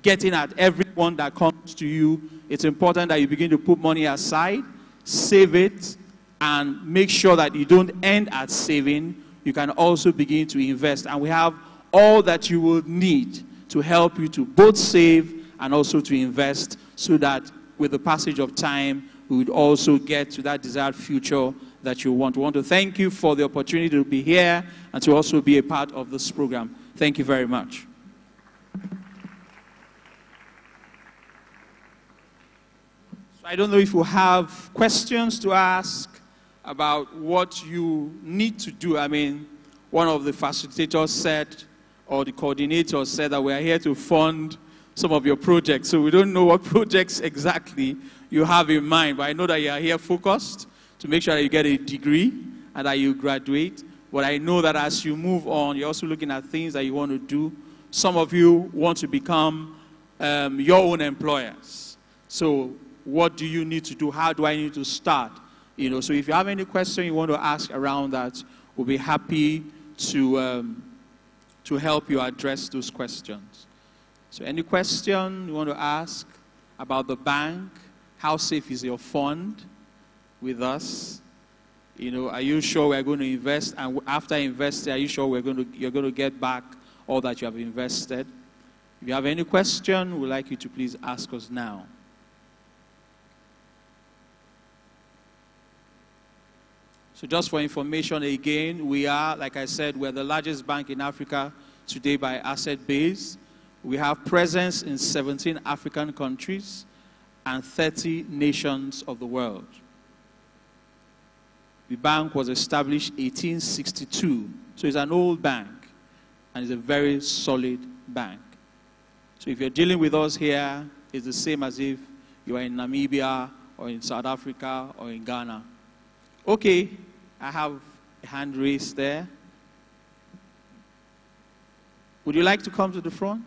getting at everyone that comes to you, it's important that you begin to put money aside, save it, and make sure that you don't end at saving. You can also begin to invest. And we have all that you will need to help you to both save and also to invest, so that with the passage of time, we would also get to that desired future that you want. We want to thank you for the opportunity to be here and to also be a part of this program. Thank you very much. So I don't know if you have questions to ask about what you need to do. I mean, one of the facilitators said, or the coordinator said, that we are here to fund some of your projects. So we don't know what projects exactly you have in mind, but I know that you are here focused to make sure that you get a degree and that you graduate. But I know that as you move on, you're also looking at things that you want to do. Some of you want to become your own employers. So what do you need to do? How do I need to start? You know, so if you have any question you want to ask around that, we'll be happy to help you address those questions. So any question you want to ask about the bank? How safe is your fund with us? You know, are you sure we're going to invest? And after investing, are you sure you're going to get back all that you have invested? If you have any question, we'd like you to please ask us now. So just for information again, we are, like I said, we're the largest bank in Africa today by asset base. We have presence in 17 African countries and 30 nations of the world. The bank was established 1862, so it's an old bank, and it's a very solid bank. So if you're dealing with us here, it's the same as if you are in Namibia or in South Africa or in Ghana. Okay, I have a hand raised there. Would you like to come to the front?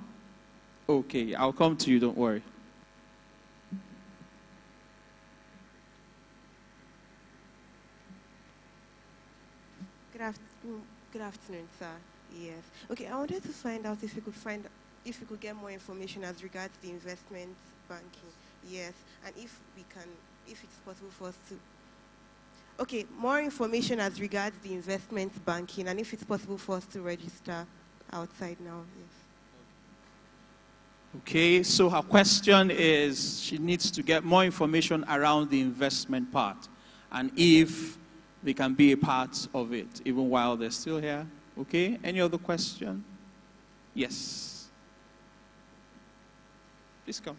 Okay, I'll come to you, don't worry. Good afternoon, sir. Yes. Okay, I wanted to find out if we could get more information as regards the investment banking. Yes, and if it's possible for us to. Okay, more information as regards the investment banking, and if it's possible for us to register outside now. Yes. Okay, so her question is she needs to get more information around the investment part, and if they can be a part of it, even while they're still here. Okay, any other question? Yes. Please come.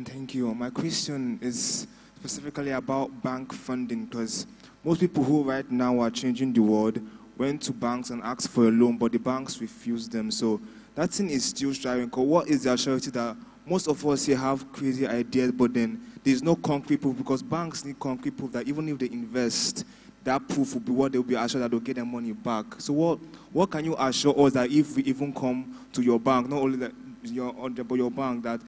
Thank you. My question is specifically about bank funding, because most people who right now are changing the world went to banks and asked for a loan, but the banks refused them. So that thing is still striving. What is the assurance that most of us here have crazy ideas, but then there's no concrete proof, because banks need concrete proof that even if they invest, that proof will be what they'll be assured that they'll get their money back. So what can you assure us that if we even come to your bank, not only that your bank, that